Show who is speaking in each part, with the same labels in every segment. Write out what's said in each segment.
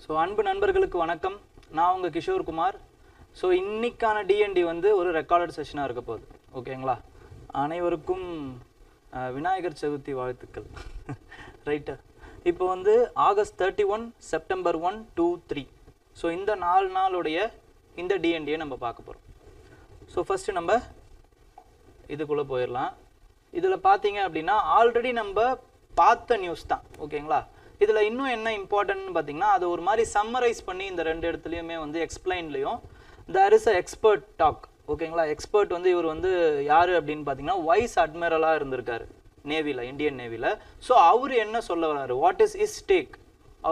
Speaker 1: So அன்பு நண்பர்களுக்கு வணக்கம். நான் உங்கள் கிஷோர் குமார். ஸோ இன்னைக்கான டிஎன்டி வந்து ஒரு ரெக்கார்டட் செஷனாக இருக்க போகுது. ஓகேங்களா? அனைவருக்கும் விநாயகர் சதுர்த்தி வாழ்த்துக்கள். ரைட்டு. இப்போ வந்து ஆகஸ்ட் 31, செப்டம்பர் 1, 2, 3. ஸோ இந்த 4 நாளுடைய இந்த டிஎன்டியை நம்ம பார்க்க போகிறோம். ஸோ ஃபஸ்ட்டு நம்ம இதுக்குள்ளே போயிடலாம். இதில் பார்த்தீங்க அப்படின்னா ஆல்ரெடி நம்ம பார்த்த நியூஸ் தான். ஓகேங்களா? இதில் இன்னும் என்ன இம்பார்ட்டன்ட்னு பார்த்தீங்கன்னா அது ஒரு மாதிரி சம்மரைஸ் பண்ணி இந்த ரெண்டு இடத்துலையுமே வந்து எக்ஸ்பிளைன்லையும் there is a expert talk. ஓகேங்களா? எக்ஸ்பர்ட் வந்து இவர் வந்து யார் அப்படின்னு பார்த்தீங்கன்னா வைஸ் அட்மிரலாக இருந்திருக்காரு நேவியில், இந்தியன் நேவியில். ஸோ அவர் என்ன சொல்ல வர்றாரு, what is is take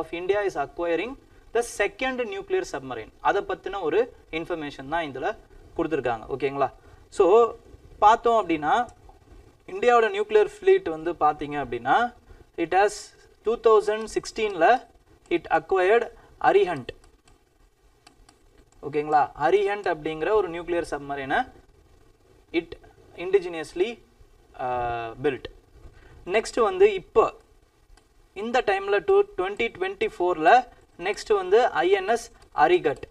Speaker 1: off India is acquiring the second nuclear submarine, அதை பற்றின ஒரு இன்ஃபர்மேஷன் தான் இதில் கொடுத்துருக்காங்க. ஓகேங்களா? ஸோ பார்த்தோம் அப்படின்னா இந்தியாவோட நியூக்ளியர் ஃப்ளீட் வந்து பார்த்தீங்க அப்படின்னா இட் ஹாஸ் 2016ல இட் அக்வயர்ட் அரிஹண்ட். ஓகேங்களா? அரிஹண்ட் அப்படிங்கிற ஒரு நியூக்ளியர் சப்மரைனை இட் இண்டிஜினியஸ்லி பில்ட். நெக்ஸ்ட் வந்து இப்போ இந்த டைமில் 2024ல் நெக்ஸ்ட் வந்து ஐஎன்எஸ் அரிகட்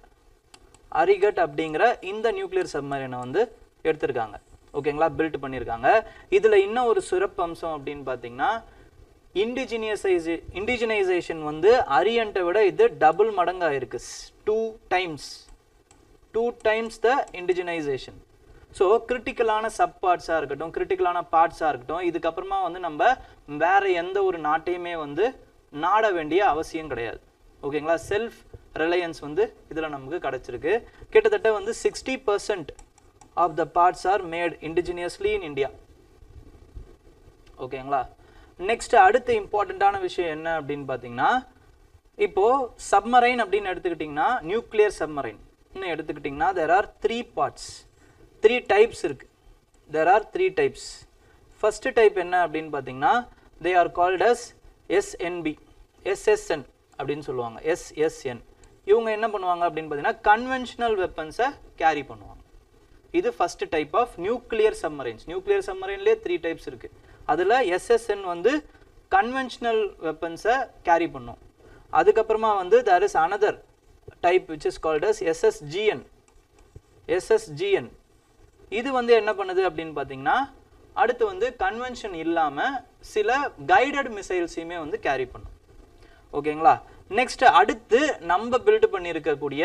Speaker 1: அப்படிங்கிற இந்த நியூக்ளியர் சப்மரைனை வந்து எடுத்திருக்காங்க. ஓகேங்களா? பில்ட் பண்ணியிருக்காங்க. இதில் இன்னும் ஒரு சிறப்பு அம்சம் அப்படின்னு பார்த்தீங்கன்னா இண்டிஜினைசேஷன் வந்து அரியண்டை விட இது டபுள் மடங்காக இருக்கு. 2 டைம்ஸ் த இண்டிஜினைசேஷன். ஸோ கிரிட்டிக்கலான சப் பார்ட்ஸாக இருக்கட்டும், கிரிட்டிக்கலான பார்ட்ஸாக இருக்கட்டும், இதுக்கப்புறமா வந்து நம்ம வேற எந்த ஒரு நாட்டையுமே வந்து நாட வேண்டிய அவசியம் கிடையாது. ஓகேங்களா? செல்ஃப் ரிலையன்ஸ் வந்து இதில் நமக்கு கிடச்சிருக்கு. கிட்டத்தட்ட வந்து 60% of the parts are made indigenously in India. ஓகேங்களா? நெக்ஸ்ட் அடுத்த இம்பார்ட்டண்ட்டான விஷயம் என்ன அப்படின்னு பார்த்தீங்கன்னா இப்போது சப்மரைன் அப்படின்னு எடுத்துக்கிட்டிங்கன்னா நியூக்ளியர் சப்மரைன் எடுத்துக்கிட்டிங்கன்னா there are 3 parts, 3 types இருக்கு. there are 3 types. First type என்ன அப்படின்னு பார்த்தீங்கன்னா they are called as SSN அப்படின்னு சொல்லுவாங்க. SSN இவங்க என்ன பண்ணுவாங்க அப்படின்னு பார்த்தீங்கன்னா கன்வென்ஷனல் வெப்பன்ஸை கேரி பண்ணுவாங்க. இது first type of nuclear submarines. Nuclear சப்மரைன்லேயே 3 டைப்ஸ் இருக்கு. அதில் SSN வந்து கன்வென்ஷனல் வெப்பன்ஸை கேரி பண்ணும். அதுக்கப்புறமா வந்து there is another type which is called as SSGN. இது வந்து என்ன பண்ணுது அப்படின்னு பார்த்தீங்கன்னா அடுத்து வந்து கன்வென்ஷன் இல்லாமல் சில கைடட் மிசைல்ஸையுமே வந்து கேரி பண்ணும். ஓகேங்களா? நெக்ஸ்ட் அடுத்து நம்ம பில்ட் பண்ணியிருக்கக்கூடிய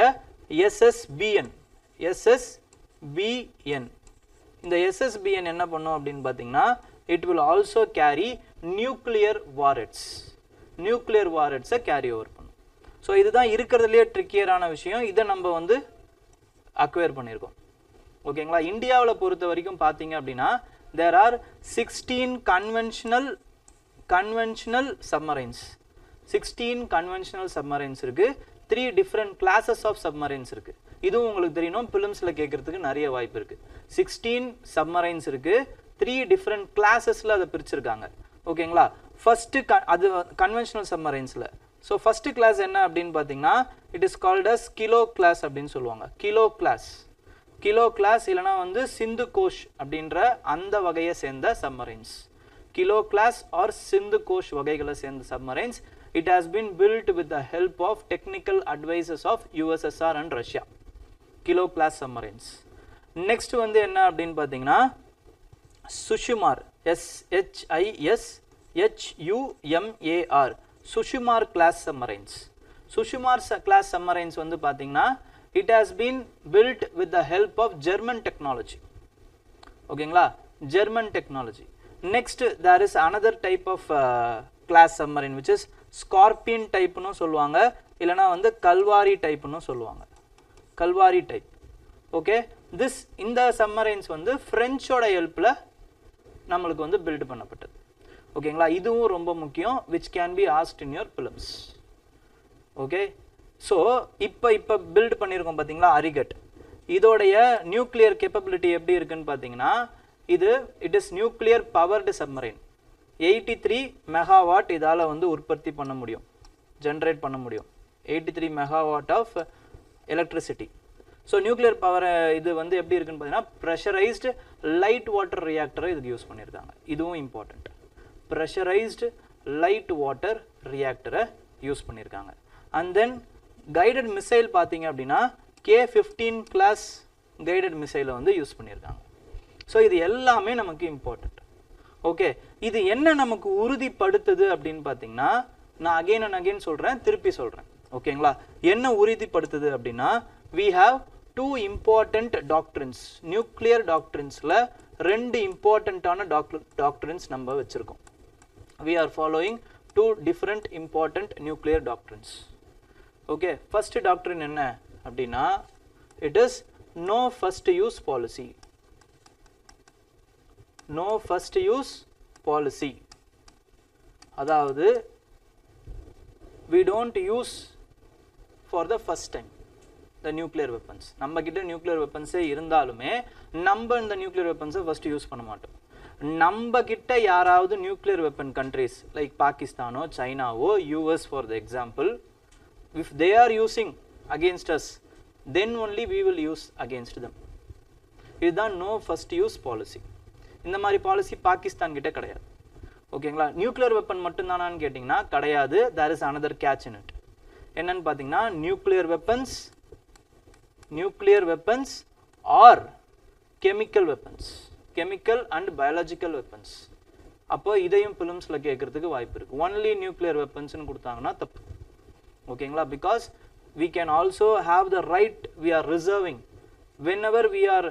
Speaker 1: SSBN. இந்த SSBN என்ன பண்ணும் அப்படின்னு பார்த்தீங்கன்னா it will also carry nuclear warheads. Nuclear வாரட்ஸை கேரி ஓவர் பண்ணும். ஸோ இதுதான் இருக்கிறதுலே ட்ரிக்கியரான விஷயம். இதை நம்ம வந்து அக்வயர் பண்ணியிருக்கோம். ஓகேங்களா? இந்தியாவில் பொறுத்த வரைக்கும் பார்த்தீங்க அப்படின்னா there are 16 conventional submarines. 16 conventional submarines இருக்கு. 3 different classes of submarines இருக்கு. இதுவும் உங்களுக்கு தெரியணும், பிலிம்ஸில் கேட்கறதுக்கு நிறைய வாய்ப்பு இருக்கு. 16 submarines இருக்கு. 3 different classes-ல அதை பிரிச்சிருக்காங்க. ஓகேங்களா? ஃபர்ஸ்ட் அது கன்வென்ஷனல் சப்மரைன்ஸில். ஸோ ஃபர்ஸ்ட் கிளாஸ் என்ன அப்படின்னு பார்த்தீங்கன்னா it is called as kilo class அப்படின்னு சொல்லுவாங்க. கிலோ கிளாஸ் இல்லைனா வந்து சிந்து கோஷ் அப்படின்ற அந்த வகையை சேர்ந்த submarines. Kilo class or Sindhu Ghosh வகைகளை சேர்ந்த submarines. It has been built with the help of technical advises of USSR and Russia. Kilo class submarines. Next வந்து என்ன அப்படின்னு பார்த்தீங்கன்னா Shishumar, SHISHUMAR, Shishumar class submarines. Shishumar class submarines வந்து பார்த்தீங்கன்னா it has been built with the help of German technology. ஓகேங்களா? German technology. Next there is another type of class submarine which is scorpion டைப்னு சொல்லுவாங்க, இல்லைனா வந்து கல்வாரி டைப்னு சொல்லுவாங்க. கல்வாரி டைப். ஓகே, இந்த சப்மரைன்ஸ் வந்து ஃப்ரெஞ்சோட ஹெல்ப்பில் நம்மளுக்கு வந்து பில்ட் பண்ணப்பட்டது. ஓகேங்களா? இதுவும் ரொம்ப முக்கியம், which can be asked in your prelims. Okay, so இப்போ பில்ட் பண்ணியிருக்கோம் பார்த்தீங்களா அரிகட். இதோடைய நியூக்ளியர் கேப்பபிலிட்டி எப்படி இருக்குன்னு பார்த்தீங்கன்னா it is nuclear powered submarine. 83 megawatt இதால் வந்து உற்பத்தி பண்ண முடியும், ஜென்ரேட் பண்ண முடியும். 83 megawatt of electricity. So nuclear power இது வந்து எப்படி இருக்குன்னு பார்த்தீங்கன்னா ப்ரெஷரைஸ்டு லைட் வாட்டர் ரியாக்டரை இதுக்கு யூஸ் பண்ணியிருக்காங்க. இதுவும் இம்பார்ட்டண்ட். ப்ரெஷரைஸ்டு லைட் வாட்டர் ரியாக்டரை யூஸ் பண்ணியிருக்காங்க. அண்ட் தென் கைடட் மிசைல் பார்த்தீங்க அப்படின்னா K-15 கிளாஸ் கைடட் மிசைலை வந்து யூஸ் பண்ணியிருக்காங்க. ஸோ இது எல்லாமே நமக்கு இம்பார்ட்டண்ட். ஓகே, இது என்ன நமக்கு உறுதிப்படுத்துது அப்படின்னு பார்த்தீங்கன்னா, நான் அகைன் அண்ட் அகைன் சொல்கிறேன், திருப்பி சொல்கிறேன். ஓகேங்களா, என்ன உறுதிப்படுத்துது அப்படின்னா, we have two important doctrines. Nuclear டாக்ட்ரின்ஸில் 2 இம்பார்ட்டண்ட்டான டாக்ட்ரின்ஸ் நம்ம வச்சுருக்கோம். we are following 2 different important nuclear doctrines. Okay, first doctrine என்ன அப்படின்னா, it is no first use policy. no first use policy. அதாவது we don't use for the first time the nuclear weapons. நம்ம கிட்ட nuclear வெப்பன்ஸே இருந்தாலுமே நம்ம இந்த nuclear வெப்பன்ஸை first use பண்ண மாட்டோம். நம்ம கிட்ட யாராவது நியூக்ளியர் வெப்பன் கண்ட்ரீஸ் லைக் பாகிஸ்தானோ சைனாவோ US for the example, if they are using against us, then only we will use against them. இதுதான் no first use policy. இந்த மாதிரி பாலிசி பாகிஸ்தான் கிட்ட கிடையாது. ஓகேங்களா, நியூக்ளியர் வெப்பன் மட்டும்தானான்னு கேட்டிங்கன்னா கிடையாது. there is another catch in it. என்னன்னு பார்த்தீங்கன்னா, nuclear weapons R chemical weapons, chemical and biological weapons. அப்போ இதையும் பிலிம்ஸில் கேட்கறதுக்கு வாய்ப்பு இருக்குது. ஒன்லி நியூக்ளியர் வெப்பன்ஸ்னு கொடுத்தாங்கன்னா தப்பு. ஓகேங்களா, because we can also have the right, we are reserving whenever we are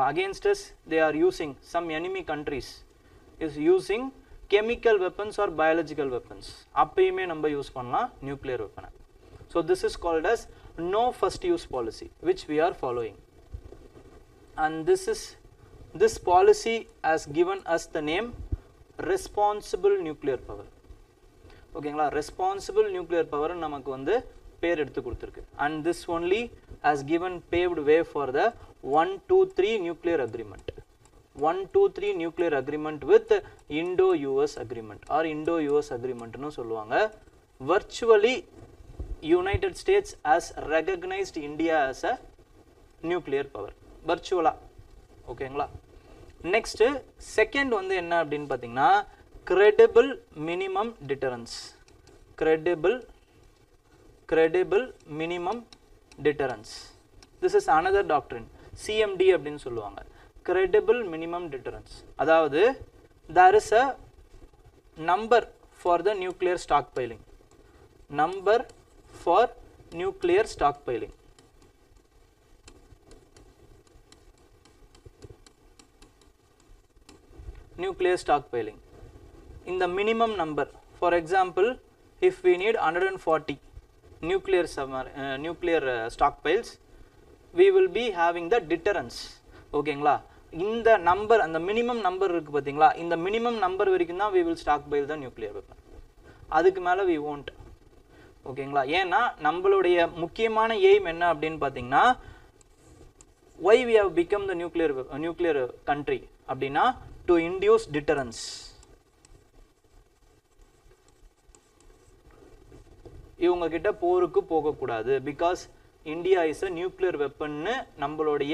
Speaker 1: against us, they are using, some enemy countries is using chemical weapons or biological weapons, அப்பயுமே நம்ம யூஸ் பண்ணலாம் nuclear வெப்பனை. so this is called as no first use policy, which we are following, and this policy has given us the name responsible nuclear power. ஓகேங்களா, responsible nuclear power நமக்கு வந்து பேர் எடுத்து கொடுத்துருக்கு. And this only has given paved way for the 123 nuclear agreement. 123 nuclear agreement with Indo US agreement or Indo US அக்ரிமெண்ட்னு சொல்லுவாங்க. Virtually United States has recognised India as a nuclear power, வர்ச்சுவலாக. ஓகேங்களா, next second வந்து என்ன அப்படின்னு பார்த்தீங்கன்னா, credible minimum deterrence. credible minimum deterrence. this is another doctrine, CMD அப்படின்னு சொல்லுவாங்க. credible minimum deterrence அதாவது there is a number for the nuclear stockpiling. number for nuclear stockpiling. nuclear stockpiling. In the minimum number, for example, if we need 140 nuclear stockpiles, we will be having the deterrence. ஓகேங்களா, இந்த number, அந்த minimum number இருக்கு பார்த்தீங்களா, இந்த minimum number வரைக்கும் தான் we will stockpile the nuclear weapon. அதுக்கு மேலே we won't. ஓகேங்களா, ஏன்னா நம்மளுடைய முக்கியமான எய்ம் என்ன அப்படின்னு பார்த்தீங்கன்னா, why we have become the nuclear country அப்படின்னா to induce deterrence. இவங்க கிட்ட போருக்கு போகக்கூடாது, because India is a nuclear வெப்பன்னு நம்மளுடைய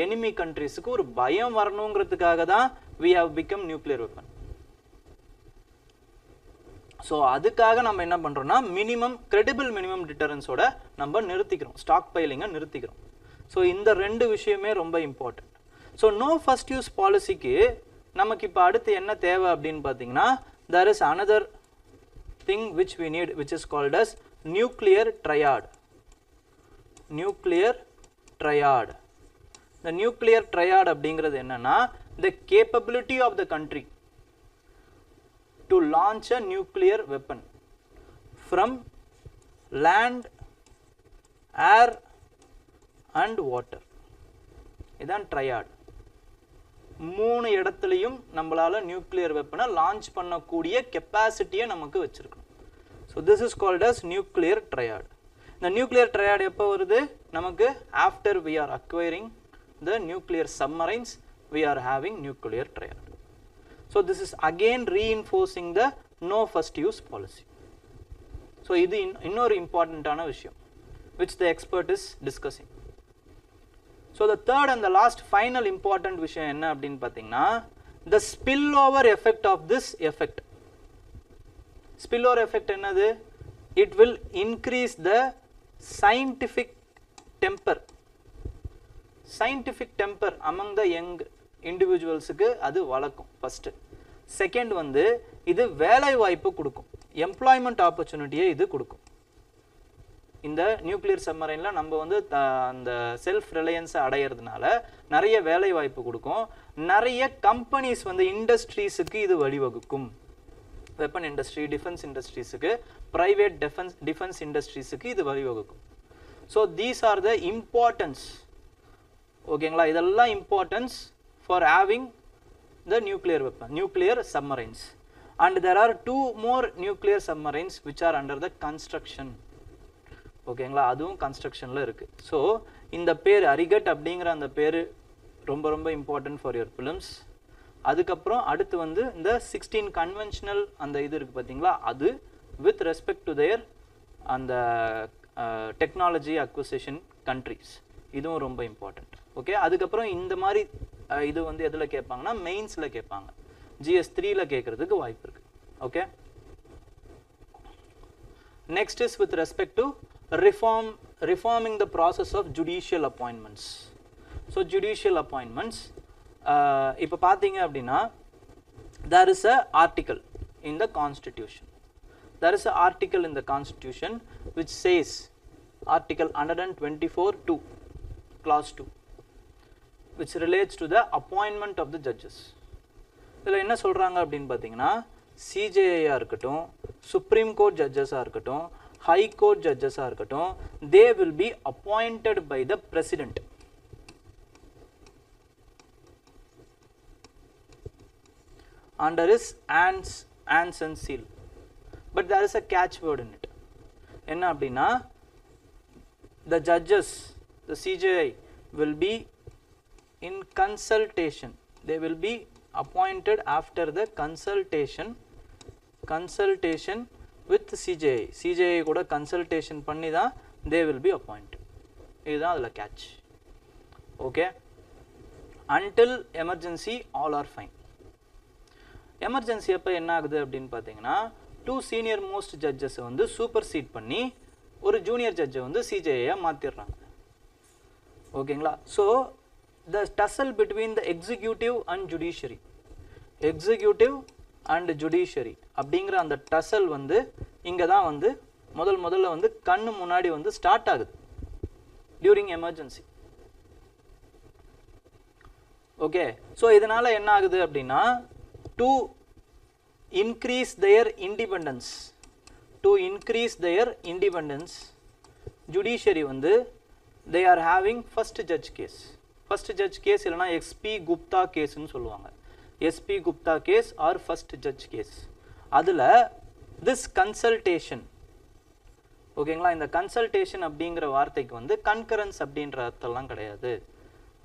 Speaker 1: எனிமி கண்ட்ரிஸுக்கு ஒரு பயம் வரணுங்கிறதுக்காக தான் we have become nuclear weapon. So அதுக்காக நம்ம என்ன பண்ணுறோம்னா, credible minimum deterrence-ஓட நம்ம நிறுத்திக்கிறோம், ஸ்டாக் பைலிங்கை நிறுத்திக்கிறோம். ஸோ இந்த 2 விஷயமே ரொம்ப important. So no first use பாலிசிக்கு நமக்கு இப்போ அடுத்து என்ன தேவை அப்படின்னு பார்த்தீங்கன்னா, there is another thing which we need, which is called as nuclear triad. nuclear triad. the nuclear triad அப்படிங்கிறது என்னன்னா, the capability of the country to launch a nuclear weapon from land, air and water. இதான் triad. 3 இடத்துலையும் நம்மளால nuclear வெப்பனை launch பண்ணக்கூடிய கெப்பாசிட்டியை நமக்கு வச்சிருக்கணும். So this is called as nuclear triad. இந்த நியூக்ளியர் ட்ரையாட் எப்போ வருது நமக்கு? After we are acquiring the nuclear submarines we are having nuclear triad. So this is again reinforcing the no first use policy. So இது இன்னொரு இம்பார்ட்டண்ட்டான விஷயம் which the expert is discussing. So the third and the last final important விஷயம் என்ன அப்படின்னு பார்த்தீங்கன்னா, the spillover effect of this effect. Spillover effect என்னது? it will increase the scientific temper among the young individuals க்கு அது வளக்கும் first. Second வந்து இது வேலை வாய்ப்பு கொடுக்கும், employment opportunity இது கொடுக்கும். இந்த நியூக்ளியர் சப்மரைன்ல நம்ம வந்து அந்த செல்ஃப் ரிலையன்ஸ் அடையிறதுனால நிறைய வேலை வாய்ப்பு கொடுக்கும், நிறைய கம்பெனிஸ் வந்து இண்டஸ்ட்ரீஸ்க்கு இது வழிவகுக்கும். வெப்பன் இண்டஸ்ட்ரி, டிஃபென்ஸ் இண்டஸ்ட்ரீஸ்க்கு, பிரைவேட் டிஃபென்ஸ் இண்டஸ்ட்ரீஸ்க்கு இது வழிவகுக்கும். So these are the importance. ஓகேங்களா, இதெல்லாம் importance for having the nuclear weapon, nuclear submarines. And there are 2 more nuclear submarines which are under the construction. ஓகேங்களா, அதுவும் கன்ஸ்ட்ரக்ஷனில் இருக்குது. ஸோ இந்த பேர் அரிகட் அப்படிங்கிற அந்த பேர் ரொம்ப ரொம்ப இம்பார்ட்டன்ட் ஃபார் யுவர் ஃபிலிம்ஸ். அதுக்கப்புறம் அடுத்து வந்து இந்த 16 கன்வென்ஷனல் அந்த இது இருக்குது பார்த்தீங்களா, அது வித் ரெஸ்பெக்ட் டு தேர் அந்த டெக்னாலஜி அக்விசிஷன் கண்ட்ரிஸ், இதுவும் ரொம்ப இம்பார்ட்டண்ட். ஓகே, அதுக்கப்புறம் இந்த மாதிரி இது வந்து எதில் கேட்பாங்கன்னா மெயின்ஸில் கேட்பாங்க, GS 3ல கேட்குறதுக்கு வாய்ப்பு இருக்குது. Okay, next is with respect to reforming the process of judicial appointments. So judicial appointments, இப்போ பார்த்தீங்க அப்படின்னா there is a article in the constitution, there is a article in the constitution which says, article 124(2) clause 2, which relates to the appointment of the judges. இதில் என்ன சொல்கிறாங்க அப்படின்னு பார்த்தீங்கன்னா, CJA இருக்கட்டும், supreme court ஜட்ஜஸாக இருக்கட்டும், ஹை கோர்ட் ஜட்ஜஸாக இருக்கட்டும், they will be appointed by the president. Under his hands and seal. But there is a catch word in it. என்ன அப்படின்னா, the judges, the CJI will be in consultation. They will be appointed after the consultation with CJI. CJI கூட consultation பண்ணி தான் they will be appointed. இதுதான் அதில் catch. Okay, until emergency all are fine. Emergency அப்போ என்ன ஆகுது அப்படின்னு பார்த்தீங்கன்னா, 2 senior most judges வந்து சூப்பர் சீட் பண்ணி ஒரு ஜூனியர் ஜட்ஜை வந்து CJI மாற்றிடுறாங்க. ஓகேங்களா, so the tussle between the executive and judiciary, executive and judiciary அப்படிங்கிற அந்த டசல் வந்து இங்கே தான் வந்து முதல்ல வந்து கண்ணு முன்னாடி வந்து ஸ்டார்ட் ஆகுது டியூரிங் எமர்ஜென்சி. ஓகே, ஸோ இதனால் என்ன ஆகுது அப்படின்னா, to increase their independence, judiciary வந்து they are having first judge case. First judge case இல்லைனா எஸ்பி குப்தா கேஸ்ன்னு சொல்லுவாங்க, SP Gupta case or first judge case. அதில் திஸ் கன்சல்டேஷன், ஓகேங்களா, இந்த கன்சல்டேஷன் அப்படிங்கிற வார்த்தைக்கு வந்து கன்கரன்ஸ் அப்படின்ற அர்த்தம்லாம் கிடையாது.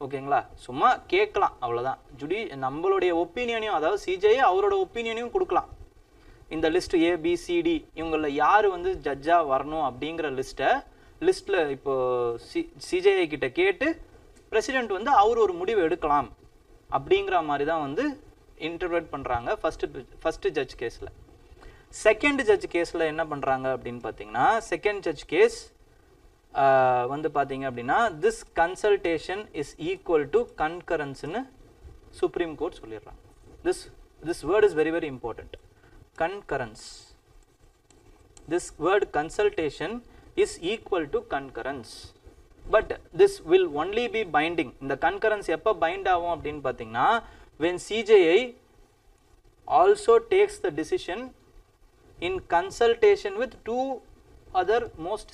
Speaker 1: ஓகேங்களா, சும்மா கேட்கலாம் அவ்வளோதான். நம்மளுடைய ஒப்பீனியனையும், அதாவது CJI அவரோட ஒப்பீனியனையும் கொடுக்கலாம். இந்த லிஸ்ட் ABCD இவங்களில் யார் வந்து ஜட்ஜாக வரணும் அப்படிங்கிற லிஸ்ட்டில் இப்போது CJI கிட்ட கேட்டு பிரசிடென்ட் வந்து அவர் ஒரு முடிவு எடுக்கலாம் அப்படிங்கிற மாதிரி தான் வந்து இன்டர்பிரேட் பண்ணுறாங்க ஃபர்ஸ்ட் ஜட்ஜ் கேஸில். செகண்ட் ஜட்ஜ் கேஸில் என்ன பண்ணுறாங்க அப்படின்னு பார்த்தீங்கன்னா, செகண்ட் ஜட்ஜ் கேஸ் வந்து பார்த்தீங்க அப்படின்னா, this consultation is equal to கன்கரன்ஸ்னு சுப்ரீம் கோர்ட் சொல்லிடுறாங்க. This word is very very important. Concurrence, this word consultation is equal to concurrence. But this will only be binding. இந்த concurrence எப்போ bind ஆகும் அப்படின்னு பார்த்தீங்கன்னா, when CJI also takes the decision in consultation with 2 other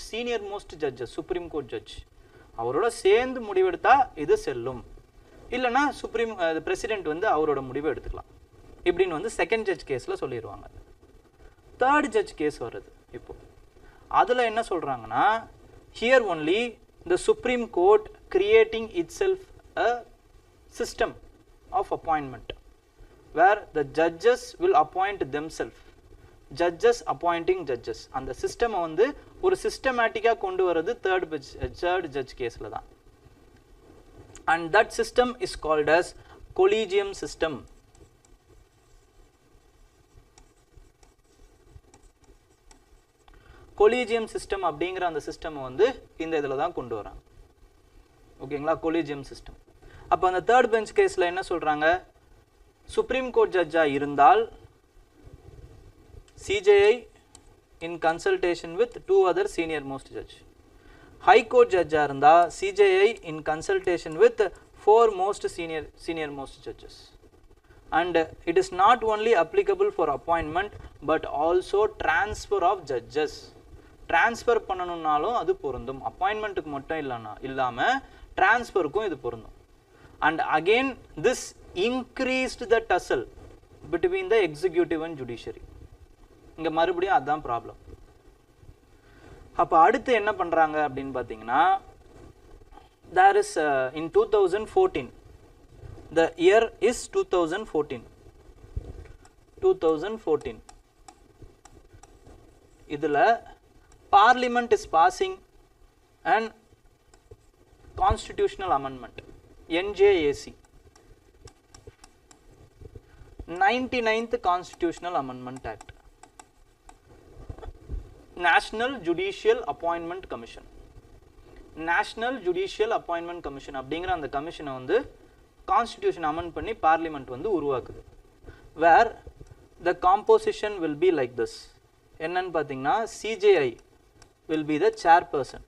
Speaker 1: senior most judges, Supreme Court judge, அவரோட சேர்ந்து முடிவெடுத்தா இது செல்லும், இல்லைனா பிரசிடென்ட் வந்து அவரோட முடிவை எடுத்துக்கலாம் இப்படின்னு வந்து செகண்ட் ஜட்ஜ் கேஸில் சொல்லிடுவாங்க. தேர்ட் ஜட்ஜ் கேஸ் வருது இப்போ, அதில் என்ன சொல்கிறாங்கன்னா, here only the Supreme Court creating itself a system of appointment where the judges will appoint themselves, judges appointing judges. அந்த சிஸ்டம் வந்து ஒரு சிஸ்டமேட்டிக்காக கொண்டு வர்றது தேர்ட் ஜட்ஜ் கேஸில் தான். and that system is called as collegium system. collegium system அப்படிங்கிற அந்த system வந்து இந்த இதில் தான் கொண்டு வராங்க. ஓகேங்களா, collegium system. அப்போ அந்த தேர்ட் பெஞ்ச் கேஸில் என்ன சொல்கிறாங்க, சுப்ரீம் கோர்ட் ஜட்ஜாக இருந்தால் CJI in consultation with 2 other senior most judge. High court judgeாக இருந்தால் CJI in consultation with 4 most senior most judges. And it is not only applicable for appointment but also transfer of judges. Transfer பண்ணனும்னாலும் அது பொருந்தும், அப்பாயின்மெண்ட்டுக்கு மட்டும் இல்லாமல் transferக்கும் இது பொருந்தும். And again this increased the tussle between the executive and judiciary. இங்க மறுபடியும் அதான் problem. அப்போ அடுத்து என்ன பண்றாங்க அப்படின்னு பார்த்தீங்கன்னா, there is in 2014, the year is 2014 இதுல parliament is passing an constitutional amendment, NJAC, 99th Constitutional Amendment Act, National Judicial Appointment Commission. National Judicial Appointment Commission அப்படிங்கிற அந்த கமிஷனை வந்து கான்ஸ்டிடியூஷன் அமெண்ட் பண்ணி பார்லிமெண்ட் வந்து உருவாக்குது. வேர் the composition will be like this. என்னன்னு பார்த்தீங்கன்னா, CJI will be the chairperson.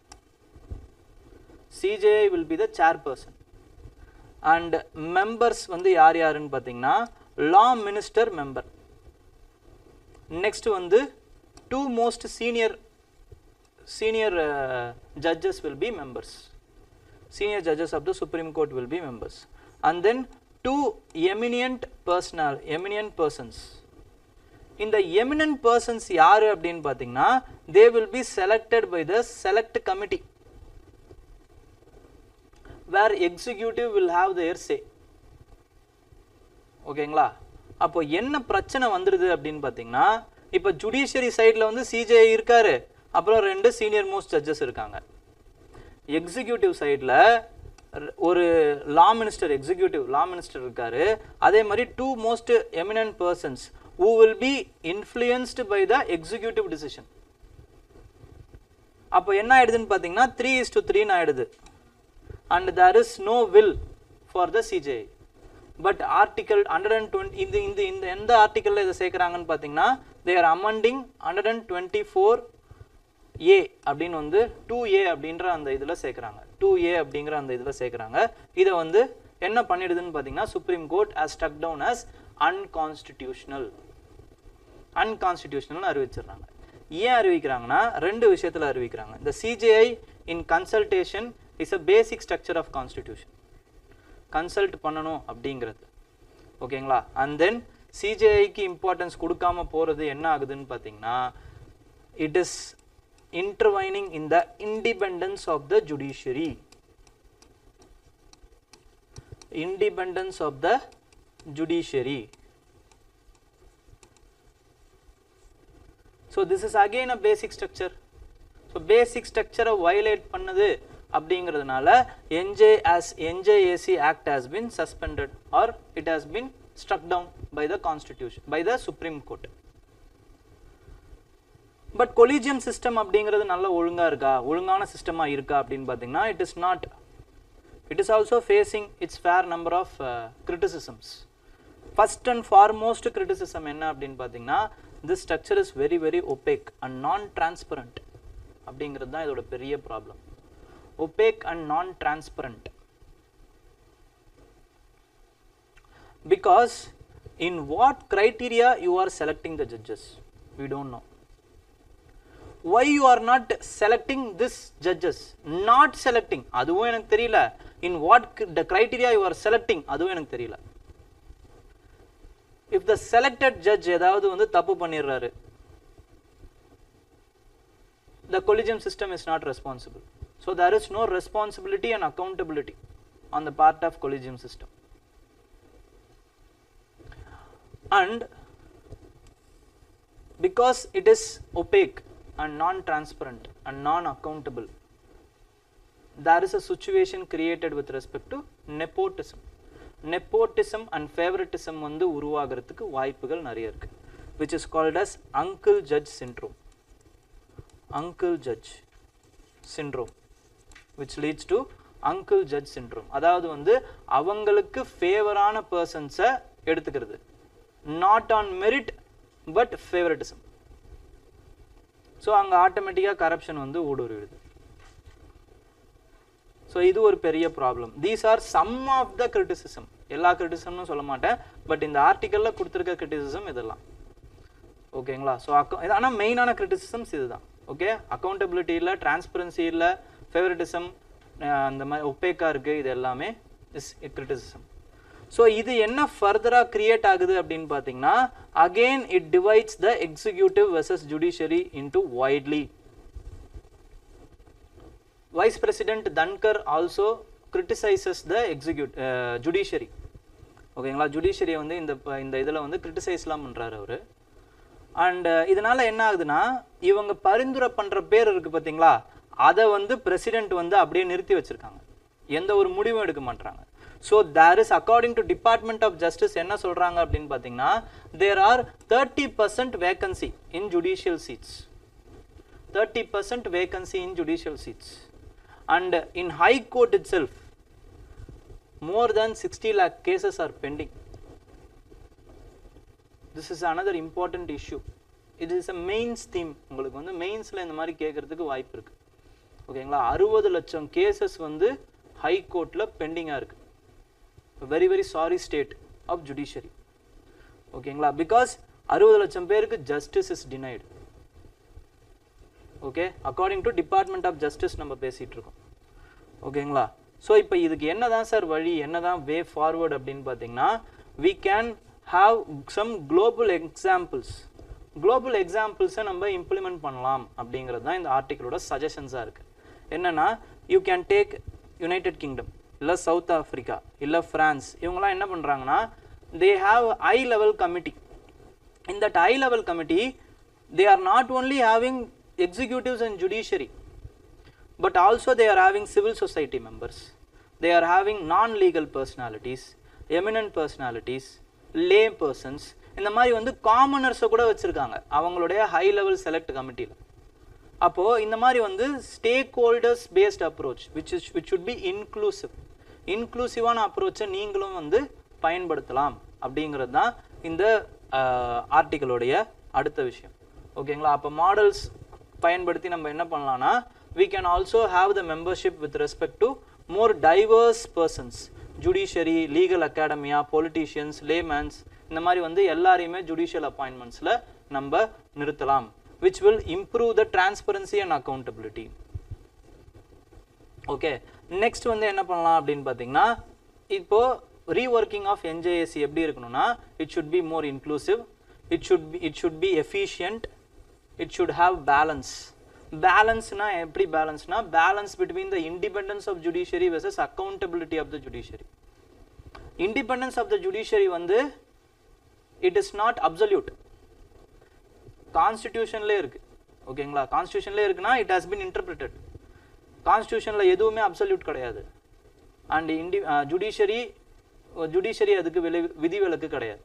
Speaker 1: CJI will be the chairperson. And members வந்து யார் யாருன்னு பார்த்தீங்கன்னா, law minister member. Next வந்து 2 most senior judges will be members. Senior judges of the Supreme Court will be members. And then 2 eminent persons. In the eminent persons யாரு அப்படின்னு பார்த்தீங்கன்னா, they will be selected by the select committee, where executive will have their say. ஓகேங்களா, அப்போ என்ன பிரச்சனை வந்துடுது அப்படின்னு பார்த்தீங்கன்னா, இப்போ ஜுடிஷியரி சைடில் வந்து CJI இருக்காரு, அப்புறம் 2 சீனியர் மோஸ்ட் ஜட்ஜஸ் இருக்காங்க. எக்ஸிக்யூட்டிவ் சைடில் ஒரு எக்ஸிக்யூட்டிவ் லா மினிஸ்டர் இருக்காரு, அதே மாதிரி 2 most eminent persons who will be influenced by the executive decision. அப்போ என்ன ஆயிடுதுன்னு பார்த்தீங்கன்னா 3:3 ஆயிடுது. And there is no will for the CJI. But article 120 இந்த எந்த ஆர்டிக்கல்ல இதை சேர்க்குறாங்கன்னு பார்த்தீங்கன்னா, they are amending 124A அப்படின்னு வந்து 2A அப்படின்ற அந்த இதில் சேர்க்குறாங்க. 2A அப்படிங்கிற அந்த இதில் சேர்க்குறாங்க. இதை வந்து என்ன பண்ணிடுதுன்னு பார்த்தீங்கன்னா, supreme court has struck down as unconstitutional அறிவிச்சிடுறாங்க. ஏன் அறிவிக்கிறாங்கன்னா, 2 விஷயத்தில் அறிவிக்கிறாங்க. இந்த CJI in consultation is a basic structure of constitution. Consult பண்ணணும் அப்படிங்கிறது. ஓகேங்களா, அண்ட் தென் CJIக்கு இம்பார்ட்டன்ஸ் கொடுக்காம போகிறது என்ன ஆகுதுன்னு பார்த்தீங்கன்னா, it is intervening in the independence of the judiciary. Independence of the judiciary. So this is again a basic structure. So basic structure violate பண்ணது அப்படிங்கிறதுனால NJAC Act has been suspended or it has been struck down by the Constitution, by the Supreme Court. But collegium system அப்படிங்கிறது நல்ல ஒழுங்கான சிஸ்டமா இருக்கா அப்படின்னு பார்த்தீங்கன்னா, it is not. It is also facing its fair number of criticisms. First and foremost criticism என்ன அப்படின்னு பார்த்தீங்கன்னா, this structure is very very opaque and non-transparent அப்படிங்கிறது தான் இதோட பெரிய problem. Opaque and non-transparent. Because in what criteria you are selecting the judges, we don't know. Why you are not selecting this judges? Not selecting, அதுவும் எனக்கு தெரியல. In what the criteria you are selecting, அதுவும் எனக்கு தெரியல. If the selected judge ஏதாவது வந்து தப்பு பண்ணிடுறாரு, the collegium system is not responsible. So there is no responsibility and accountability on the part of collegium system. And because it is opaque and non-transparent and non-accountable, there is a situation created with respect to nepotism. Nepotism and favoritism வந்து உருவாகிறதுக்கு வாய்ப்புகள் நிறைய இருக்கு, which is called as uncle judge syndrome. uncle judge syndrome, which leads to uncle judge syndrome. அதாவது வந்து அவங்களுக்கு ஃபேவரான பர்சன்ஸை எடுத்துக்கிறது, not on merit but favoritism. So அங்கே ஆட்டோமேட்டிக்காக கரப்ஷன் வந்து ஊடுருவிடுது. ஸோ இது ஒரு பெரிய problem. These are some of the criticism. எல்லா கிரிட்டிசிசம்னு சொல்ல மாட்டேன், பட் இந்த ஆர்டிக்கலில் கொடுத்துருக்க கிரிட்டிசிசம் இதெல்லாம். ஓகேங்களா? ஸோ ஆனால் மெயினான கிரிட்டிசிசம்ஸ் இதுதான். ஓகே, அக்கௌண்டபிலிட்டி இல்லை, டிரான்ஸ்பரன்சி இல்லை, ஃபேவரட்டிசம், அந்த மாதிரி ஒப்பேக்காக இருக்குது, இது எல்லாமே இஸ் கிரிட்டிசிசம். ஸோ இது என்ன ஃபர்தராக கிரியேட் ஆகுது அப்படின்னு பார்த்தீங்கன்னா, again it divides the executive versus judiciary into widely. Vice President Dhankar also criticizes the judiciary. ஓகேங்களா? ஜுடிஷியரியை வந்து இந்த இதில் வந்து கிரிட்டிசைஸ்லாம் பண்ணுறாரு அவர். அண்ட் இதனால் என்ன ஆகுதுன்னா, இவங்க பரிந்துரை பண்ணுற பேர் இருக்குது பார்த்தீங்களா, அதை வந்து பிரசிடென்ட் வந்து அப்படியே நிறுத்தி வச்சுருக்காங்க, எந்த ஒரு முடிவும் எடுக்க மாட்டாங்க. So there is according to department of justice என்ன சொல்கிறாங்க அப்படின்னு பார்த்தீங்கன்னா, there are 30% vacancy in judicial seats. 30% vacancy in judicial seats. And in High Court itself, more than 60 lakh cases are pending. This is another important issue. It is a mains theme. உங்களுக்கு வந்து மெயின்ஸில் இந்த மாதிரி கேட்குறதுக்கு வாய்ப்பு இருக்குது. ஓகேங்களா? 60 லட்சம் cases வந்து ஹை கோர்ட்டில் பெண்டிங்காக இருக்குது. Very very sorry state of judiciary. ஓகேங்களா? பிகாஸ் 60 லட்சம் பேருக்கு justice is denied. Okay, according to department of justice நம்ம பேசிகிட்டு இருக்கோம். ஓகேங்களா? ஸோ இப்போ இதுக்கு என்ன தான் சார் வழி, என்ன தான் வே ஃபார்வர்ட் அப்படின்னு பார்த்தீங்கன்னா, we can have some global examples. Global எக்ஸாம்பிள்ஸை நம்ம இம்ப்ளிமெண்ட் பண்ணலாம் அப்படிங்கிறது தான் இந்த ஆர்டிக்கிளோட சஜஷன்ஸாக இருக்குது. என்னென்னா, you can take United kingdom, இல்லை சவுத் ஆஃப்ரிக்கா, இல்லை ஃப்ரான்ஸ். இவங்கெல்லாம் என்ன பண்ணுறாங்கன்னா, they have high level committee. In that high level committee, they are not only having executives and judiciary, but also they are having civil society members, they are having non-legal personalities, eminent personalities, lay persons. இந்த மாதிரி வந்து காமனர்ஸை கூட வச்சுருக்காங்க அவங்களுடைய high level select கமிட்டியில். அப்போது இந்த மாதிரி வந்து stack holders paste approach which should be இன்க்ளூசிவான அப்ரோச்சை நீங்களும் வந்து பயன்படுத்தலாம் அப்படிங்கிறது தான் இந்த ஆர்டிக்கலோடைய அடுத்த விஷயம். ஓகேங்களா? அப்போ மாடல்ஸ் பயன்படுத்தி நம்ம என்ன பண்ணலாம்னா, we can also have the membership with respect to more diverse persons, judiciary, legal academia, politicians, laymen. இந்த மாதிரி வந்து எல்லாரையுமே ஜுடிஷியல் அப்பாயின்மெண்ட்ஸில் நம்ம நிறுத்தலாம், which will improve the transparency and accountability. Okay, next வந்து என்ன பண்ணலாம் அப்படின்னு பார்த்தீங்கன்னா, இப்போது reworking of NJSC எப்படி இருக்கணும்னா, it should be more inclusive, it should be efficient, it should have balance. பேலன்ஸ்னா எப்படி பேலன்ஸ்னா, balance between the independence of judiciary versus accountability of the judiciary. Independence of the judiciary வந்து it is not absolute. கான்ஸ்டிடியூஷன்லேயே இருக்குது. ஓகேங்களா? கான்ஸ்டிடியூஷன்லேயே இருக்குன்னா it has been interpreted. கான்ஸ்டிடியூஷனில் எதுவுமே absolute கிடையாது. And judiciary அதுக்கு விதிவிலக்கு கிடையாது.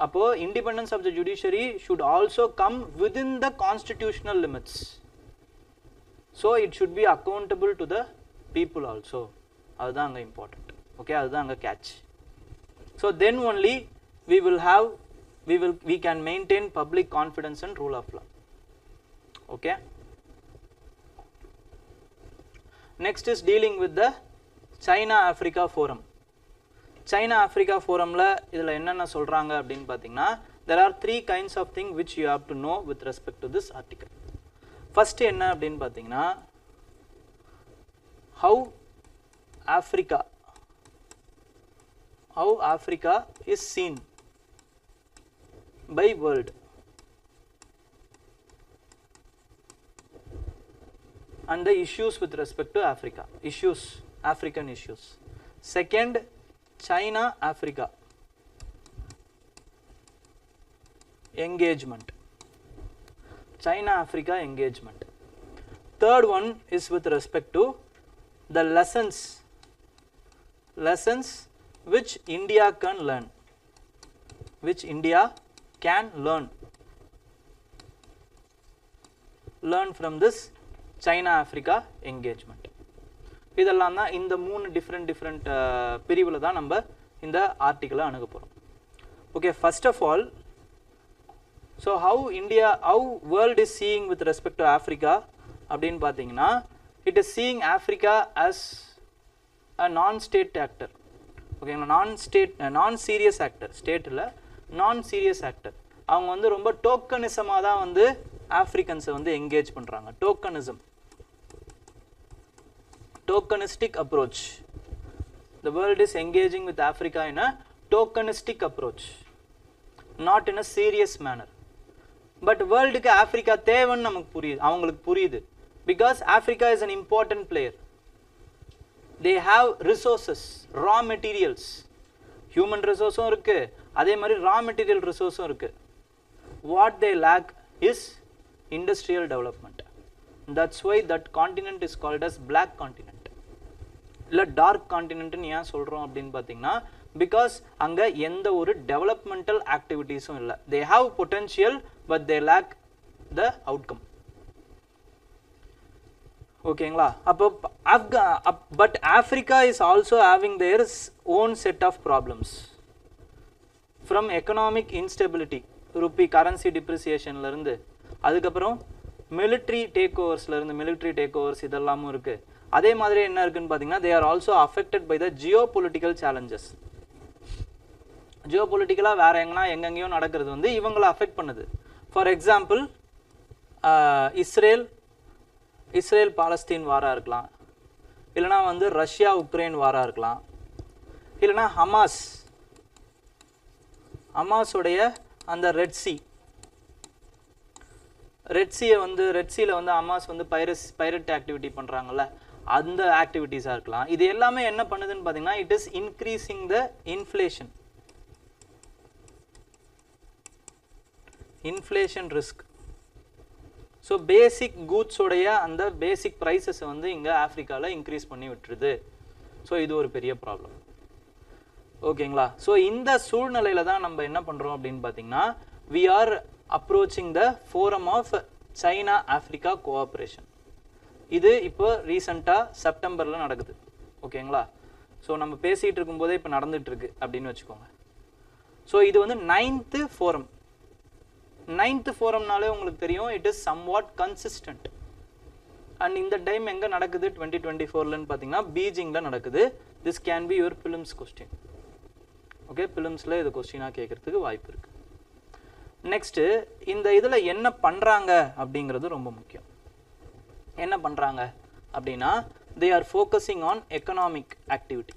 Speaker 1: அப்போது independence of the judiciary should also come within the constitutional limits. So it should be accountable to the people also. அதுதான் அங்கே இம்பார்ட்டண்ட். ஓகே, அதுதான் அங்கே catch. So then only we can maintain public confidence and rule of law. Okay. Next is dealing with the China Africa Forum. China Africa Forumல இதில் என்னென்ன சொல்கிறாங்க அப்படின்னு பார்த்தீங்கன்னா, there are 3 kinds of things which you have to know with respect to this article. First என்ன அப்படின்னு பார்த்தீங்கன்னா, how Africa is seen by world. And the issues with respect to Africa, African issues. Second, China Africa engagement. China Africa engagement. Third one is with respect to the lessons which India can learn. learn from this China Africa engagement. இதெல்லாம் தான் இந்த மூணு different பிரிவில் தான் நம்ம இந்த ஆர்டிக்கிளை அணுக போகிறோம். Okay, first of all, so how world is seeing with respect to Africa அப்படின்னு பார்த்தீங்கன்னா, it is seeing Africa as a non-state actor. ஓகேங்களா, non-serious actor, ஸ்டேட்டில் non-serious actor. அவங்க வந்து ரொம்ப டோக்கனிசமாக தான் வந்து ஆஃப்ரிக்கன்ஸை வந்து என்கேஜ் பண்ணுறாங்க. tokenistic approach. The world is engaging with Africa in a tokenistic approach, not in a serious manner. But world ku Africa தேவன்னு நமக்கு புரியுது, அவங்களுக்கு புரியுது. Because Africa is an important player. They have resources, raw materials. Human resources இருக்கு, அதே மாதிரி raw material resources இருக்கு. What they lack is industrial development. That's why that continent is called as black continent. இல்லை dark கான்டினென்ட்னு ஏன் சொல்கிறோம் அப்படின்னு பார்த்தீங்கன்னா, because அங்கே எந்த ஒரு டெவலப்மெண்டல் ஆக்டிவிட்டீஸும் இல்லை. They have potential but they lack the outcome. ஓகேங்களா, அப்போ but Africa is also having their own set of problems. From economic instability, rupee currency டிப்ரிசியேஷன்லேருந்து, அதுக்கப்புறம் மிலிட்ரி டேக் ஓவர்ஸ் இதெல்லாமும் இருக்குது. அதே மாதிரி என்ன இருக்குன்னு பார்த்தீங்கன்னா, they are also affected by the geopolitical challenges. ஜியோபொலிட்டிக்கலாக வேற எங்கெங்கேயோ நடக்கிறது வந்து இவங்களை அஃபெக்ட் பண்ணுது. ஃபார் எக்ஸாம்பிள், இஸ்ரேல் பாலஸ்தீன் வாராக இருக்கலாம், இல்லைனா வந்து ரஷ்யா உக்ரைன் வாராக இருக்கலாம், இல்லைனா ஹமாஸோடைய அந்த ரெட் சீயில் வந்து ஹமாஸ் வந்து பைரட் ஆக்டிவிட்டி பண்ணுறாங்கல்ல, அந்த ஆக்டிவிட்டீஸாக இருக்கலாம். இது எல்லாமே என்ன பண்ணுதுன்னு பார்த்தீங்கன்னா, it is increasing the inflation risk. So basic கூட்ஸோடைய அந்த பேசிக் ப்ரைஸஸை வந்து இங்கே ஆஃப்ரிக்காவில் இன்க்ரீஸ் பண்ணி விட்டுருது. ஸோ இது ஒரு பெரிய ப்ராப்ளம். ஓகேங்களா, ஸோ இந்த சூழ்நிலையில் தான் நம்ம என்ன பண்ணுறோம் அப்படின்னு பார்த்தீங்கன்னா, we are approaching the forum of China Africa cooperation. இது இப்போ ரீசெண்டாக செப்டம்பரில் நடக்குது. ஓகேங்களா, ஸோ நம்ம பேசிகிட்டு இருக்கும்போதே இப்போ நடந்துகிட்டு இருக்கு அப்படின்னு வச்சுக்கோங்க. ஸோ இது வந்து 9th ஃபோரம். 9th ஃபோரம்னாலே உங்களுக்கு தெரியும், it is somewhat consistent. And இந்த டைம் எங்கே நடக்குது 2024லன்னு பார்த்தீங்கன்னா பீஜிங்கில் நடக்குது. This can be your prelims question. Okay, பிலிம்ஸில் இது கொஸ்டினாக கேட்குறதுக்கு வாய்ப்பு இருக்குது. நெக்ஸ்ட்டு, இந்த இதில் என்ன பண்ணுறாங்க அப்படிங்கிறது ரொம்ப முக்கியம். என்ன பண்ணுறாங்க அப்படின்னா, they are focusing on economic activity.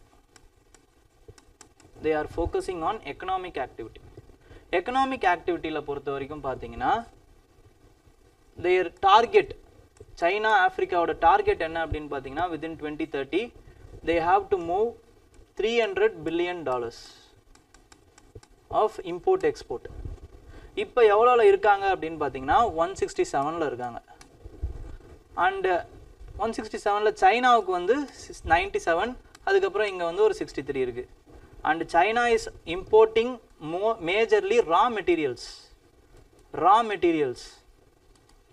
Speaker 1: Economic ஆக்டிவிட்டியில் பொறுத்த வரைக்கும் பார்த்தீங்கன்னா, their target, சைனா ஆஃப்ரிக்காவோட டார்கெட் என்ன அப்படின்னு பார்த்தீங்கன்னா, within 2030 they have to move $300 billion of import export. இப்போ எவ்வளோவில் இருக்காங்க அப்படின்னு பார்த்தீங்கன்னா 167 இருக்காங்க. அண்டு 167 சைனாவுக்கு வந்து 97, அதுக்கப்புறம் இங்கே வந்து ஒரு 63 இருக்குது. And China is importing majorly raw materials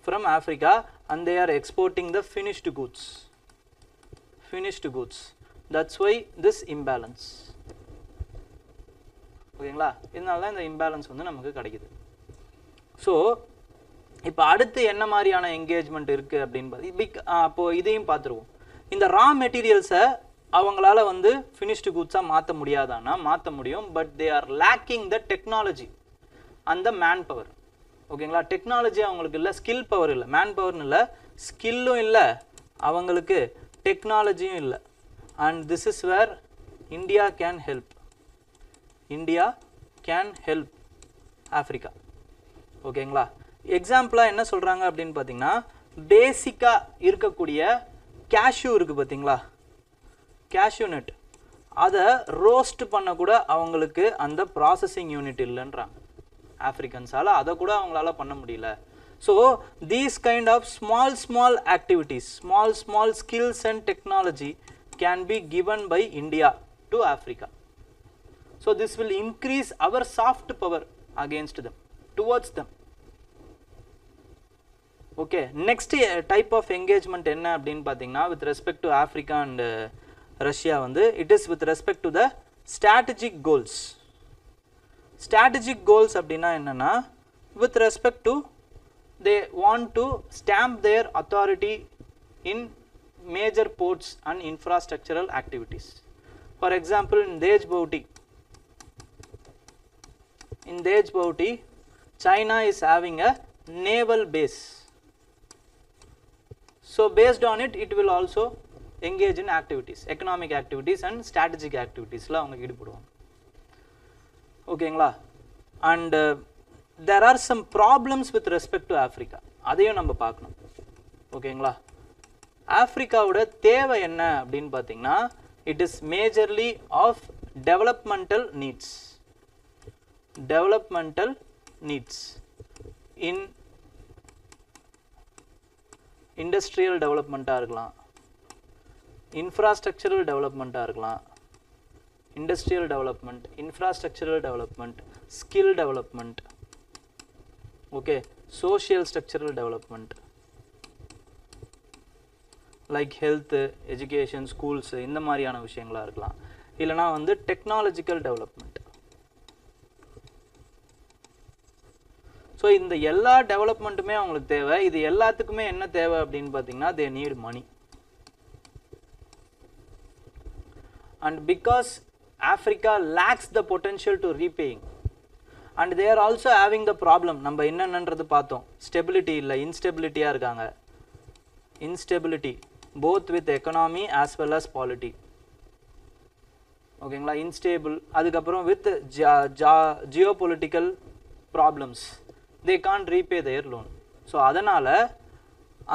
Speaker 1: from Africa, and they are exporting the finished goods. That's why this imbalance. ஓகேங்களா, இதனால தான் இந்த இம்பேலன்ஸ் வந்து நமக்கு கிடைக்குது. ஸோ இப்போ அடுத்து என்ன மாதிரியான என்கேஜ்மெண்ட் இருக்குது அப்படின்னு அப்போது இதையும் பார்த்துருவோம். இந்த ரா மெட்டீரியல்ஸை அவங்களால வந்து ஃபினிஷ்டு கூட்ஸாக மாற்ற முடியாதானா? மாற்ற முடியும். But they are lacking the technology and the manpower. ஓகேங்களா, டெக்னாலஜி அவங்களுக்கு இல்லை, ஸ்கில் பவர் இல்லை. மேன் பவர்னு இல்லை, ஸ்கில்லும் இல்லை, அவங்களுக்கு டெக்னாலஜியும் இல்லை. And this is where India can help Africa. ஓகேங்களா, எக்ஸாம்பிளாக என்ன சொல்கிறாங்க அப்படின்னு பார்த்தீங்கன்னா, பேசிக்காக இருக்கக்கூடிய கேஷ்யூ இருக்குது பார்த்தீங்களா, கேஷ்யூ நட், அதை ரோஸ்ட் பண்ணக்கூட அவங்களுக்கு அந்த ப்ராசஸிங் யூனிட் இல்லைன்றாங்க ஆஃப்ரிக்கன்ஸால். அதை கூட அவங்களால பண்ண முடியல. So these kind of small activities, small skills and technology can be given by India to Africa. So this will increase our soft power against them, towards them. Okay, next type of engagement என்ன அப்படின்னு பார்த்தீங்கன்னா with respect to Africa and Russia வந்து it is with respect to the strategic goals. Strategic goals அப்படின்னா என்னன்னா with respect to they want to stamp their authority in major ports and infrastructural activities. For example, in Dejbouti, China is having a naval base. So based on it, it will also engage in activities, economic activities and strategic activities la avanga ஈடுபடுவாங்க. ஓகேங்களா? And there are some problems with respect to Africa. அதையும் நம்ம பார்க்கணும். ஓகேங்களா? ஆப்பிரிக்காவோட தேவை என்ன அப்படின்னு பார்த்தீங்கன்னா it is majorly of developmental needs. Developmental needs in industrial development-ஆ இருக்கலாம், infrastructural development-ஆ இருக்கலாம், industrial development, infrastructural development, skill development, okay, social structural development like health, education, schools இந்த மாதிரியான விஷயங்களா இருக்கலாம், இல்லனா வந்து technological development. ஸோ இந்த எல்லா டெவலப்மெண்ட்டுமே அவங்களுக்கு தேவை. இது எல்லாத்துக்குமே என்ன தேவை அப்படின்னு பார்த்தீங்கன்னா they need money. And because Africa lacks the potential to repaying and they are also having the problem, நம்ம என்னன்றது பார்த்தோம், ஸ்டெபிலிட்டி இல்லை, இன்ஸ்டெபிலிட்டியாக இருக்காங்க. Instability both with economy as well as polity. ஓகேங்களா? இன்ஸ்டேபிள், அதுக்கப்புறம் with geopolitical problems, they can't repay their loan. So அதனால்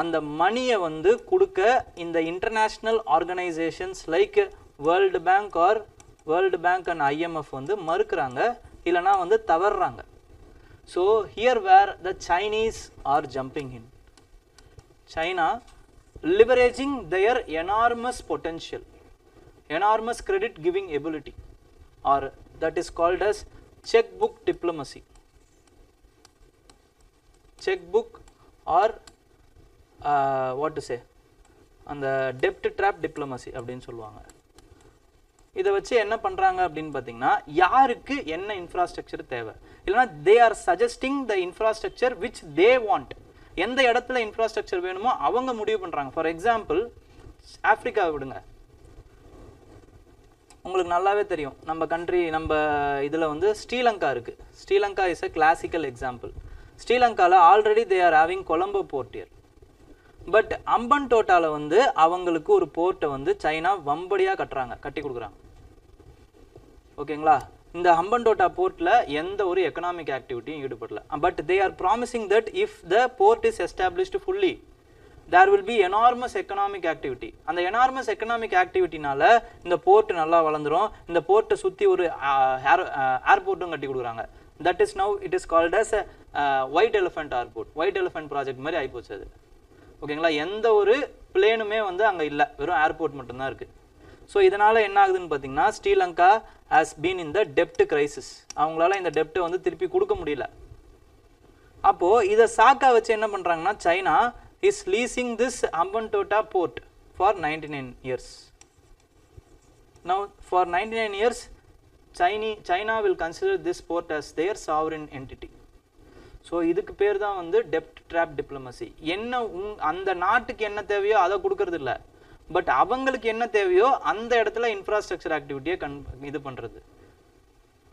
Speaker 1: அந்த மணியை வந்து கொடுக்க இந்த international organisations like world bank or world bank and IMF வந்து மறுக்கிறாங்க, இல்லைனா வந்து தவறுறாங்க. So here where the Chinese are jumping in. China leveraging their enormous potential, enormous credit giving ability, or that is called as checkbook diplomacy. Checkbook or what to say, அந்த debt trap diplomacy அப்படின்னு சொல்லுவாங்க. இதை வச்சு என்ன பண்ணுறாங்க அப்படின்னு பார்த்தீங்கன்னா யாருக்கு என்ன இன்ஃப்ராஸ்ட்ரக்சர் தேவை, இல்லைனா they are suggesting the infrastructure which they want. எந்த இடத்துல இன்ஃப்ராஸ்ட்ரக்சர் வேணுமோ அவங்க முடிவு பண்ணுறாங்க. ஃபார் எக்ஸாம்பிள் ஆப்பிரிக்கா விடுங்க, உங்களுக்கு நல்லாவே தெரியும் நம்ம கண்ட்ரி, நம்ம இதில் வந்து ஸ்ரீலங்கா இருக்குது. Sri Lanka is a classical example. ஸ்ரீலங்காவில் already they are having Colombo port here. But அம்பன்டோட்டாவில் வந்து அவங்களுக்கு ஒரு போர்ட்டை வந்து சைனா வம்படியாக கட்டி கொடுக்குறாங்க. ஓகேங்களா? இந்த ஹம்பன்டோட்டா போர்ட்டில் எந்த ஒரு எக்கனாமிக் ஆக்டிவிட்டியும் ஈடுபடல. But they are promising that if the port is established fully there will be enormous economic activity. அந்த எனார்மஸ் எக்கனாமிக் ஆக்டிவிட்டினால இந்த போர்ட் நல்லா வளர்ந்துடும். இந்த போர்ட்டை சுற்றி ஒரு ஏர்போர்ட்டும் கட்டி கொடுக்குறாங்க. That is now it is called as white elephant airport. White elephant project மாதிரி ஆகிப்போச்சு அது. ஓகேங்களா? எந்த ஒரு பிளேனுமே வந்து அங்கே இல்லை, வெறும் ஏர்போர்ட் மட்டும்தான் இருக்குது. ஸோ இதனால் என்ன ஆகுதுன்னு பார்த்தீங்கன்னா Sri Lanka has been in the dept crisis. அவங்களால இந்த டெப்ட்டை வந்து திருப்பி கொடுக்க முடியல. அப்போது இதை சாக்கா வச்சு என்ன பண்ணுறாங்கன்னா China is leasing this Hambantota port for 99 years. Now for 99 years China will consider this port as their sovereign entity. So இதுக்கு பேர் தான் வந்து டெப்ட் ட்ராப் டிப்ளமசி. என்ன அந்த நாட்டுக்கு என்ன தேவையோ அதை கொடுக்கறது இல்லை, பட் அவங்களுக்கு என்ன தேவையோ அந்த இடத்துல இன்ஃப்ராஸ்ட்ரக்சர் ஆக்டிவிட்டியை இது பண்ணுறது.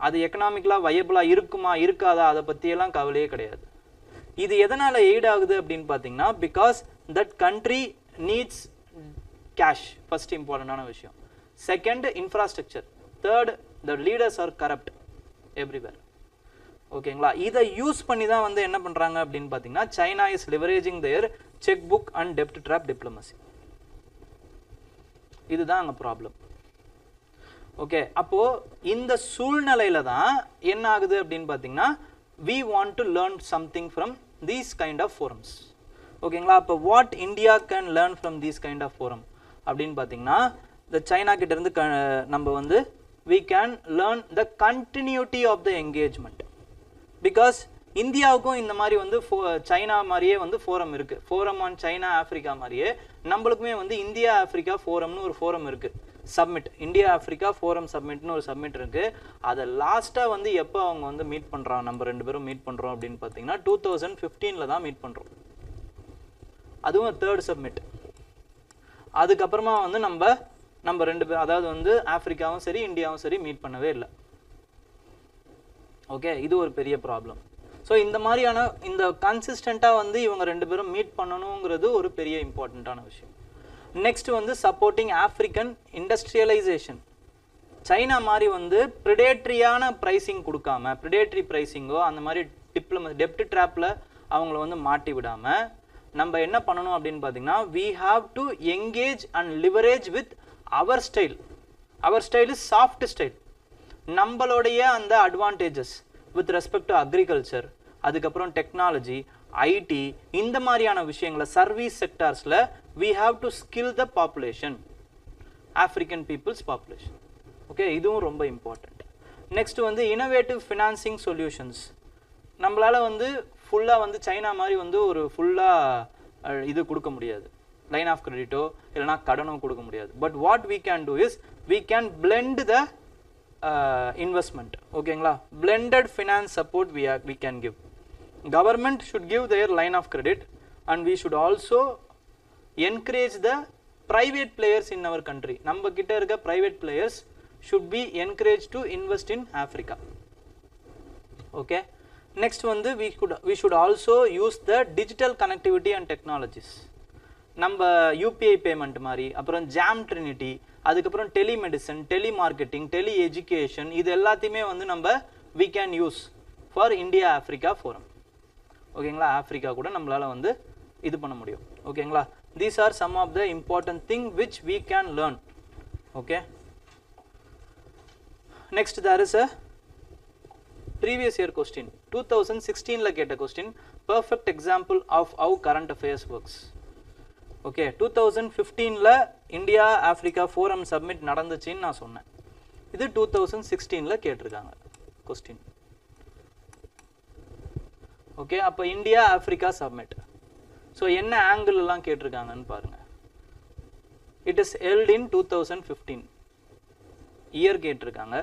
Speaker 1: அது எக்கனாமிக்கலாக வயபிளாக இருக்குமா இருக்காதா அதை பற்றியெல்லாம் கவலையே கிடையாது. இது எதனால் எய்ட் ஆகுது அப்படின்னு பார்த்தீங்கன்னா because that country needs cash, first இம்பார்ட்டண்டான விஷயம். Second infrastructure. Third the leaders are corrupt everywhere. ஓகேங்களா? இதை யூஸ் பண்ணி தான் வந்து என்ன பண்ணுறாங்க அப்படின்னு பார்த்தீங்கன்னா China is leveraging their chequebook and டெப்ட் ட்ராப் டிப்ளமசி. இதுதான் அங்கே ப்ராப்ளம். ஓகே, அப்போது இந்த சூழ்நிலையில தான் என்ன ஆகுது அப்படின்னு பார்த்தீங்கன்னா we want to learn something from these kind of forums. ஓகேங்களா? அப்போ what India can learn from these kind of forum அப்படின்னு பார்த்தீங்கன்னா இந்த சைனா கிட்ட இருந்து நம்ம வந்து we can learn the continuity of the engagement. Because இந்தியாவுக்கும் இந்த மாதிரி வந்து சைனா மாதிரியே வந்து ஃபோரம் இருக்கு. ஃபோரம் ஆன் சைனா ஆப்பிரிக்கா மாதிரியே நம்மளுக்குமே வந்து இந்தியா ஆப்பிரிக்கா ஃபோரம்னு ஒரு ஃபோரம் இருக்கு. சப்மிட் இந்தியா ஆப்பிரிக்கா ஃபோரம் சப்மிட்னு ஒரு சப்மிட் இருக்கு. அதை லாஸ்டா வந்து எப்போ அவங்க வந்து மீட் பண்றாங்க, நம்ம ரெண்டு பேரும் மீட் பண்றோம் அப்படின்னு பார்த்தீங்கன்னா 2015ல தான் மீட் பண்றோம். அதுவும் தேர்ட் சப்மிட். அதுக்கப்புறமா வந்து நம்ம ரெண்டு பேரும், அதாவது வந்து ஆப்பிரிக்காவும் சரி இந்தியாவும் சரி மீட் பண்ணவே இல்லை. ஓகே, இது ஒரு பெரிய ப்ராப்ளம். ஸோ இந்த மாதிரியான இந்த கன்சிஸ்டண்ட்டாக வந்து இவங்க ரெண்டு பேரும் மீட் பண்ணணுங்கிறது ஒரு பெரிய இம்பார்ட்டண்ட்டான விஷயம். நெக்ஸ்ட் வந்து சப்போர்ட்டிங் ஆப்பிரிக்கன் இண்டஸ்ட்ரியலைசேஷன். சைனா மாதிரி வந்து ப்ரிடேட்ரியான ப்ரைஸிங் கொடுக்காம, ப்ரிடேட்ரி ப்ரைஸிங்கோ அந்த மாதிரி டெப்ட் ட்ராப்பில் அவங்கள வந்து மாட்டி விடாமல் நம்ம என்ன பண்ணணும் அப்படின்னு பார்த்தீங்கன்னா, we have to engage and leverage with our style. Our style is soft style. நம்மளுடைய அந்த advantages with respect to agriculture, அதுக்கப்புறம் டெக்னாலஜி, ஐடி, இந்த மாதிரியான விஷயங்களை சர்வீஸ் செக்டார்ஸில் we have to skill the population, African people's population. Okay, இதுவும் ரொம்ப important. Next வந்து இனோவேட்டிவ் ஃபினான்சிங் சொல்யூஷன்ஸ். நம்மளால வந்து ஃபுல்லாக வந்து சைனா மாதிரி வந்து ஒரு ஃபுல்லாக இது கொடுக்க முடியாது, லைன் ஆஃப் கிரெடிட்டோ இல்லைனா கடனோ கொடுக்க முடியாது. But what we can do is we can blend the investment. ஓகேங்களா, blended finance support we can give. Government should give their line of credit and we should also encourage the private players in our country. நம்ம கிட்ட இருக்க private players should be encouraged to invest in Africa. Okay, next வந்து we should also use the digital connectivity and technologies. நம்ம UPI payment மாதிரி, அப்புறம் jam Trinity, அதுக்கப்புறம் telemedicine, telemarketing, டெலி education, இது எல்லாத்தையுமே வந்து நம்ம we can use for India Africa Forum. ஓகேங்களா, ஆப்பிரிக்கா கூட நம்மளால வந்து இது பண்ண முடியும். ஓகேங்களா, these are some of the important thing which we can learn. Okay, next there is a previous year question, 2016ல கேட்ட question, perfect example of how current affairs works. Okay, 2015ல இந்தியா ஆப்பிரிக்கா ஃபோரம் சப்மிட் நடந்துச்சுன்னு நான் சொன்னேன். இது 2016ல கேட்டிருக்காங்க question. Okay, அப்போ India Africa summit. So என்ன ஆங்கிள் எல்லாம் கேட்டிருக்காங்கன்னு பாருங்க. It is held in 2015 year கேட்டிருக்காங்க.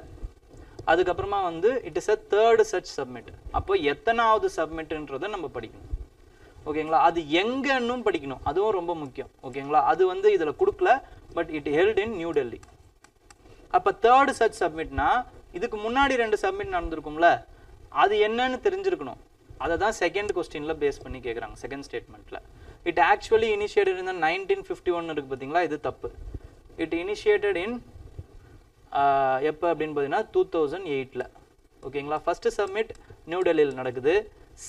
Speaker 1: அதுக்கப்புறமா வந்து it is a third such summit. அப்போ எத்தனாவது சப்மிட்ன்றதை நம்ம படிக்கணும். ஓகேங்களா, அது எங்கன்னும் படிக்கணும், அதுவும் ரொம்ப முக்கியம். ஓகேங்களா, அது வந்து இதில் கொடுக்கல, but it held in new Delhi. அப்போ தேர்ட் சச் சப்மிட்னா இதுக்கு முன்னாடி 2 சப்மிட் நடந்திருக்கும்ல, அது என்னன்னு தெரிஞ்சிருக்கணும். அதை தான் செகண்ட் கொஸ்டின்ல பேஸ் பண்ணி கேட்குறாங்க. செகண்ட் ஸ்டேட்மெண்ட்ல இட் ஆக்சுவலி இனிஷியேட்டட் இன் 1951 இருக்கு பார்த்தீங்களா, இது தப்பு. இட் இனிஷியேட்டட் இன் எப்போ அப்படின்னு பார்த்தீங்கன்னா 2008ல். ஓகேங்களா, ஃபர்ஸ்ட் சப்மிட் நியூ டெல்லியில் நடக்குது,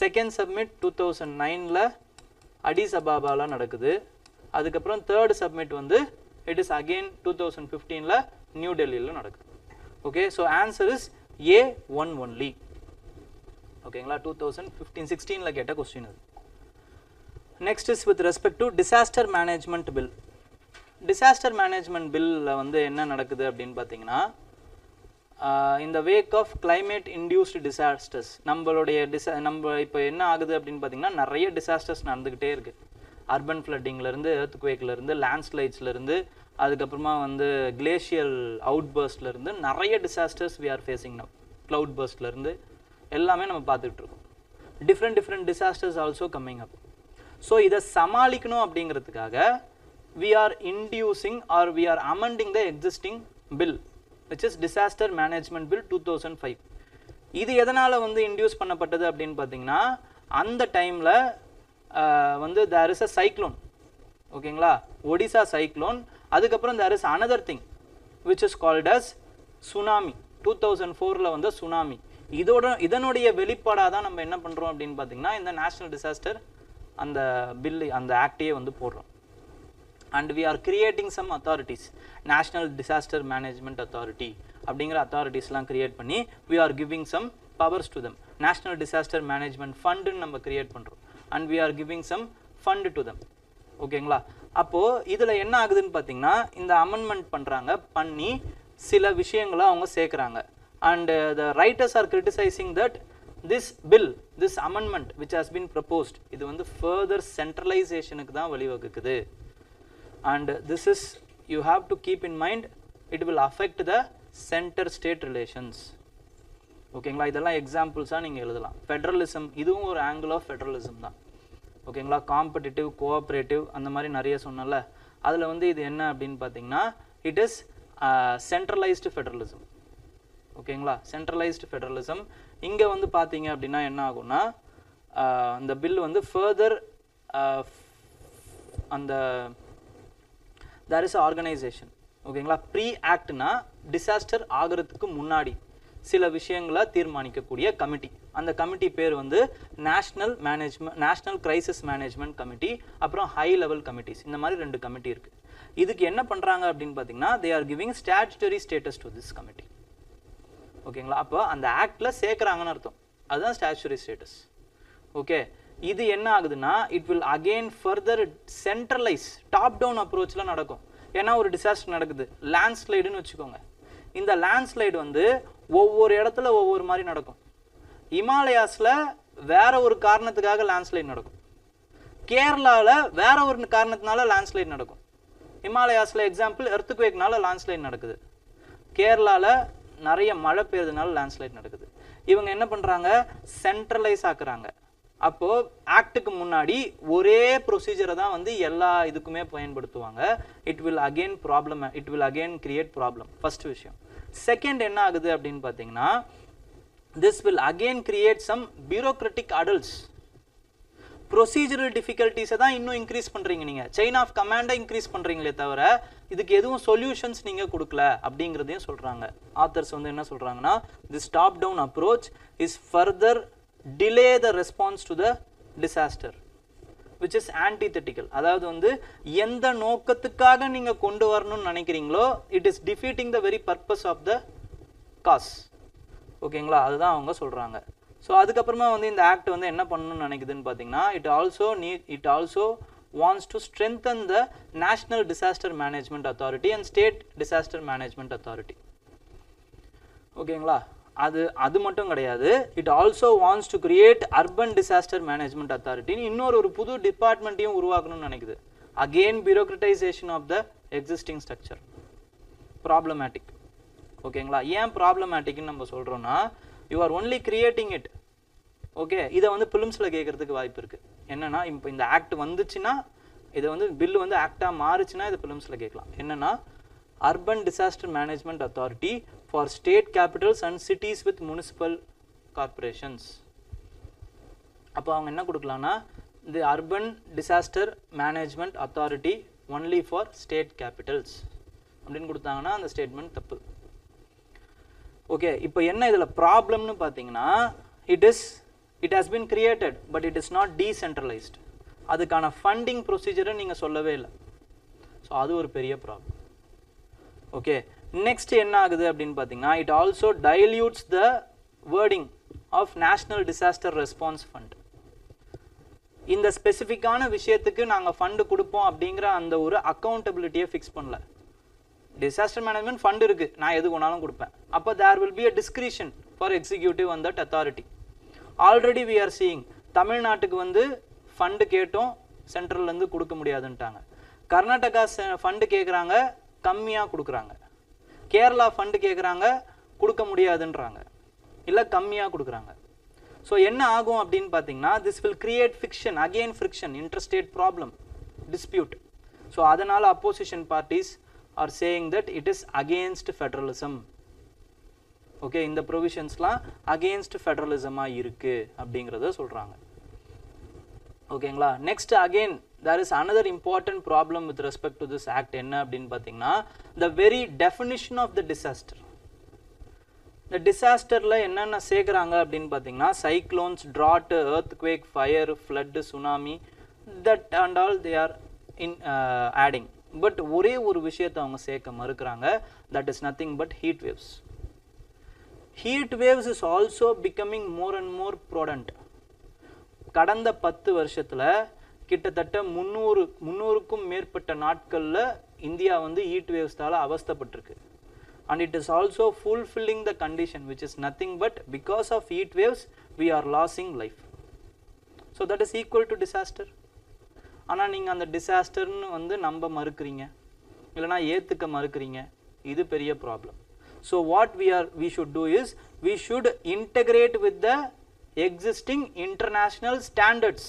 Speaker 1: செகண்ட் சப்மிட் 2009ல் அடிஸ் அபாபாவில் நடக்குது. அதுக்கப்புறம் தேர்ட் சப்மிட் வந்து இட் இஸ் அகெயின் 2015ல் நியூ டெல்லியில் நடக்குது. Okay, so answer is A1 only. ஓகேங்களா, 2015-16ல் கேட்ட கொஸ்டின் அது. Next is with respect to disaster management bill. Disaster management பில்லில் வந்து என்ன நடக்குது அப்படின்னு பார்த்தீங்கன்னா, இந்த wake of climate induced disasters, நம்மளுடைய நம்ம இப்போ என்ன ஆகுது அப்படின்னு பார்த்தீங்கன்னா, நிறைய டிசாஸ்டர்ஸ் நடந்துக்கிட்டே இருக்குது. அர்பன் ஃப்ளட்டிங்லேருந்து, எர்த்குவேக்லேருந்து, லேண்ட்ஸ்லைட்ஸ்லேருந்து, அதுக்கப்புறமா வந்து கிளேஷியல் அவுட்பர்ஸ்ட்லேருந்து நிறைய disasters we are facing now. Cloud பர்ஸ்ட்லேருந்து எல்லாமே நம்ம பார்த்துக்கிட்டு இருக்கோம். Different disasters also coming up. So இதை சமாளிக்கணும் அப்படிங்கிறதுக்காக we are inducing or we are amending the existing bill, which is disaster management bill 2005. இது எதனால வந்து இன்டியூஸ் பண்ணப்பட்டது அப்படின்னு பார்த்தீங்கன்னா, அந்த டைமில் வந்து there is a cyclone. ஓகேங்களா, ஒடிசா சைக்ளோன். அதுக்கப்புறம் there is another thing which is called as tsunami. 2004ல் வந்து சுனாமி. இதனுடைய வெளிப்பாடாக தான் நம்ம என்ன பண்ணுறோம் அப்படின்னு பார்த்தீங்கன்னா, இந்த நேஷனல் டிசாஸ்டர் அந்த பில், அந்த ஆக்டையே வந்து போடுறோம். and we are creating some authorities, national disaster management authority அப்படிங்கிற authoritiesலாம் கிரியேட் பண்ணி we are giving some powers to them. national disaster management fund நம்ம கிரியேட் பண்ணுறோம் and we are giving some fund to them. ஓகேங்களா, அப்போது இதில் என்ன ஆகுதுன்னு பார்த்தீங்கன்னா, இந்த அமெண்ட்மெண்ட் பண்ணுறாங்க, பண்ணி சில விஷயங்களை அவங்க சேர்க்குறாங்க. and the writers are criticizing that this bill, this amendment which has been proposed, இது வந்து further centralizationக்கு தான் வழிவகுக்குது. And this is, you have to keep in mind, it will affect the center state relations. ஓகேங்களா, இதெல்லாம் எக்ஸாம்பிள்ஸா நீங்க எழுதலாம். Federalism, இதுவும் ஒரு angle of federalism தான். ஓகேங்களா, காம்படிட்டிவ், கோஆபரேட்டிவ், அந்த மாதிரி நிறைய சொன்னல. அதுல வந்து இது என்ன அப்படின்னு பார்த்தீங்கன்னா, இட் இஸ் சென்ட்ரலைஸ்டு ஃபெடரலிசம். ஓகேங்களா, சென்ட்ரலைஸ்டு ஃபெடரலிசம். இங்க வந்து பார்த்தீங்க அப்படின்னா என்ன ஆகும்னா, இந்த பில் வந்து ஃபர்தர் அந்த there is an organization. ஓகேங்களா, ப்ரீ ஆக்ட்னா டிசாஸ்டர் ஆகிறதுக்கு முன்னாடி சில விஷயங்களை தீர்மானிக்கக்கூடிய கமிட்டி. அந்த கமிட்டி பேர் வந்து நேஷனல் கிரைசிஸ் மேனேஜ்மெண்ட் கமிட்டி, அப்புறம் ஹை லெவல் கமிட்டிஸ். இந்த மாதிரி 2 கமிட்டி இருக்கு. இதுக்கு என்ன பண்றாங்க அப்படின்னு பார்த்தீங்கன்னா, they are giving statutory status to this committee. ஓகேங்களா, அப்போ அந்த ஆக்ட்ல சேர்க்கறாங்கன்னு அர்த்தம். அதுதான் ஸ்டாச்சுட்டரி ஸ்டேட்டஸ். ஓகே, இது என்ன ஆகுதுன்னா, it will again further centralise, top down அப்ரோச்ல நடக்கும். ஏன்னா ஒரு டிசாஸ்டர் நடக்குது, லேண்ட்ஸ்லைடுன்னு வச்சுக்கோங்க. இந்த லேண்ட்ஸ்லைடு வந்து ஒவ்வொரு இடத்துல ஒவ்வொரு மாதிரி நடக்கும். இமாலயாஸ்ல வேற ஒரு காரணத்துக்காக லேண்ட்ஸ்லைட் நடக்கும். கேரளால வேற ஒரு காரணத்தினால லேண்ட்ஸ்லைட் நடக்கும். இமாலயாஸ்ல எக்ஸாம்பிள் எர்த்குவேக்னால லேண்ட்ஸ்லைட் நடக்குது. கேரளால நிறைய மழை பெய்யறதுனால லேண்ட்ஸ்லைட் நடக்குது. இவங்க என்ன பண்றாங்க, சென்ட்ரலைஸ் ஆக்குறாங்க. அப்போ ஆக்டுக்கு முன்னாடி ஒரே ப்ரொசீஜரை தான் வந்து எல்லா இதுக்குமே பயன்படுத்துவாங்க. It will again create problem. First விஷயம். செகண்ட் என்ன ஆகுது அப்படின்னு பார்த்தீங்கன்னா, this will again create some bureaucratic hurdles. Procedural டிஃபிகல்ட்டிஸை தான் இன்னும் இன்க்ரீஸ் பண்றீங்க. நீங்க செயின் ஆஃப் கமாண்டை இன்க்ரீஸ் பண்றீங்களே தவிர இதுக்கு எதுவும் சொல்யூஷன்ஸ் நீங்க கொடுக்கல அப்படிங்கிறதையும் சொல்றாங்க. ஆத்தர்ஸ் வந்து என்ன சொல்றாங்கன்னா, this top down approach is further delay the response to the disaster, which is antithetical. அதாவது வந்து எந்த நோக்கத்துக்காக நீங்க கொண்டு வரணும்னு நினைக்கிறீங்களோ, it is defeating the very purpose of the cause. ஓகேங்களா, அதுதான் அவங்க சொல்றாங்க. ஸோ அதுக்கப்புறமா வந்து இந்த ஆக்ட் வந்து என்ன பண்ணணும்னு நினைக்குதுன்னு பார்த்தீங்கன்னா, it also wants to strengthen the National Disaster Management Authority and State Disaster Management Authority. ஓகேங்களா, அது மட்டும் கிடையாது. It also wants to create urban disaster management authority. இன்னொரு புது டிபார்ட்மெண்ட்டையும் உருவாக்கணும்னு நினைக்குது. Again bureaucratisation of the existing structure. Problematic. ஓகேங்களா, ஏன் ப்ராப்ளமேட்டிக்னு நம்ம சொல்றோம்னா, you are only creating it. Okay, இதை வந்து பிலிம்ஸ்ல கேட்கறதுக்கு வாய்ப்பு இருக்கு. என்னன்னா, இப்போ இந்த ஆக்ட் வந்துச்சுன்னா, இதை வந்து பில் வந்து ஆக்டா மாறுச்சுன்னா இதை பிலிம்ஸ்ல கேட்கலாம். என்னன்னா, urban disaster management authority for state capitals and cities with municipal corporations. அப்போ அவங்க என்ன கொடுக்கலாம்னா, the urban disaster management authority only for state capitals அப்படின்னு கொடுத்தாங்கன்னா அந்த ஸ்டேட்மெண்ட் தப்பு. ஓகே, இப்போ என்ன இதுல ப்ராப்ளம்னு பார்த்தீங்கன்னா, it has been created but it is not decentralized. அதுக்கான ஃபண்டிங் ப்ரொசீஜரை நீங்க சொல்லவே இல்லை. ஸோ அது ஒரு பெரிய ப்ராப்ளம். ஓகே, நெக்ஸ்ட் என்ன ஆகுது அப்படின்னு பார்த்தீங்கன்னா, it also dilutes the wording of national disaster response fund. இந்த ஸ்பெசிஃபிக்கான விஷயத்துக்கு நாங்கள் ஃபண்டு கொடுப்போம் அப்படிங்கிற அந்த ஒரு அக்கௌண்டபிலிட்டியை ஃபிக்ஸ் பண்ணல. டிசாஸ்டர் மேனேஜ்மெண்ட் ஃபண்ட் இருக்கு, நான் எது வேணாலும் கொடுப்பேன். அப்போ there will be a discretion for executive on that authority. Already we are seeing, தமிழ்நாட்டுக்கு வந்து ஃபண்டு கேட்டோம், சென்ட்ரல்லேருந்து கொடுக்க முடியாதுன்ட்டாங்க. கர்நாடகா ஃபண்டு கேட்குறாங்க, கம்மியாக கொடுக்குறாங்க. கேரளா ஃபண்டு கேட்குறாங்க, கொடுக்க முடியாதுன்றாங்க, இல்லை கம்மியாக கொடுக்குறாங்க. ஸோ என்ன ஆகும் அப்படின்னு பார்த்தீங்கன்னா, this will create fiction, again friction, interstate problem, dispute. So அதனால opposition parties are saying that it is against federalism. Okay, இந்த ப்ரொவிஷன்ஸ்லாம் அகெயின்ஸ்ட் ஃபெடரலிசமாக இருக்கு அப்படிங்கிறத சொல்கிறாங்க. ஓகேங்களா, next again there is another important problem with respect to this act. என்ன அப்படின்னு பார்த்தீங்கன்னா, the very definition of the disaster. இந்த டிசாஸ்டர்ல என்னென்ன சேர்க்குறாங்க அப்படின்னு பார்த்தீங்கன்னா, cyclones, drought, earthquake, fire, flood, tsunami, that and all they are in adding. But ஒரே ஒரு விஷயத்தை அவங்க சேர்க்க மறுக்கிறாங்க, that is nothing but heat waves. Heat waves is also becoming more and more prevalent. கடந்த 10 வருஷத்துல கிட்டத்தட்ட 300க்கும் மேற்பட்ட நாட்கள்ல இந்தியா வந்து heat வேவ்ஸ்தால அவஸ்தைப்பட்டிருக்கு. and it is also fulfilling the condition, which is nothing but because of heat waves we are losing life. So that is equal to disaster. ஆனா நீங்க அந்த டிசாஸ்டர்னு வந்து நம்ப மறுக்கிறீங்க, இல்லனா ஏத்துக்க மறுக்கிறீங்க. இது பெரிய problem. So what we should do is we should integrate with the existing international standards.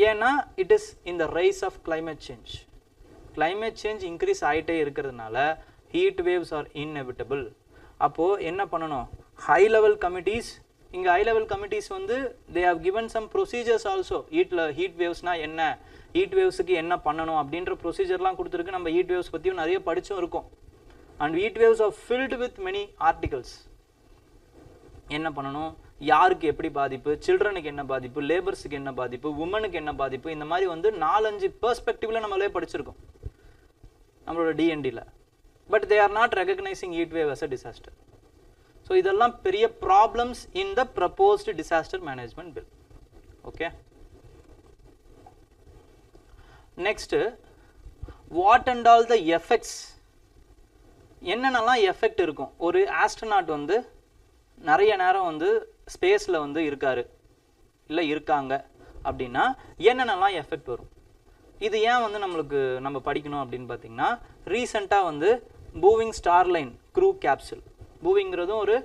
Speaker 1: ஏன்னா it is in the rise of climate change. Climate change increase ஆயிட்டே இருக்கிறதுனால heat waves are inevitable. அப்போ என்ன பண்ணணும்? High level committees, இங்க high level committees வந்து they have given some procedures also. heat waves னா என்ன, heat waves க்கு என்ன பண்ணணும் அப்படின்ற ப்ரொசீஜர்லாம் கொடுத்திருக்கு. நம்ம heat waves பத்தியும் நிறைய படிச்சும் இருக்கோம். And heat waves are filled with many articles. என்ன பண்ணணும், யாருக்கு எப்படி பாதிப்பு, சில்ட்ரனுக்கு என்ன பாதிப்பு, லேபர்ஸ்க்கு என்ன பாதிப்பு, உமனுக்கு என்ன பாதிப்பு, இந்த மாதிரி வந்து 4-5 பெர்ஸ்பெக்டிவ்ல நம்மளே படிச்சிருக்கோம் நம்மளோட DNDல. But they are not recognizing heat wave as a disaster. So இதெல்லாம் பெரிய problems in the proposed disaster management bill. Okay. Next, what and all the effects, என்னென்னலாம் எஃபெக்ட் இருக்கும். ஒரு ஆஸ்ட்ரோநாட் வந்து நிறைய நேரம் வந்து ஸ்பேஸில் வந்து இருக்காரு இல்லை இருக்காங்க அப்படின்னா என்னென்னலாம் எஃபெக்ட் வரும். இது ஏன் வந்து நம்ம படிக்கணும் அப்படின்னு பார்த்தீங்கன்னா, ரீசெண்டாக வந்து பூவிங் ஸ்டார்லைன் க்ரூ கேப்சூல், பூவிங்கிறதும் ஒரு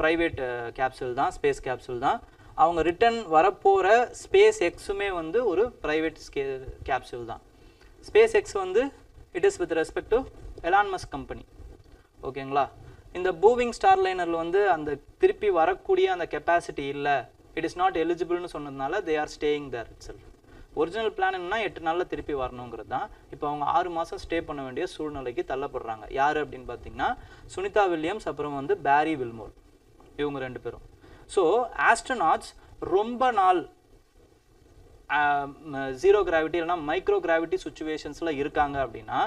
Speaker 1: ப்ரைவேட் கேப்சூல் தான், ஸ்பேஸ் கேப்சூல் தான். அவங்க ரிட்டர்ன் வரப்போகிற ஸ்பேஸ் எக்ஸுமே வந்து ஒரு ப்ரைவேட் கேப்சூல் தான். ஸ்பேஸ் எக்ஸ் வந்து it is with respect to Elon Musk company. ஓகேங்களா. இந்த பூவிங் ஸ்டார்லைனரில் வந்து அந்த திருப்பி வரக்கூடிய அந்த கெப்பாசிட்டி இல்லை, இட் இஸ் நாட் எலிஜிபிள்னு சொன்னதுனால they are staying there itself. Original plan என்னன்னா 8 நாளில் திருப்பி வரணுங்கிறது தான். இப்போ அவங்க 6 மாதம் ஸ்டே பண்ண வேண்டிய சூழ்நிலைக்கு தள்ளப்படுறாங்க. யார் அப்படின்னு பார்த்தீங்கன்னா சுனிதா வில்லியம்ஸ், அப்புறம் வந்து பேரி வில்மோர், இவங்க 2 பேரும். ஸோ ஆஸ்ட்ரோநாட்ஸ் ரொம்ப நாள் ஜீரோ கிராவிட்டி இல்லைனா மைக்ரோ கிராவிட்டி சுச்சுவேஷன்ஸில் இருக்காங்க அப்படின்னா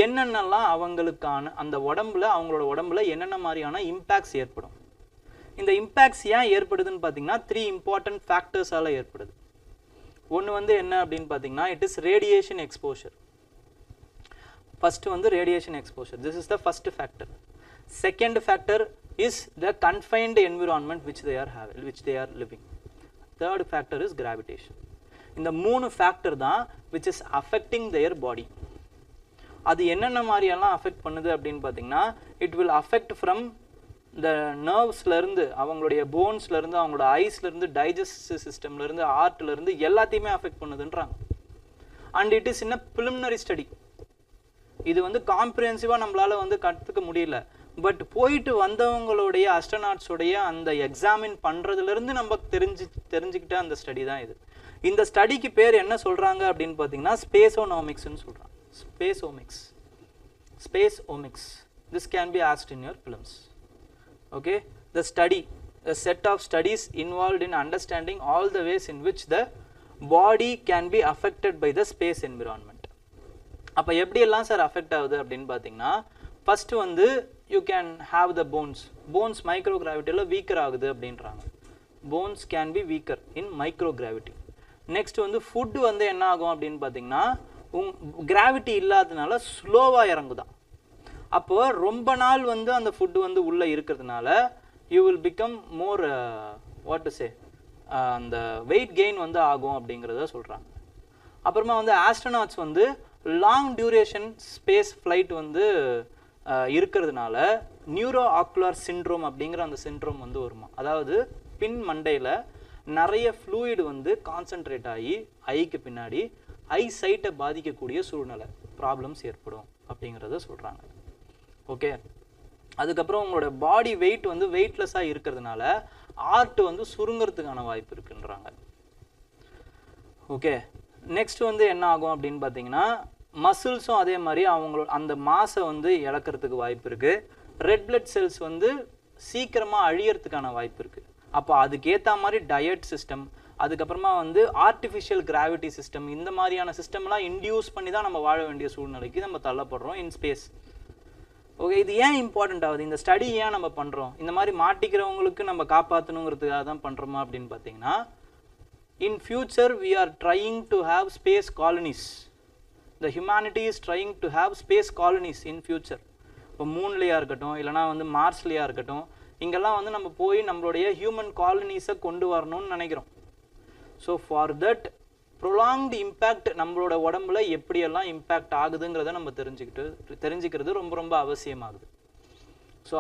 Speaker 1: என்னென்னலாம் அவங்களுக்கான அந்த உடம்புல, அவங்களோட உடம்புல என்னென்ன மாதிரியான இம்பேக்ட்ஸ் ஏற்படும். இந்த இம்பேக்ட்ஸ் ஏன் ஏற்படுதுன்னு பார்த்தீங்கன்னா 3 இம்பார்ட்டன்ட் ஃபேக்டர்ஸால் ஏற்படுது. ஒன்று வந்து என்ன அப்படின்னு பார்த்தீங்கன்னா it is radiation exposure. First வந்து radiation exposure, this is the first factor. Second factor is the confined environment which they are living. Third factor is gravitation. இந்த 3 ஃபேக்டர் தான் which is affecting their body. அது என்னென்ன மாதிரியெல்லாம் affect பண்ணுது அப்படின்னு பார்த்தீங்கன்னா it will affect from the நர்வ்ஸ்லேருந்து, அவங்களுடைய போன்ஸ்லேருந்து, அவங்களோட ஐஸ்லேருந்து, டைஜஸ்டிவ் சிஸ்டம்லேருந்து, ஹார்ட்லேருந்து எல்லாத்தையுமே அஃபெக்ட் பண்ணுதுன்றாங்க. And it is in a preliminary study. இது வந்து காம்ப்ரிஹென்சிவாக நம்மளால் வந்து கற்றுக்க முடியல. பட் போயிட்டு வந்தவங்களுடைய ஆஸ்ட்ரோநாட்ஸோடைய அந்த எக்ஸாமின் பண்ணுறதுலேருந்து நம்ம தெரிஞ்சுக்கிட்ட அந்த ஸ்டடி தான் இது. இந்த ஸ்டடிக்கு பேர் என்ன சொல்கிறாங்க அப்படின்னு பார்த்தீங்கன்னா ஸ்பேஸோனாமிக்ஸ்ன்னு சொல்கிறாங்க. Spaceomics. This can be asked in your prelims. Okay, the study, a set of studies involved in understanding all the ways in which the body can be affected by the space environment. அப்போ எப்படி எல்லாம் sir affect ஆகுது அப்படின்னு பார்த்தீங்கன்னா first வந்து you can have the bones micro கிராவிட்டியில் weaker ஆகுது அப்படின்றாங்க. Bones can be weaker in micro gravity. Next வந்து ஃபுட்டு வந்து என்ன ஆகும் அப்படின்னு பார்த்தீங்கன்னா கிராவிட்டி இல்லாததுனால ஸ்லோவாக இறங்குதான். அப்போ ரொம்ப நாள் வந்து அந்த ஃபுட்டு வந்து உள்ளே இருக்கிறதுனால you will become more what to say அந்த வெயிட் கெயின் வந்து ஆகும் அப்படிங்கிறத சொல்கிறாங்க. அப்புறமா வந்து ஆஸ்ட்ரோநாட்ஸ் வந்து லாங் டியூரேஷன் ஸ்பேஸ் ஃப்ளைட் வந்து இருக்கிறதுனால நியூரோ ஆக்குலர் சிண்ட்ரோம் அப்படிங்கிற அந்த சிண்ட்ரோம் வந்து வருமா. அதாவது பின் மண்டையில் நிறைய ஃப்ளூயிட் வந்து கான்சென்ட்ரேட் ஆகி ஐக்கு பின்னாடி ஐ சைட்டை பாதிக்கக்கூடிய சூழ்நிலை ப்ராப்ளம்ஸ் ஏற்படும் அப்படிங்கிறத சொல்கிறாங்க. ஓகே, அதுக்கப்புறம் உங்களோட பாடி வெயிட் வந்து வெயிட்லெஸ்ஸாக இருக்கிறதுனால ஆர்ட் வந்து சுருங்கிறதுக்கான வாய்ப்பு இருக்குன்றாங்க. ஓகே, நெக்ஸ்ட் வந்து என்ன ஆகும் அப்படின்னு பார்த்தீங்கன்னா மசில்ஸும் அதே மாதிரி அவங்களோட அந்த மாசை வந்து இழக்கிறதுக்கு வாய்ப்பு இருக்குது. ரெட் பிளட் செல்ஸ் வந்து சீக்கிரமாக அழியறதுக்கான வாய்ப்பு இருக்குது. அப்போ அதுக்கேற்ற மாதிரி டயட் சிஸ்டம், அதுக்கப்புறமா வந்து ஆர்டிஃபிஷியல் கிராவிட்டி சிஸ்டம், இந்த மாதிரியான சிஸ்டம்லாம் இன்டியூஸ் பண்ணி தான் நம்ம வாழ வேண்டிய சூழ்நிலைக்கு நம்ம தள்ளப்படுறோம் இன் ஸ்பேஸ். ஓகே, இது ஏன் இம்பார்ட்டண்ட் ஆகுது, இந்த ஸ்டடி ஏன் நம்ம பண்ணுறோம், இந்த மாதிரி மாட்டிக்கிறவங்களுக்கு நம்ம காப்பாற்றணுங்கிறதுக்காக தான் பண்ணுறோமா அப்படின்னு பார்த்தீங்கன்னா in future we are trying to have space colonies. the humanity is trying to have space colonies in future. இப்போ மூன்லையா இருக்கட்டும் இல்லைனா வந்து மார்ஸ்லையா இருக்கட்டும், இங்கெல்லாம் வந்து நம்ம போய் நம்மளுடைய ஹியூமன் காலனிஸை கொண்டு வரணும்னு நினைக்கிறோம். So for that prolonged impact நம்மளோட உடம்புல எப்படியெல்லாம் இம்பேக்ட் ஆகுதுங்கிறத நம்ம தெரிஞ்சுக்கிறது ரொம்ப ரொம்ப அவசியமாகுது. ஸோ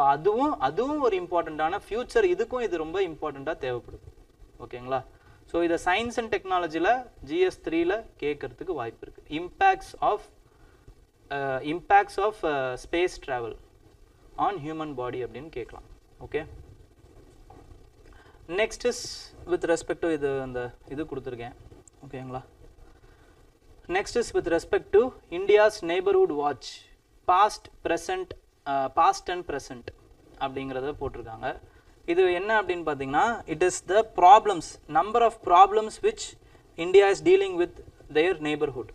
Speaker 1: அதுவும் ஒரு இம்பார்ட்டண்ட்டான ஃபியூச்சர், இதுக்கும் இது ரொம்ப இம்பார்ட்டண்ட்டாக தேவைப்படுது. ஓகேங்களா? ஸோ இதை சயின்ஸ் அண்ட் டெக்னாலஜியில் GS3ல கேட்கறதுக்கு வாய்ப்பு இருக்குது. impacts of space travel on human body அப்படின்னு கேட்கலாம். Okay, next is with respect to இது கொடுத்துருக்கேன். ஓகேங்களா? Next is with respect to India's neighbourhood watch past and present அப்படிங்கிறத போட்டிருக்காங்க. இது என்ன அப்படின்னு பார்த்தீங்கன்னா, it is the problems, number of problems which India is dealing with their neighbourhood.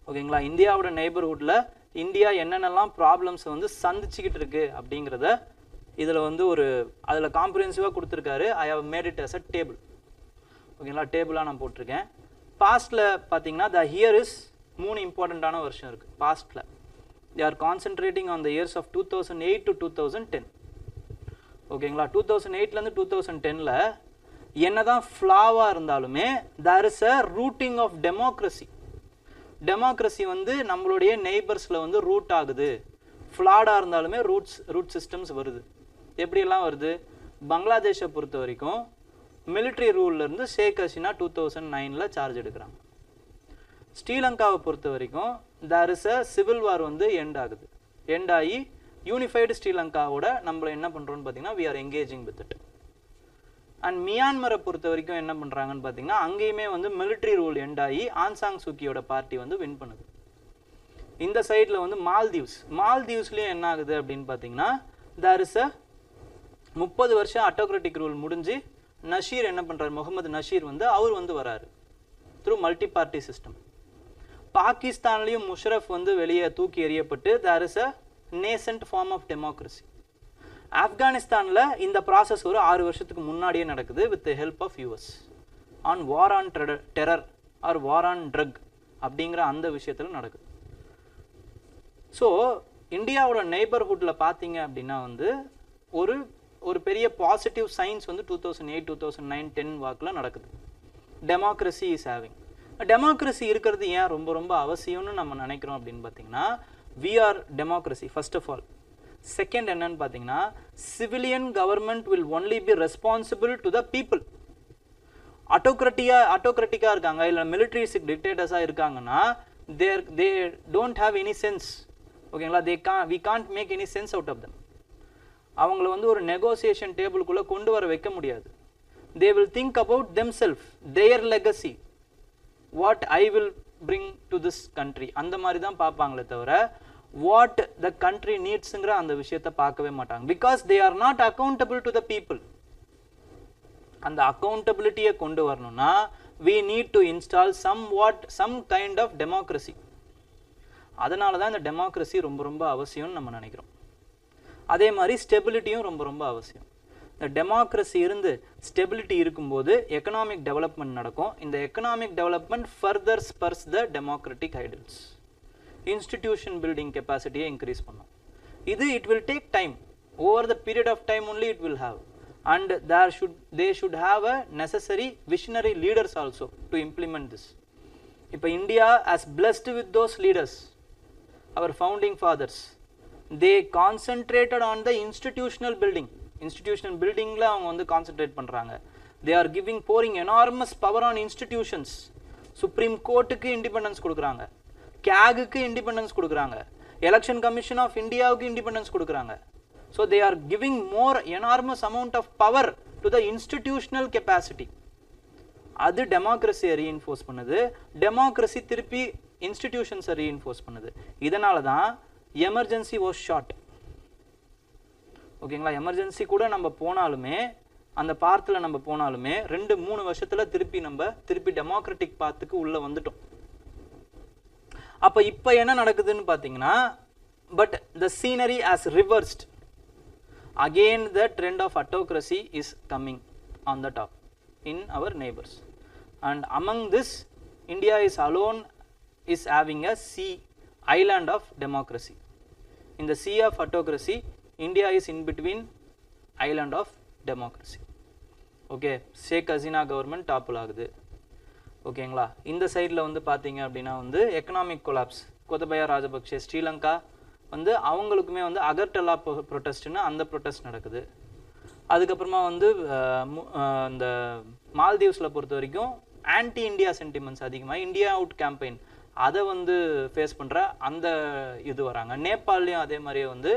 Speaker 1: ஓகேங்களா? இந்தியாவோட நெய்பர்ஹுட்டில் இந்தியா என்னென்னலாம் ப்ராப்ளம்ஸை வந்து சந்திச்சுக்கிட்டு இருக்கு அப்படிங்கிறத இதில் வந்து அதில் காம்ப்ரிஹென்சிவாக கொடுத்துருக்காரு. I have made it as a table. ஓகேங்களா? டேபிளாக நான் போட்டிருக்கேன். பாஸ்ட்டில் பார்த்தீங்கன்னா ஹியர் இஸ் 3 இம்பார்ட்டண்ட்டான வருஷம் இருக்குது பாஸ்ட்டில். They are concentrating on the years of 2008 to 2010. ஓகேங்களா? 2008லேருந்து 2010ல் என்னதான் ஃப்ளாவாக இருந்தாலுமே there is a rooting of democracy வந்து நம்மளுடைய நெய்பர்ஸில் வந்து ரூட் ஆகுது. ஃப்ளாடாக இருந்தாலுமே ரூட் சிஸ்டம்ஸ் வருது. எப்படியெல்லாம் வருது? பங்களாதேஷை பொறுத்த வரைக்கும் மிலிட்ரி ரூல்லேருந்து ஷேக் ஹசீனா 2009ல் சார்ஜ் எடுக்கிறாங்க. ஸ்ரீலங்காவை பொறுத்த வரைக்கும் தேர் இஸ் அ சிவில் வார் வந்து எண்ட் ஆகி யூனிஃபைடு ஸ்ரீலங்காவோட நம்மள என்ன பண்ணுறோன்னு பார்த்தீங்கன்னா we are engaging with it. And மியான்மரை பொறுத்த வரைக்கும் என்ன பண்ணுறாங்கன்னு பார்த்தீங்கன்னா, அங்கேயுமே வந்து மிலிட்ரி ரூல் எண்ட் ஆகி ஆன்சாங் சூக்கியோட பார்ட்டி வந்து வின் பண்ணுது. இந்த சைடில் வந்து மால்தீவ்ஸ்லேயும் என்ன ஆகுது அப்படின்னு பார்த்தீங்கன்னா, தேர் இஸ் அ 30 வருஷம் அட்டோக்ராட்டிக் ரூல் முடிஞ்சு நஷீர் என்ன பண்ணுறாரு, முகமது நஷீர் வந்து அவர் வந்து வராரு த்ரூ மல்டி பார்ட்டி சிஸ்டம். பாகிஸ்தான்லேயும் முஷரஃப் வந்து வெளியே தூக்கி எறியப்பட்டு there is a nascent form of democracy. ஆப்கானிஸ்தானில் இந்த ப்ராசஸ் ஒரு 6 வருஷத்துக்கு முன்னாடியே நடக்குது with help of US on war on terror or war on drug அப்படிங்கிற அந்த விஷயத்தில் நடக்குது. ஸோ இந்தியாவோட நெய்பர்ஹுட்டில் பார்த்தீங்க அப்படின்னா வந்து ஒரு பெரிய பாசிட்டிவ் சைன்ஸ் வந்து 2008, 2009, 10 வாக்கில் நடக்குது. Democracy is having. டெமோக்ரஸி இருக்கிறது ஏன் ரொம்ப ரொம்ப அவசியம்னு நம்ம நினைக்கிறோம் அப்படின்னு பார்த்தீங்கன்னா, we are democracy first of all. Second என்னன்னு பார்த்தீங்கன்னா, civilian government will only be responsible to the people. ஆட்டோக்ராட்டிக்காக இருக்காங்க இல்லை மிலிட்ரிஸ்டிக் டிக்டேட்டர்ஸாக இருக்காங்கன்னா they don't have any sense. ஓகேங்களா? We can't make any sense out of them. அவங்கள வந்து ஒரு நெகோசியேஷன் டேபிளுக்குள்ளே கொண்டு வர வைக்க முடியாது. They will think about themself, their legacy, what I will bring to this country, அந்த மாதிரி தான் பார்ப்பாங்களே தவிர வாட் த கண்ட்ரி நீட்ஸுங்கிற அந்த விஷயத்தை பார்க்கவே மாட்டாங்க. Because they are not accountable to the people. அந்த அக்கௌண்டபிலிட்டியை கொண்டு வரணும்னா we need to install some kind of democracy. அதனால தான் இந்த டெமோக்ரஸி ரொம்ப ரொம்ப அவசியம்னு நம்ம நினைக்கிறோம். அதே மாதிரி ஸ்டெபிலிட்டியும் ரொம்ப ரொம்ப அவசியம். இந்த டெமோக்ரஸி இருந்து ஸ்டெபிலிட்டி இருக்கும்போது எக்கனாமிக் டெவலப்மெண்ட் நடக்கும். இந்த economic development further spurs the democratic ideals. Institution building கெப்பாசிட்டியை இன்க்ரீஸ் பண்ணும். இது it will take time. Over the period of time only it will have. And they should have a necessary visionary leaders also to implement this. If India as blessed with those leaders, our founding fathers, they concentrated on the institutional building la avanga vandu concentrate பண்றாங்க. They are pouring enormous power on institutions. Supreme Court க்கு independence கொடுக்கறாங்க, CAG க்கு independence கொடுக்கறாங்க, Election Commission of India க்கு independence கொடுக்கறாங்க. So they are giving more enormous amount of power to the institutional capacity. அது democracy reinforce பண்ணுது. Democracy திருப்பி institutions reinforce பண்ணுது. இதனால தான் emergency was short. ஓகேங்களா? எமர்ஜென்சி கூட நம்ம போனாலுமே, அந்த பாத்தில் நம்ம போனாலுமே 2-3 வருஷத்துல திருப்பி டெமோக்ராட்டிக் பாத்துக்கு உள்ள வந்துட்டோம். அப்ப இப்ப என்ன நடக்குதுன்னு பாத்தீங்கன்னா, but the scenery has reversed. Again the trend of autocracy is coming on the top in our neighbors, and among this India is alone is having a sea island of democracy. In the sea of autocracy, India is in between island of democracy. Okay, Sheikh Hasina government topple ஆகுது. ஓகேங்களா? இந்த சைடில் வந்து பார்த்தீங்க அப்படின்னா வந்து economic collapse, Gotabaya Rajapaksa Sri Lanka வந்து அவங்களுக்குமே வந்து அகர்டலா ப்ரொட்டஸ்ட்னு அந்த ப்ரொட்டஸ்ட் நடக்குது. அதுக்கப்புறமா வந்து இந்த மால்தீவ்ஸில் பொறுத்த வரைக்கும் ஆன்டி இண்டியா சென்டிமெண்ட்ஸ் அதிகமாக, இந்தியா அவுட் கேம்பெயின் அதை வந்து ஃபேஸ் பண்ணுற அந்த இது வராங்க. நேபாள்லேயும் அதே மாதிரியே வந்து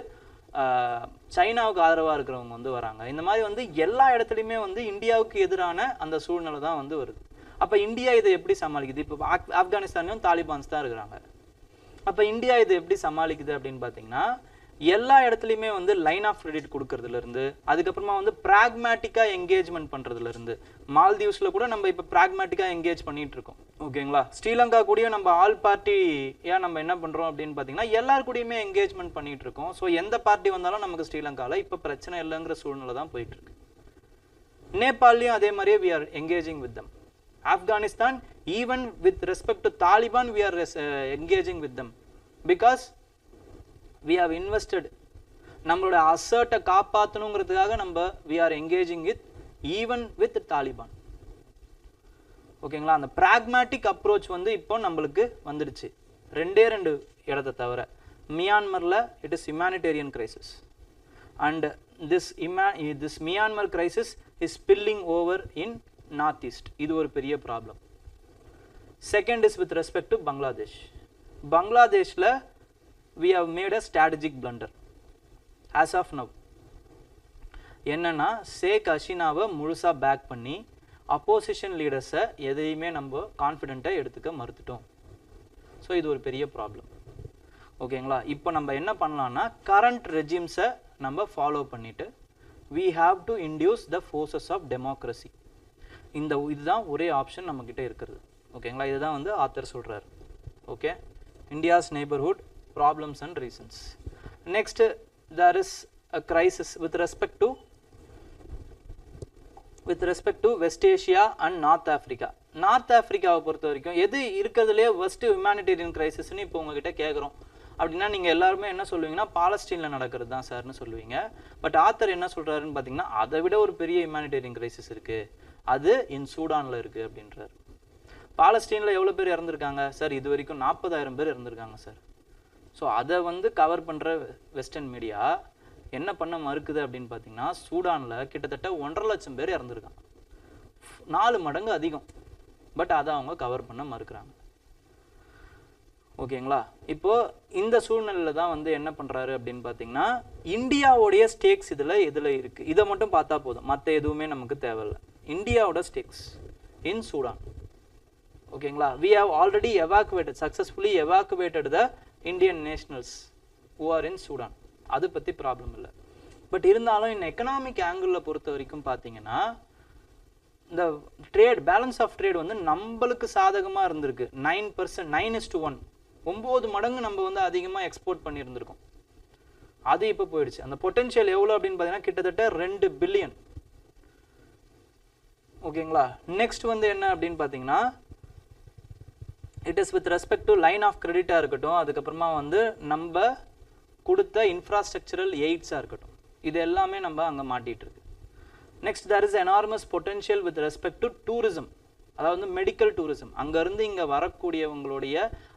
Speaker 1: சைனாவுக்கு ஆதரவாக இருக்கிறவங்க வந்து வராங்க. இந்த மாதிரி வந்து எல்லா இடத்துலையுமே வந்து இந்தியாவுக்கு எதிரான அந்த சூழ்நிலை தான் வந்து வருது. அப்போ இந்தியா இதை எப்படி சமாளிக்குது? இப்போ ஆப்கானிஸ்தான்லையும் தாலிபான்ஸ் தான் இருக்கிறாங்க. அப்போ இந்தியா இதை எப்படி சமாளிக்குது அப்படின்னு பார்த்தீங்கன்னா, எல்லா இடத்துலையுமே வந்து லைன் ஆஃப் கிரெடிட் கொடுக்கறதுலேருந்து, அதுக்கப்புறமா வந்து ப்ராக்மேட்டிக்காக என்கேஜ்மெண்ட் பண்ணுறதுலேருந்து, மால்தீவ்ஸில் கூட நம்ம இப்போ ப்ராக்மேட்டிக்காக என்கேஜ் பண்ணிகிட்டு இருக்கோம். ஓகேங்களா? ஸ்ரீலங்கா கூடயும் நம்ம ஆல் பார்ட்டியாக நம்ம என்ன பண்ணுறோம் அப்படின்னு பார்த்தீங்கன்னா, எல்லாரு கூடயுமே என்கேஜ்மெண்ட் பண்ணிகிட்டு இருக்கோம். ஸோ எந்த பார்ட்டி வந்தாலும் நமக்கு ஸ்ரீலங்காவில் இப்போ பிரச்சனை இல்லைங்கிற சூழ்நிலை தான் போயிட்டுருக்கு. நேபாள்லையும் அதே மாதிரியே we are engaging with them. Afghanistan, even with respect to Taliban, we are engaging with them because we have invested. நம்மளோட அசர்ட்டை காப்பாற்றணுங்கிறதுக்காக நம்ம we are engaging with even with Taliban. ஓகேங்களா? அந்த ப்ராக்மேட்டிக் அப்ரோச் வந்து இப்போ நம்மளுக்கு வந்துடுச்சு. ரெண்டே இடத்தை தவிர மியான்மரில் it is humanitarian crisis and this Myanmar crisis is spilling over in North East. இது ஒரு பெரிய problem. Second is with respect to Bangladesh. பங்களாதேஷில் we have made a strategic blunder as of now. என்னன்னா ஷேக் ஹசீனாவை முழுசாக பேக் பண்ணி அப்போசிஷன் லீடர்ஸை எதையுமே நம்ம கான்ஃபிடென்ட்டாக எடுத்துக்க மறுத்துட்டோம். ஸோ இது ஒரு பெரிய ப்ராப்ளம். ஓகேங்களா? இப்போ நம்ம என்ன பண்ணலான்னா கரண்ட் ரெஜிம்ஸை நம்ம ஃபாலோ பண்ணிவிட்டு we have to induce the forces of democracy. இதுதான் ஒரே ஆப்ஷன் நம்மக்கிட்ட இருக்கிறது. ஓகேங்களா? இதுதான் வந்து ஆத்தர் சொல்கிறார். Okay, India's neighbourhood problems and reasons. Next, there is a crisis with respect to West Asia and North Africa. North Africa பொறுத்த வரைக்கும் எது இருக்கிறதுலே worst humanitarian crisisன்னு இப்போ உங்ககிட்ட கேட்குறோம் அப்படின்னா நீங்கள் எல்லாருமே என்ன சொல்லுவீங்கன்னா பாலஸ்தீனில் நடக்கிறது தான் சார்னு சொல்லுவீங்க. பட் ஆத்தர் என்ன சொல்கிறாருன்னு பார்த்தீங்கன்னா அதை விட ஒரு பெரிய ஹியூமானிட்டேரியன் கிரைசிஸ் இருக்குது, அது சூடானில் இருக்குது அப்படின்றார். பாலஸ்தீனில் எவ்வளோ பேர் இறந்துருக்காங்க சார்? இது வரைக்கும் 40,000 பேர் இறந்துருக்காங்க சார். ஸோ அதை வந்து கவர் பண்ணுற வெஸ்டர்ன் மீடியா என்ன பண்ண மறுக்குது அப்படின்னு பார்த்தீங்கன்னா, சூடானில் கிட்டத்தட்ட 1.5 லட்சம் பேர் இறந்துருக்காங்க, 4 மடங்கு அதிகம். பட் அதை அவங்க கவர் பண்ண மறுக்கிறாங்க. ஓகேங்களா? இப்போது இந்த சூழ்நிலையில் தான் வந்து என்ன பண்ணுறாரு அப்படின்னு பார்த்தீங்கன்னா, இந்தியாவுடைய ஸ்டேக்ஸ் எதில் இருக்குது இதை மட்டும் பார்த்தா போதும், மற்ற எதுவுமே நமக்கு தேவையில்லை. இந்தியாவோட ஸ்டேக்ஸ் இன் சூடான். ஓகேங்களா? we have already successfully evacuated the Indian nationals who are in Sudan. அது பற்றி ப்ராப்ளம் இல்லை. பட் இருந்தாலும் இந்த எக்கனாமிக் ஆங்கிளில் பொறுத்த வரைக்கும் பார்த்தீங்கன்னா இந்த பேலன்ஸ் ஆஃப் ட்ரேட் வந்து நம்மளுக்கு சாதகமாக இருந்திருக்கு. 9%, 9:1, 9 மடங்கு நம்ம வந்து அதிகமாக எக்ஸ்போர்ட் பண்ணியிருந்திருக்கோம். அது இப்போ போயிடுச்சு. அந்த பொட்டென்ஷியல் எவ்வளோ அப்படின்னு பார்த்தீங்கன்னா கிட்டத்தட்ட 2 பில்லியன். ஓகேங்களா? நெக்ஸ்ட் வந்து என்ன அப்படின்னு பார்த்தீங்கன்னா, it is with respect to line of கிரெடிட்டாக இருக்கட்டும், அதுக்கப்புறமா வந்து நம்ம கொடுத்த இன்ஃப்ராஸ்ட்ரக்சரல் எய்ட்ஸாக இருக்கட்டும், இது எல்லாமே நம்ம அங்கே மாட்டிகிட்டு இருக்கு. Next there is enormous potential with respect to tourism, அதாவது மெடிக்கல் டூரிசம். அங்கேருந்து இங்கே வரக்கூடியவங்களுடைய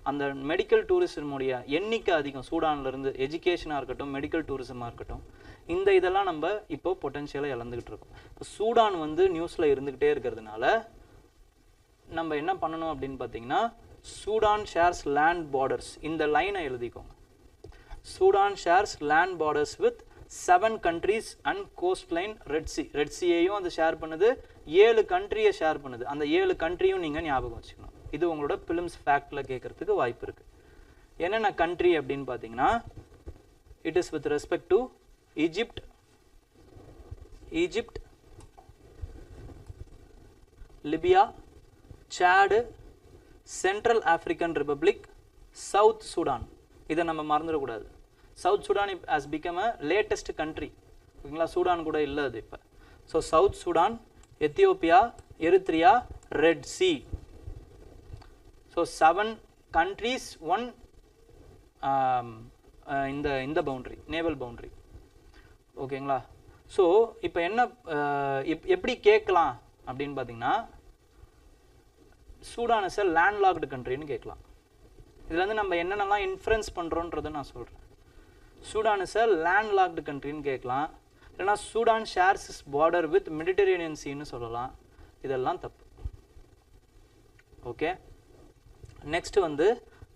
Speaker 1: அந்த மெடிக்கல் டூரிசமுடைய எண்ணிக்கை அதிகம். சூடான்லேருந்து எஜுகேஷனாக இருக்கட்டும், மெடிக்கல் டூரிசமாக இருக்கட்டும், இதெல்லாம் நம்ம இப்போ பொட்டென்ஷியலை இழந்துக்கிட்டு இருக்கோம். இப்போ சூடான் வந்து நியூஸில் இருந்துக்கிட்டே இருக்கிறதுனால நம்ம என்ன பண்ணணும் அப்படின்னு பார்த்தீங்கன்னா, சூடான் ஷேர்ஸ் லேண்ட் பார்டர்ஸ், இந்த லைனை எழுதிக்கோங்க. Sudan shares land borders with 7 countries and coast line red sea. Red சியையும் அது ஷேர் பண்ணுது, 7 கண்ட்ரியை ஷேர் பண்ணுது. அந்த 7 கண்ட்ரியும் நீங்கள் ஞாபகம் வச்சுக்கணும். இது உங்களோட பிலிம்ஸ் ஃபேக்டில் கேட்குறதுக்கு வாய்ப்பு இருக்குது. என்னென்ன கண்ட்ரி அப்படின்னு பார்த்தீங்கன்னா, it is with respect to Egypt, Libya, Chad, central African republic, south Sudan. இதை நம்ம மறந்துடக்கூடாது. South Sudan has become a latest country. ஓகேங்களா? சூடான் கூட இல்லை அது இப்போ. So south Sudan, Ethiopia, Eritrea, red sea. So 7 countries one இந்த boundary, naval boundary. ஓகேங்களா? ஸோ இப்போ என்ன எப்படி கேட்கலாம் அப்படின்னு பார்த்தீங்கன்னா, சூடான் இஸ் a landlocked countryன்னு கேட்கலாம். இதில் வந்து நம்ம என்னென்னலாம் இன்ஃப்ளூயன்ஸ் பண்ணுறோன்றதை நான் சொல்கிறேன். சூடான் இஸ் a landlocked countryன்னு கேட்கலாம், இல்லைனா Sudan shares is border with Mediterranean சீன்னு சொல்லலாம். இதெல்லாம் தப்பு. ஓகே, நெக்ஸ்ட் வந்து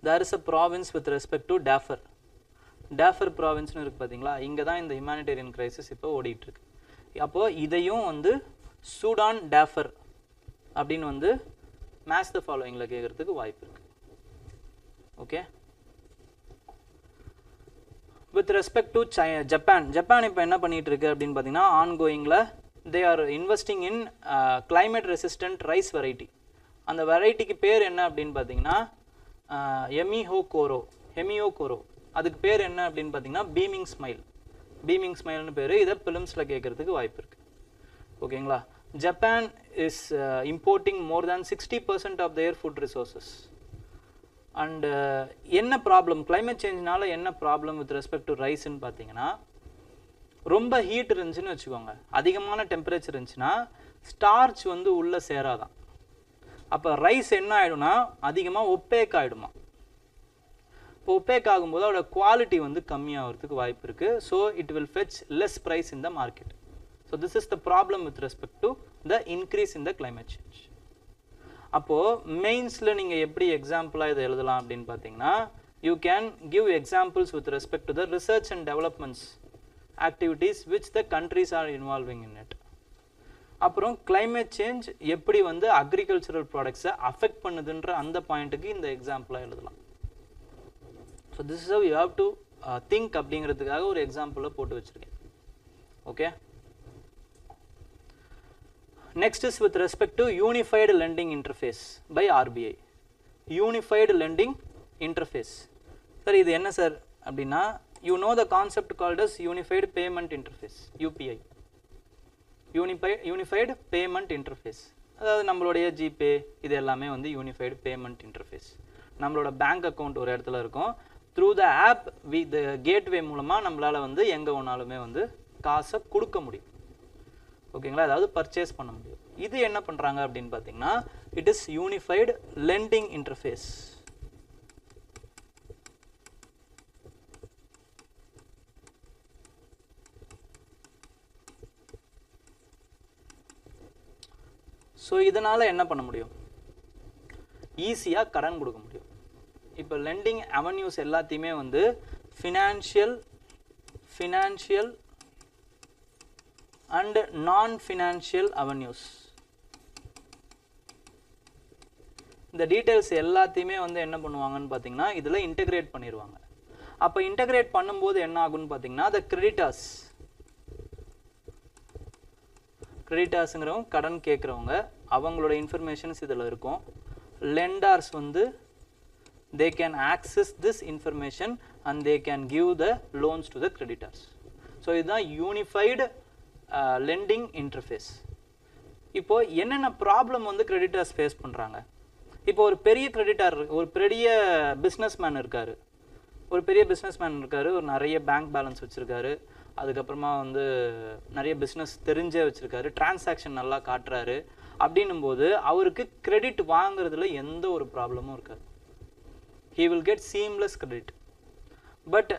Speaker 1: there is a province with respect to Darfur. Darfur ப்ராவின்ஸ்னு இருக்குது பார்த்தீங்களா, இங்கே தான் இந்த ஹியூமானிட்டேரியன் கிரைசிஸ் இப்போ ஓடிட்டுருக்கு. அப்போது இதையும் வந்து சூடான் டாஃபர் அப்படின்னு வந்து மேட்ச் த ஃபாலோயிங்கில் கேட்குறதுக்கு வாய்ப்பு இருக்குது. Okay, with respect to Japan இப்போ என்ன பண்ணிகிட்டு இருக்கு அப்படின்னு பார்த்தீங்கன்னா, ஆன்கோயிங்கில் they are investing in climate resistant rice variety. அந்த வெரைட்டிக்கு பேர் என்ன அப்படின்னு பார்த்தீங்கன்னா ஹெமியோகோரோ. அதுக்கு பேர் என்ன அப்படின்னு பார்த்தீங்கன்னா பீமிங் ஸ்மைல்னு பேர். இதை பிலிம்ஸில் கேட்குறதுக்கு வாய்ப்பு இருக்குது. ஓகேங்களா? Japan is importing more than 60% of their food resources. And என்ன ப்ராப்ளம், கிளைமேட் சேஞ்ச்னால என்ன ப்ராப்ளம் வித் ரெஸ்பெக்ட் டு ரைஸ்ன்னு பார்த்தீங்கன்னா, ரொம்ப ஹீட் இருந்துச்சுன்னு வச்சுக்கோங்க, அதிகமான டெம்பரேச்சர் இருந்துச்சுன்னா ஸ்டார்ச் வந்து உள்ளே சேராதான். அப்போ ரைஸ் என்ன ஆகிடும்னா அதிகமாக ஒப்பேக் ஆகிடுமா. இப்போ ஒப்பேக் ஆகும்போது அதோட குவாலிட்டி வந்து கம்மியாகிறதுக்கு வாய்ப்பு இருக்குது. So it will fetch less price in the market. So this is the problem with respect to the increase in the climate change. அப்போது மெயின்ஸில் நீங்கள் எப்படி எக்ஸாம்பிளாக இதை எழுதலாம் அப்படின்னு பார்த்தீங்கன்னா, you can give examples with respect to the research and developments activities which the countries are involving in it. அப்புறம் கிளைமேட் சேஞ்ச் எப்படி வந்து அக்ரிகல்ச்சரல் ப்ராடக்ட்ஸை அஃபெக்ட் பண்ணுதுன்ற அந்த பாயிண்ட்டுக்கு இந்த எக்ஸாம்பிளாக எழுதலாம். So this is how you have to think அப்படிங்கிறதுக்காக ஒரு எக்ஸாம்பிளை போட்டு வச்சுருக்கேன். Okay, next is with respect to unified lending interface by RBI. Unified lending interface. Sir இது என்ன சார் அப்படின்னா, you know the concept called as unified payment interface, UPI. Unified payment interface, அதாவது நம்மளுடைய ஜிபே இது எல்லாமே வந்து யூனிஃபைடு பேமெண்ட் இன்டர்ஃபேஸ். நம்மளோட bank account ஒரு இடத்துல இருக்கும், through the app the gateway மூலமாக நம்மளால் வந்து எங்கே வேணாலுமே வந்து காசை கொடுக்க முடியும். ஓகேங்களா, அதாவது பர்ச்சேஸ் பண்ண முடியும். இது என்ன பண்ணுறாங்க அப்படின்னு பார்த்தீங்கன்னா, it is unified lending interface. So இதனால் என்ன பண்ண முடியும், ஈஸியாக கடன் கொடுக்க முடியும். இப்போ லெண்டிங் அவென்யூஸ் எல்லாத்தையுமே வந்து ஃபினான்ஷியல் அண்ட் நான் ஃபினான்ஷியல் அவென்யூஸ், இந்த டீட்டெயில்ஸ் எல்லாத்தையுமே வந்து என்ன பண்ணுவாங்கன்னு பார்த்தீங்கன்னா இதில் இன்டெகிரேட் பண்ணிடுவாங்க. அப்போ இன்டெகிரேட் பண்ணும்போது என்ன ஆகுன்னு பார்த்தீங்கன்னா, த கிரெடிட்டார்ஸுங்கிறவங்க கடன் கேட்குறவங்க, அவங்களோட இன்ஃபர்மேஷன்ஸ் இதில் இருக்கும். லெண்டார்ஸ் வந்து they can access this information and they can give the loans to the creditors. So இதுதான் யூனிஃபைடு லெண்டிங் இன்டர்ஃபேஸ். இப்போ என்னென்ன ப்ராப்ளம் வந்து கிரெடிட்டர்ஸ் ஃபேஸ் பண்ணுறாங்க. இப்போ ஒரு பெரிய கிரெடிட்டார், ஒரு பெரிய பிஸ்னஸ்மேன் இருக்கார், ஒரு நிறைய பேங்க் பேலன்ஸ் வச்சுருக்காரு, அதுக்கப்புறமா வந்து நிறைய பிஸ்னஸ் தெரிஞ்சே வச்சுருக்காரு, டிரான்சாக்ஷன் நல்லா காட்டுறாரு. அப்படின்னும் போது அவருக்கு கிரெடிட் வாங்குறதுல எந்த ஒரு ப்ராப்ளமும் இருக்காது. he will get seamless credit. But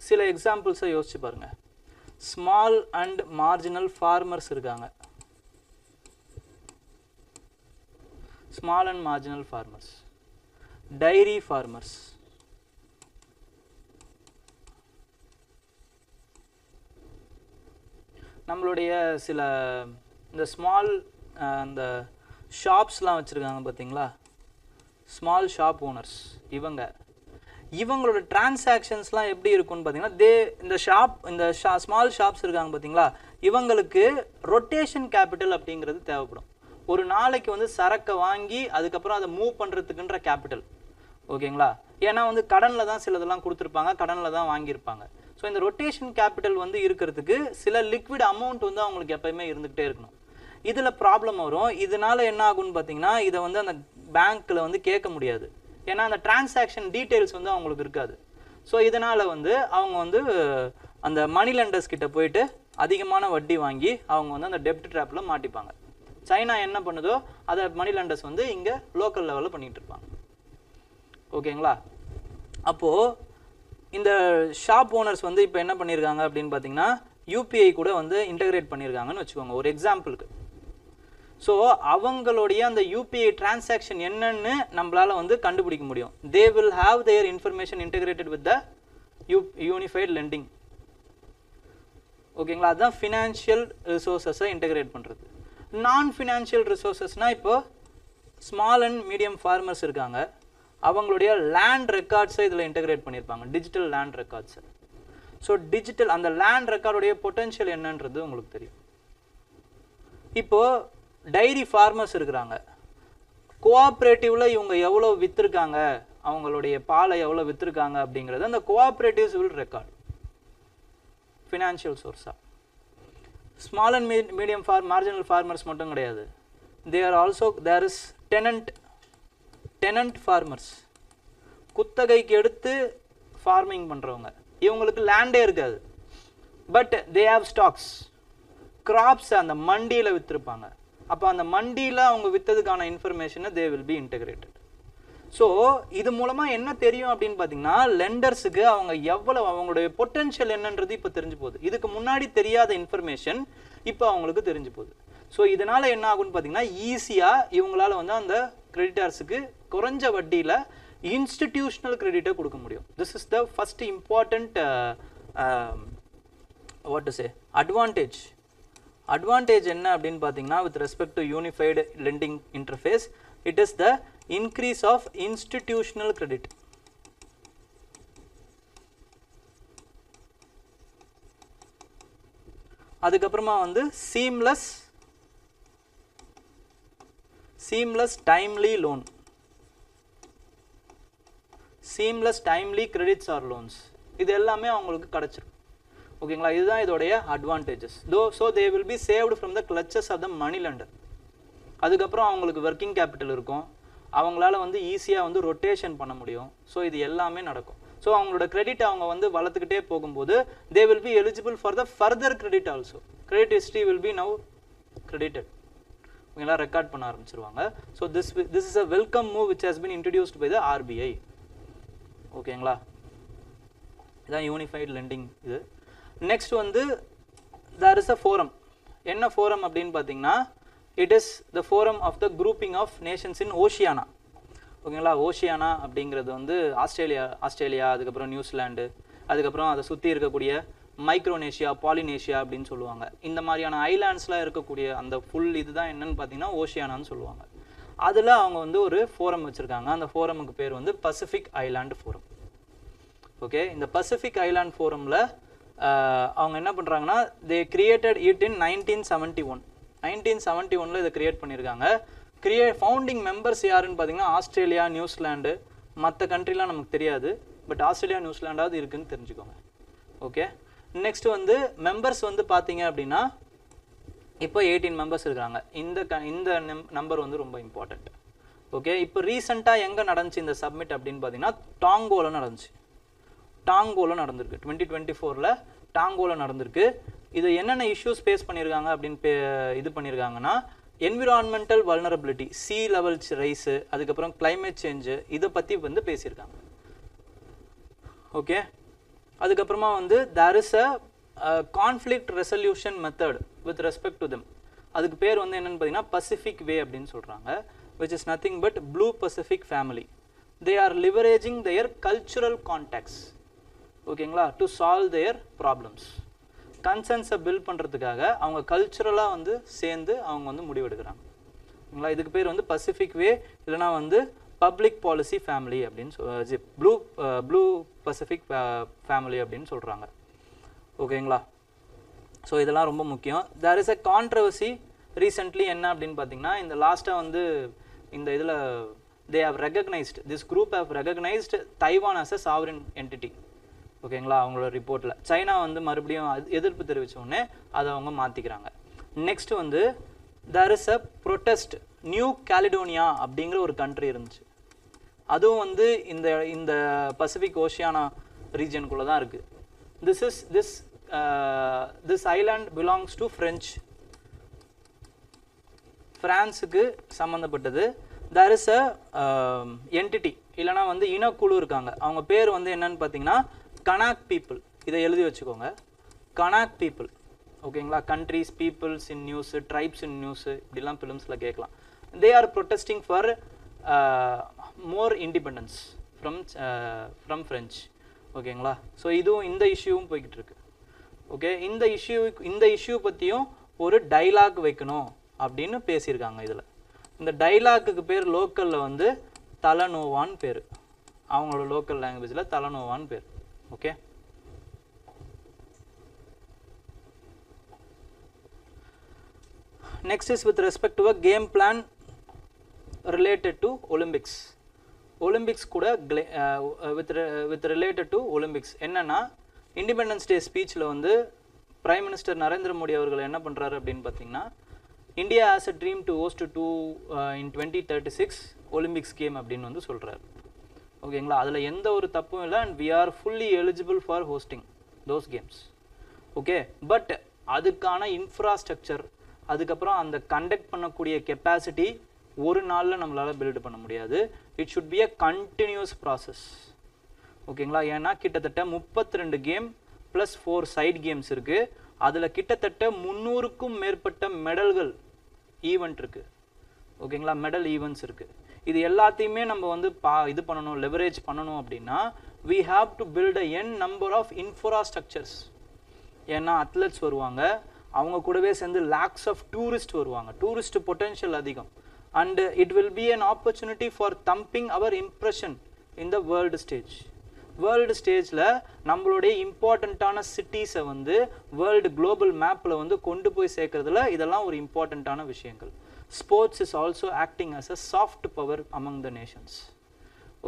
Speaker 1: சில எக்ஸாம்பிள்ஸை யோசிச்சு பாருங்க. ஸ்மால் அண்ட் மார்ஜினல் ஃபார்மர்ஸ் இருக்காங்க, small and marginal farmers, dairy farmers, நம்மளுடைய சில இந்த ஸ்மால் அந்த ஷாப்ஸ்லாம் வச்சுருக்காங்க பார்த்தீங்களா, ஸ்மால் ஷாப் ஓனர்ஸ், இவங்களோட டிரான்சாக்ஷன்ஸ்லாம் எப்படி இருக்குன்னு பார்த்தீங்கன்னா, இந்த ஸ்மால் ஷாப்ஸ் இருக்காங்க பார்த்தீங்களா, இவங்களுக்கு ரொட்டேஷன் கேபிட்டல் அப்படிங்கிறது தேவைப்படும். ஒரு நாளைக்கு வந்து சரக்கை வாங்கி அதுக்கப்புறம் அதை மூவ் பண்ணுறதுக்குன்ற கேபிட்டல். ஓகேங்களா, ஏன்னா வந்து கடனில் தான் சிலதெல்லாம் கொடுத்துருப்பாங்க, கடனில் தான் வாங்கியிருப்பாங்க. ஸோ இந்த ரொட்டேஷன் கேபிட்டல் வந்து இருக்கிறதுக்கு சில லிக்விட் அமௌண்ட் வந்து அவங்களுக்கு எப்பயுமே இருந்துகிட்டே இருக்கணும். இதில் ப்ராப்ளம் வரும். இதனால என்ன ஆகும்னு பார்த்தீங்கன்னா, இதை வந்து அந்த பேங்க்கில் வந்து கேட்க முடியாது. ஏன்னா அந்த டிரான்சாக்ஷன் டீட்டெயில்ஸ் வந்து அவங்களுக்கு இருக்காது. ஸோ இதனால் வந்து அவங்க வந்து அந்த மணி லெண்டர்ஸ் கிட்ட போயிட்டு அதிகமான வட்டி வாங்கி அவங்க வந்து அந்த டெப்ட் ட்ராப்பில் மாட்டிப்பாங்க. சைனா என்ன பண்ணுதோ அதை மணி லெண்டர்ஸ் வந்து இங்கே லோக்கல் லெவலில் பண்ணிகிட்டு இருப்பாங்க. ஓகேங்களா? அப்போது இந்த ஷாப் ஓனர்ஸ் வந்து இப்போ என்ன பண்ணியிருக்காங்க அப்படின்னு பார்த்தீங்கன்னா யூபிஐ கூட வந்து இன்டகிரேட் பண்ணியிருக்காங்கன்னு வச்சுக்கோங்க ஒரு எக்ஸாம்பிளுக்கு. ஸோ அவங்களுடைய அந்த யூபிஐ டிரான்சாக்ஷன் என்னன்னு நம்மளால் வந்து கண்டுபிடிக்க முடியும். They will have their information integrated with the unified lending. ஓகேங்களா? அதுதான் ஃபினான்ஷியல் ரிசோர்ஸஸை இன்டகிரேட் பண்ணுறது. நான் ஃபினான்ஷியல் ரிசோர்ஸஸ்னால் இப்போ ஸ்மால் அண்ட் மீடியம் ஃபார்மர்ஸ் இருக்காங்க, அவங்களுடைய லேண்ட் ரெக்கார்ட்ஸை இதில் இன்டகிரேட் பண்ணியிருப்பாங்க, டிஜிட்டல் லேண்ட் ரெக்கார்ட்ஸை. ஸோ டிஜிட்டல் அந்த லேண்ட் ரெக்கார்டுடைய பொட்டென்ஷியல் என்னன்றது உங்களுக்கு தெரியும். இப்போது டைரி ஃபார்மர்ஸ் இருக்கிறாங்க, கோஆப்ரேட்டிவில் இவங்க எவ்வளோ விற்றுருக்காங்க, அவங்களுடைய பாலை எவ்வளோ விற்றுருக்காங்க அப்படிங்கிறது அந்த கோஆப்ரேட்டிவ்ஸ் வில் ரெக்கார்ட் ஃபினான்ஷியல் சோர்ஸாக. Small and medium marginal farmers மட்டும் கிடையாது, தேர் இஸ் டெனண்ட் ஃபார்மர்ஸ், குத்தகைக்கு எடுத்து ஃபார்மிங் பண்ணுறவங்க. இவங்களுக்கு லேண்டே இருக்காது, but they have stocks, crops அந்த மண்டியில் விற்றுருப்பாங்க. அப்போ அந்த மண்டியில் அவங்க விற்றதுக்கான இன்ஃபர்மேஷனை they will be integrated. So இது மூலமாக என்ன தெரியும் அப்படின்னு பார்த்தீங்கன்னா லெண்டர்ஸுக்கு அவங்க எவ்வளோ அவங்களுடைய பொட்டென்ஷியல் என்னன்றது இப்போ தெரிஞ்சு போகுது. இதுக்கு முன்னாடி தெரியாத இன்ஃபர்மேஷன் இப்போ அவங்களுக்கு தெரிஞ்சு போகுது. ஸோ இதனால் என்ன ஆகுன்னு பார்த்தீங்கன்னா ஈஸியாக இவங்களால வந்து அந்த கிரெடிட்டார்ஸுக்கு குறைஞ்ச வட்டியில் இன்ஸ்டிடியூஷனல் கிரெடிட்டை கொடுக்க முடியும். This is the first important what to say advantage என்ன அப்படின்னு பார்த்தீங்கன்னா with respect to unified lending interface, it is the increase of institutional credit. அதுக்கப்புறமா வந்து seamless timely loan, seamless timely credits or loans, இது எல்லாமே அவங்களுக்கு கிடைச்சிரும். ஓகேங்களா? இதுதான் இதோடைய advantages. So they will be saved from the clutches of the money lender. அதுக்கப்புறம் அவங்களுக்கு ஒர்க்கிங் கேபிட்டல் இருக்கும், அவங்களால வந்து ஈஸியாக வந்து ரொட்டேஷன் பண்ண முடியும். ஸோ இது எல்லாமே நடக்கும். ஸோ அவங்களோட கிரெடிட் அவங்க வந்து வளர்த்துக்கிட்டே போகும்போது they will be eligible for the further credit also. Credit history will be now credited. ஓகேங்களா? ரெக்கார்ட் பண்ண ஆரம்பிச்சிருவாங்க. So this is a welcome move which has been introduced by the RBI. ஓகேங்களா? இதான் யூனிஃபைட் லெண்டிங். இது நெக்ஸ்ட் வந்து there is a forum. என்ன forum அப்படின்னு பார்த்தீங்கன்னா it is the forum of the grouping of nations in Oceania. ஓகேங்களா? Oceania அப்படிங்கிறது வந்து ஆஸ்திரேலியா, அதுக்கப்புறம் நியூசிலாண்டு, அதுக்கப்புறம் அதை சுற்றி இருக்கக்கூடிய மைக்ரோனேஷியா, பாலினேஷியா அப்படின்னு சொல்லுவாங்க. இந்த மாதிரியான ஐலாண்ட்ஸ்லாம் இருக்கக்கூடிய அந்த ஃபுல் இதுதான் என்னன்னு பார்த்தீங்கன்னா ஓஷியானான்னு சொல்லுவாங்க. அதில் அவங்க வந்து ஒரு ஃபோரம் வச்சுருக்காங்க. அந்த ஃபோரமுக்கு பேர் வந்து பசிபிக் ஐலாண்ட் ஃபோரம். ஓகே, இந்த பசிபிக் ஐலாண்ட் ஃபோரமில் அவங்க என்ன பண்ணுறாங்கன்னா தே கிரியேட்டட் இட் இன் 1971. 1971 இதை கிரியேட் பண்ணியிருக்காங்க. ஃபவுண்டிங் மெம்பர்ஸ் யாருன்னு பார்த்தீங்கன்னா ஆஸ்திரேலியா, நியூசிலாண்டு, மற்ற கண்ட்ரிலாம் நமக்கு தெரியாது, பட் ஆஸ்திரேலியா நியூசிலாண்டாவது இருக்குதுன்னு தெரிஞ்சுக்கோங்க. ஓகே, நெக்ஸ்ட் வந்து மெம்பர்ஸ் வந்து பார்த்தீங்க அப்படின்னா இப்போ 18 மெம்பர்ஸ் இருக்காங்க. இந்த நம்பர் வந்து ரொம்ப இம்பார்ட்டண்ட். ஓகே, இப்போ ரீசெண்டாக எங்கே நடந்துச்சு இந்த சப்மிட் அப்படின்னு பார்த்தீங்கன்னா டாங்கோவில் நடந்துச்சு. டாங்கோவில் நடந்திருக்கு 2024 டாங்கோவில் நடந்திருக்கு. இது என்னென்ன இஷ்யூஸ் ஃபேஸ் பண்ணியிருக்காங்க அப்படின்னு இது பண்ணியிருக்காங்கன்னா environmental vulnerability, sea level rise, அதுக்கப்புறம் கிளைமேட் சேஞ்சு, இதை பற்றி வந்து பேசியிருக்காங்க. ஓகே, அதுக்கப்புறமா வந்து there is a conflict resolution method with respect to them. அதுக்கு பேர் வந்து என்னென்னு பார்த்தீங்கன்னா பசிபிக் வே அப்படின்னு சொல்கிறாங்க, which is nothing but blue Pacific family. They are leveraging their cultural contacts. ஓகேங்களா? To solve their problems. கன்சென்ஸை பில்ட் பண்ணுறதுக்காக அவங்க கல்ச்சுரலாக வந்து சேர்ந்து அவங்க வந்து முடிவெடுக்கிறாங்க. ஓகேங்களா? இதுக்கு பேர் வந்து பசிபிக் வே, இல்லைனா வந்து பப்ளிக் பாலிசி ஃபேமிலி அப்படின்னு ப்ளூ பசிபிக் ஃபேமிலி அப்படின்னு சொல்கிறாங்க. ஓகேங்களா? ஸோ இதெல்லாம் ரொம்ப முக்கியம். There is a controversy recently என்ன அப்படின்னு பார்த்தீங்கன்னா இந்த லாஸ்ட்டாக வந்து இந்த இதில் they have recognized, this group have recognized Taiwan as a sovereign entity. ஓகேங்களா? அவங்களோட ரிப்போர்ட்டில் சைனா வந்து மறுபடியும் எதிர்ப்பு தெரிவித்த உடனே அதை அவங்க மாற்றிக்கிறாங்க. நெக்ஸ்ட் வந்து there is a protest New Caledonia அப்படிங்கிற ஒரு கண்ட்ரி இருந்துச்சு. அதுவும் வந்து இந்த பசிபிக் ஓஷியானா ரீஜனுக்குள்ள தான் இருக்கு. This island belongs to பிரான்ஸுக்கு சம்மந்தப்பட்டது. there is a entity இல்லைனா வந்து இனக்குழு இருக்காங்க. அவங்க பேர் வந்து என்னன்னு பார்த்தீங்கன்னா கனாக் பீப்புள். இதை எழுதி வச்சுக்கோங்க, கனாக் பீப்புள். ஓகேங்களா, countries, peoples in news, tribes in news, இப்படிலாம் ஃபிலிம்ஸில் கேட்கலாம். They are protesting for more independence from French. ஓகேங்களா, ஸோ இதுவும் இந்த இஷ்யூவும் போய்கிட்டு இருக்கு. ஓகே, இந்த இஷ்யூ பற்றியும் ஒரு டைலாக் வைக்கணும் அப்படின்னு பேசியிருக்காங்க. இதில் இந்த டைலாக்குக்கு பேர் லோக்கலில் வந்து தலனோவான்னு பேர், அவங்களோட லோக்கல் லாங்குவேஜில் தலனோவான்னு பேர். Okay, next is with respect to a game plan related to Olympics. Olympics கூட with related to Olympics என்னன்னா, இண்டிபெண்டன்ஸ் டே ஸ்பீச்சில் வந்து பிரைம் மினிஸ்டர் நரேந்திர மோடி அவர்கள் என்ன பண்ணுறாரு அப்படின்னு பார்த்தீங்கன்னா, India has a dream to host in 2036 Olympics game அப்படின்னு வந்து சொல்கிறார். ஓகேங்களா, அதில் எந்த ஒரு தப்பும் இல்லை. And we are fully eligible for hosting those games. Okay, but அதுக்கான இன்ஃப்ராஸ்ட்ரக்சர், அதுக்கப்புறம் அந்த கண்டக்ட் பண்ணக்கூடிய கெப்பாசிட்டி ஒரு நாளில் நம்மளால் பில்டு பண்ண முடியாது. It should be a continuous process. ஓகேங்களா, ஏன்னா கிட்டத்தட்ட 32 கேம் ப்ளஸ் 4 சைட் கேம்ஸ் இருக்குது. அதில் கிட்டத்தட்ட 300க்கும் மேற்பட்ட மெடல்கள் ஈவெண்ட் இருக்குது. ஓகேங்களா, மெடல் ஈவெண்ட்ஸ் இருக்குது. இது எல்லாத்தையுமே நம்ம வந்து இது பண்ணணும், லெவரேஜ் பண்ணணும் அப்படின்னா we have to build a n number of infrastructures. ஏன்னா அத்லெட்ஸ் வருவாங்க, அவங்க கூடவே சேர்ந்து லேக்ஸ் ஆஃப் டூரிஸ்ட் வருவாங்க, டூரிஸ்ட் பொட்டென்ஷியல் அதிகம். And it will be an opportunity for stamping our impression in the world stage. World ஸ்டேஜில் நம்மளுடைய இம்பார்ட்டண்ட்டான சிட்டிஸை வந்து வேர்ல்டு குளோபல் மேப்பில் வந்து கொண்டு போய் சேர்க்கறதுல இதெல்லாம் ஒரு இம்பார்ட்டண்ட்டான விஷயங்கள். Sports is also acting as a soft power among the nations.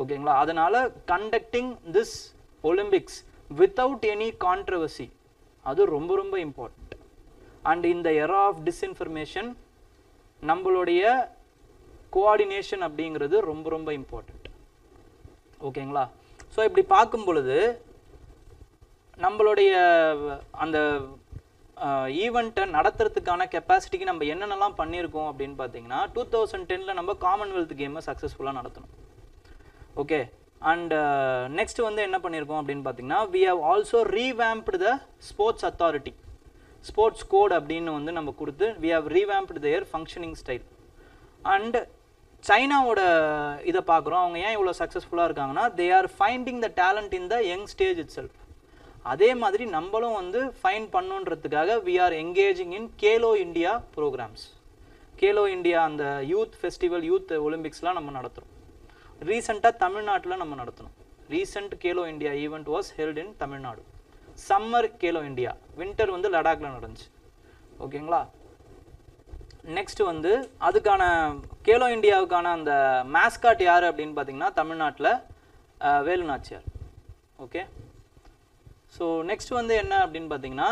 Speaker 1: ஓகேங்களா, அதனால் conducting this Olympics without any controversy, அது ரொம்ப ரொம்ப இம்பார்ட்டண்ட். அண்ட் இந்த எரா ஆஃப் டிஸ்இன்ஃபர்மேஷன் நம்மளுடைய கோஆர்டினேஷன் அப்படிங்கிறது ரொம்ப ரொம்ப இம்பார்ட்டண்ட். ஓகேங்களா, ஸோ இப்படி பார்க்கும் பொழுது நம்மளுடைய அந்த ஈவெண்ட்டை நடத்துறதுக்கான கெப்பாசிட்டிக்கு நம்ம என்னென்னலாம் பண்ணியிருக்கோம் அப்படின்னு பார்த்தீங்கன்னா, 2010 நம்ம காமன்வெல்த் கேமை சக்ஸஸ்ஃபுல்லாக நடத்தணும். ஓகே, அண்ட் நெக்ஸ்ட் வந்து என்ன பண்ணியிருக்கோம் அப்படின்னு பார்த்தீங்கன்னா, we have also revamped the sports authority, sports code அப்படின்னு வந்து நம்ம கொடுத்து we have revamped their functioning style. And சைனாவோட இதை பார்க்குறோம், அவங்க ஏன் இவ்வளோ சக்ஸஸ்ஃபுல்லாக இருக்காங்கன்னா, they are finding the talent in the young stage itself. அதே மாதிரி நம்மளும் வந்து ஃபைன் பண்ணுன்றதுக்காக we are engaging in Khelo India programs. Khelo India அந்த யூத் ஃபெஸ்டிவல், யூத் ஒலிம்பிக்ஸ்லாம் நம்ம நடத்துகிறோம். ரீசெண்டாக தமிழ்நாட்டில் நம்ம நடத்தணும். Recent Khelo India event was held in Tamil Nadu. Summer Khelo India, winter வந்து லடாக்கில் நடந்துச்சு. ஓகேங்களா, நெக்ஸ்ட் வந்து அதுக்கான கேலோ இந்தியாவுக்கான அந்த மேஸ்காட் யார் அப்படின்னு பார்த்தீங்கன்னா தமிழ்நாட்டில் Velu Nachiyar. Okay, so next வந்து என்ன அப்படின்னு பார்த்தீங்கன்னா,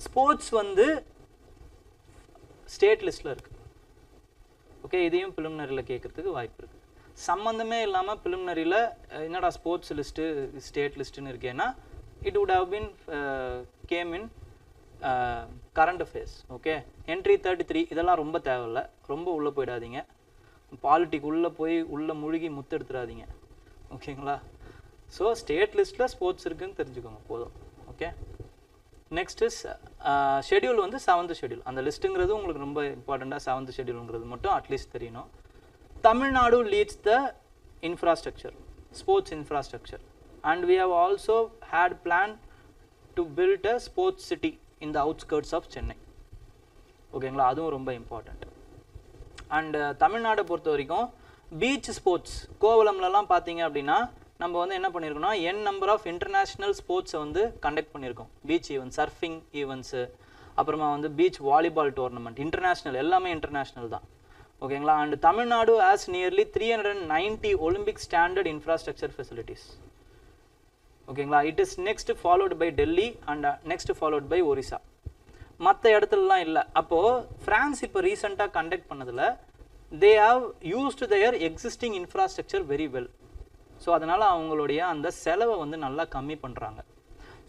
Speaker 1: ஸ்போர்ட்ஸ் வந்து ஸ்டேட் லிஸ்ட்டில் இருக்குது. ஓகே, இதையும் பிலிமினரியில் கேட்குறதுக்கு வாய்ப்பு இருக்குது. சம்மந்தமே இல்லாமல் பிலிமினரியில் என்னடா ஸ்போர்ட்ஸ் லிஸ்ட்டு ஸ்டேட் லிஸ்ட்டுன்னு இருக்கேன்னா, it would have been came in current affairs. Okay, entry 33 இதெல்லாம் ரொம்ப தேவையில்லை, ரொம்ப உள்ளே போயிடாதீங்க, பாலிட்டிக் உள்ளே போய் உள்ளே முழுகி முத்தெடுத்துடாதீங்க. ஓகேங்களா, ஸோ ஸ்டேட் லிஸ்ட்டில் ஸ்போர்ட்ஸ் இருக்குதுன்னு தெரிஞ்சுக்கோங்க போதும். ஓகே, நெக்ஸ்ட் இஸ் ஷெடியூல் வந்து 7th ஷெடியூல். அந்த லிஸ்ட்டுங்கிறது உங்களுக்கு ரொம்ப இம்பார்ட்டண்ட்டாக 7th ஷெடியூலுங்கிறது மட்டும் அட்லீஸ்ட் தெரியணும். Tamil Nadu leads the infrastructure, sports infrastructure. And we have also had plan to build a sports city in the outskirts of Chennai. ஓகேங்களா, அதுவும் ரொம்ப இம்பார்ட்டண்ட். அண்ட் தமிழ்நாடை பொறுத்த வரைக்கும் பீச் ஸ்போர்ட்ஸ் கோவலம்லலாம் பார்த்தீங்க அப்படின்னா நம்ம வந்து என்ன பண்ணியிருக்கோம்னா, n நம்பர் ஆஃப் இன்டர்நேஷ்னல் ஸ்போர்ட்ஸை வந்து கண்டக்ட் பண்ணியிருக்கோம். பீச் ஈவெண்ட், சர்ஃபிங் ஈவெண்ட்ஸு, அப்புறமா வந்து பீச் வாலிபால் டோர்னமெண்ட், இன்டர்நேஷ்னல், எல்லாமே இன்டர்நேஷ்னல் தான். ஓகேங்களா, and Tamil Nadu has nearly 390 Olympic standard infrastructure facilities. ஓகேங்களா, it is next followed by Delhi and next followed by Orissa. மற்ற இடத்துலலாம் இல்லை. அப்போது ஃப்ரான்ஸ் இப்போ ரீசெண்டாக கண்டக்ட் பண்ணதில் they have used their existing infrastructure very well. So அதனால் அவங்களுடைய அந்த செலவை வந்து நல்லா கம்மி பண்ணுறாங்க.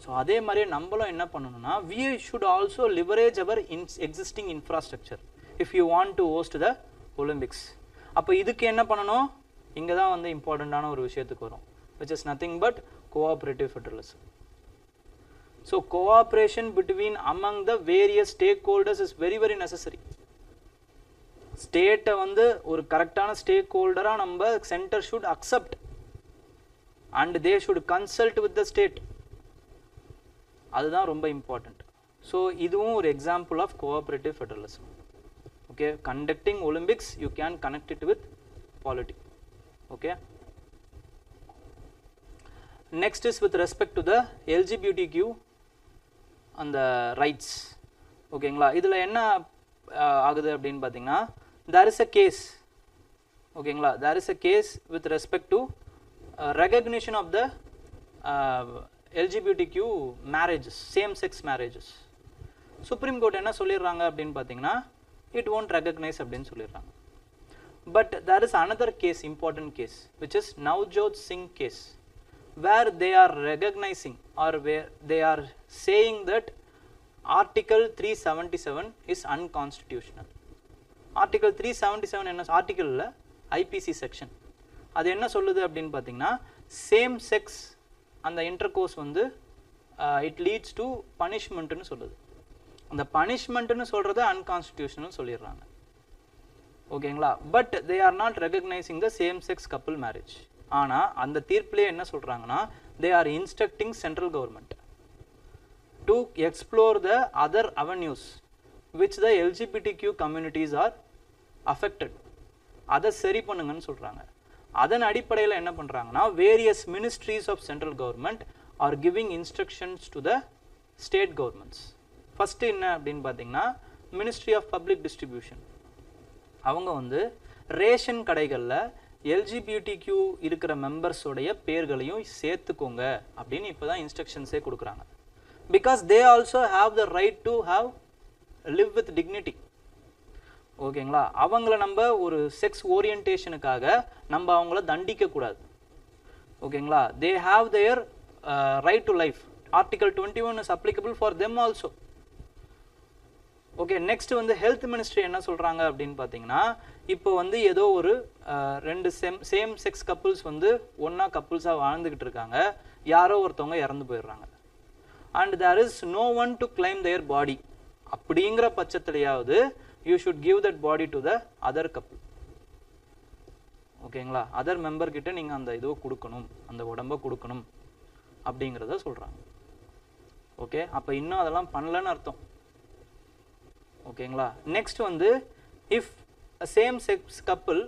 Speaker 1: ஸோ அதே மாதிரியே நம்மளும் என்ன பண்ணணும்னா we should also leverage our existing infrastructure if you want to host the Olympics. அப்போ இதுக்கு என்ன பண்ணணும், இங்கே தான் வந்து இம்பார்ட்டண்ட்டான ஒரு விஷயத்துக்கு வரும், which is nothing but cooperative federalism. So cooperation between among the various stakeholders is very very necessary. ஸ்டேட்டை வந்து ஒரு கரெக்டான ஸ்டேக் ஹோல்டராக நம்ம centre should accept and they should consult with the state. அதுதான் ரொம்ப இம்பார்ட்டண்ட். ஸோ இதுவும் ஒரு example of cooperative federalism. Okay, conducting Olympics you can connect it with polity. Okay, next is with respect to the LGBTQ அந்த rights. ஓகேங்களா, இதில் என்ன ஆகுது அப்படின்னு பார்த்தீங்கன்னா there is a case. ஓகேங்களா, there is a case with respect to recognition of the LGBTQ marriages, same sex marriages. Supreme court என்ன சொல்லிடுறாங்க அப்படின்னு பார்த்தீங்கன்னா it won't recognize அப்படின்னு சொல்லிடுறாங்க. But there is another case, important case, which is Navjot Singh case, where they are recognizing or where they are saying that Article 377 is unconstitutional. Article 377 என்ன ஆர்டிக்கலில் IPC section அது என்ன சொல்லுது அப்படின்னு பார்த்தீங்கன்னா same sex அந்த intercourse வந்து it leads to பனிஷ்மெண்ட்னு சொல்லுது. அந்த பனிஷ்மெண்ட்னு சொல்கிறத அன்கான்ஸ்டிடியூஷனல் சொல்லிடுறாங்க. ஓகேங்களா, but they R not recognising the same sex couple marriage. ஆனால் அந்த தீர்ப்பிலே என்ன சொல்கிறாங்கன்னா they are instructing central government to explore the other avenues which the LGBTQ communities are affected. அதை சரி பண்ணுங்கன்னு சொல்கிறாங்க. அதன் அடிப்படையில் என்ன பண்ணுறாங்கன்னா various ministries of central government are giving instructions to the state governments. First என்ன அப்படின்னு பார்த்தீங்கன்னா மினிஸ்ட்ரி ஆஃப் பப்ளிக் டிஸ்ட்ரிபியூஷன் அவங்க வந்து ரேஷன் கடைகளில் LGBTQ இருக்கிற மெம்பர்ஸோடைய பேர்களையும் சேர்த்துக்கோங்க அப்படின்னு இப்போ தான் இன்ஸ்ட்ரக்ஷன்ஸே கொடுக்குறாங்க. Because they also have the right to have live with dignity. ஓகேங்களா, அவங்கள நம்ம ஒரு செக்ஸ் ஓரியன்டேஷனுக்காக நம்ம அவங்கள தண்டிக்க கூடாது. ஓகேங்களா, they have their right to life. Article 21 is applicable for them also. Okay, next வந்து ஹெல்த் மினிஸ்ட்ரி என்ன சொல்கிறாங்க அப்படின்னு பார்த்தீங்கன்னா இப்போ வந்து ஏதோ ஒரு ரெண்டு சேம் செக்ஸ் கப்புள்ஸ் வந்து ஒன்றா கப்புள்ஸாக வாழ்ந்துக்கிட்டு இருக்காங்க, யாரோ ஒருத்தவங்க இறந்து போயிடுறாங்க and there is no one to claim their body. அப்படிங்கிற பட்சத்திலேயாவது you should give that body to the other couple. ஓகேங்களா, அதர் மெம்பர் கிட்ட நீங்கள் அந்த இதுவை கொடுக்கணும், அந்த உடம்பை கொடுக்கணும் அப்படிங்கிறத சொல்கிறாங்க. ஓகே, அப்போ இன்னும் அதெல்லாம் பண்ணலன்னு அர்த்தம். ஓகேங்களா, நெக்ஸ்ட் வந்து if same sex couple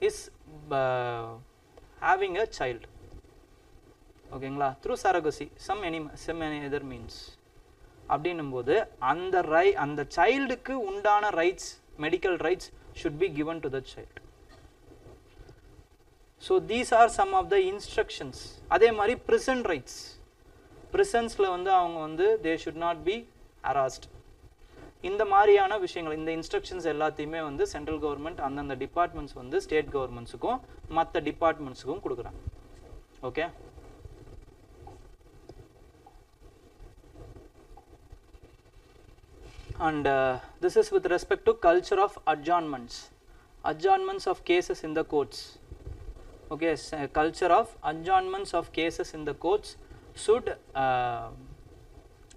Speaker 1: is having a child, ஓகேங்களா, through surrogacy some any other means அப்படின்னும்போது அந்த சைல்டுக்கு உண்டான rights, medical rights should be given to the child. So these are some of the instructions. அதே மாதிரி prison rights, ப்ரிசன்ஸில் வந்து அவங்க வந்து they should not be harassed. இந்த மாதிரியான விஷயங்கள், இந்த இன்ஸ்ட்ரக்ஷன்ஸ் எல்லாத்தையுமே வந்து சென்ட்ரல் கவர்மெண்ட் அந்தந்த டிபார்ட்மெண்ட்ஸ் வந்து ஸ்டேட் கவர்மெண்ட்ஸுக்கும் மற்ற டிபார்ட்மெண்ட்ஸுக்கும் கொடுக்குறாங்க. Okay, and this is with respect to culture of adjournments of cases in the courts. Okay, culture of adjournments of cases in the courts should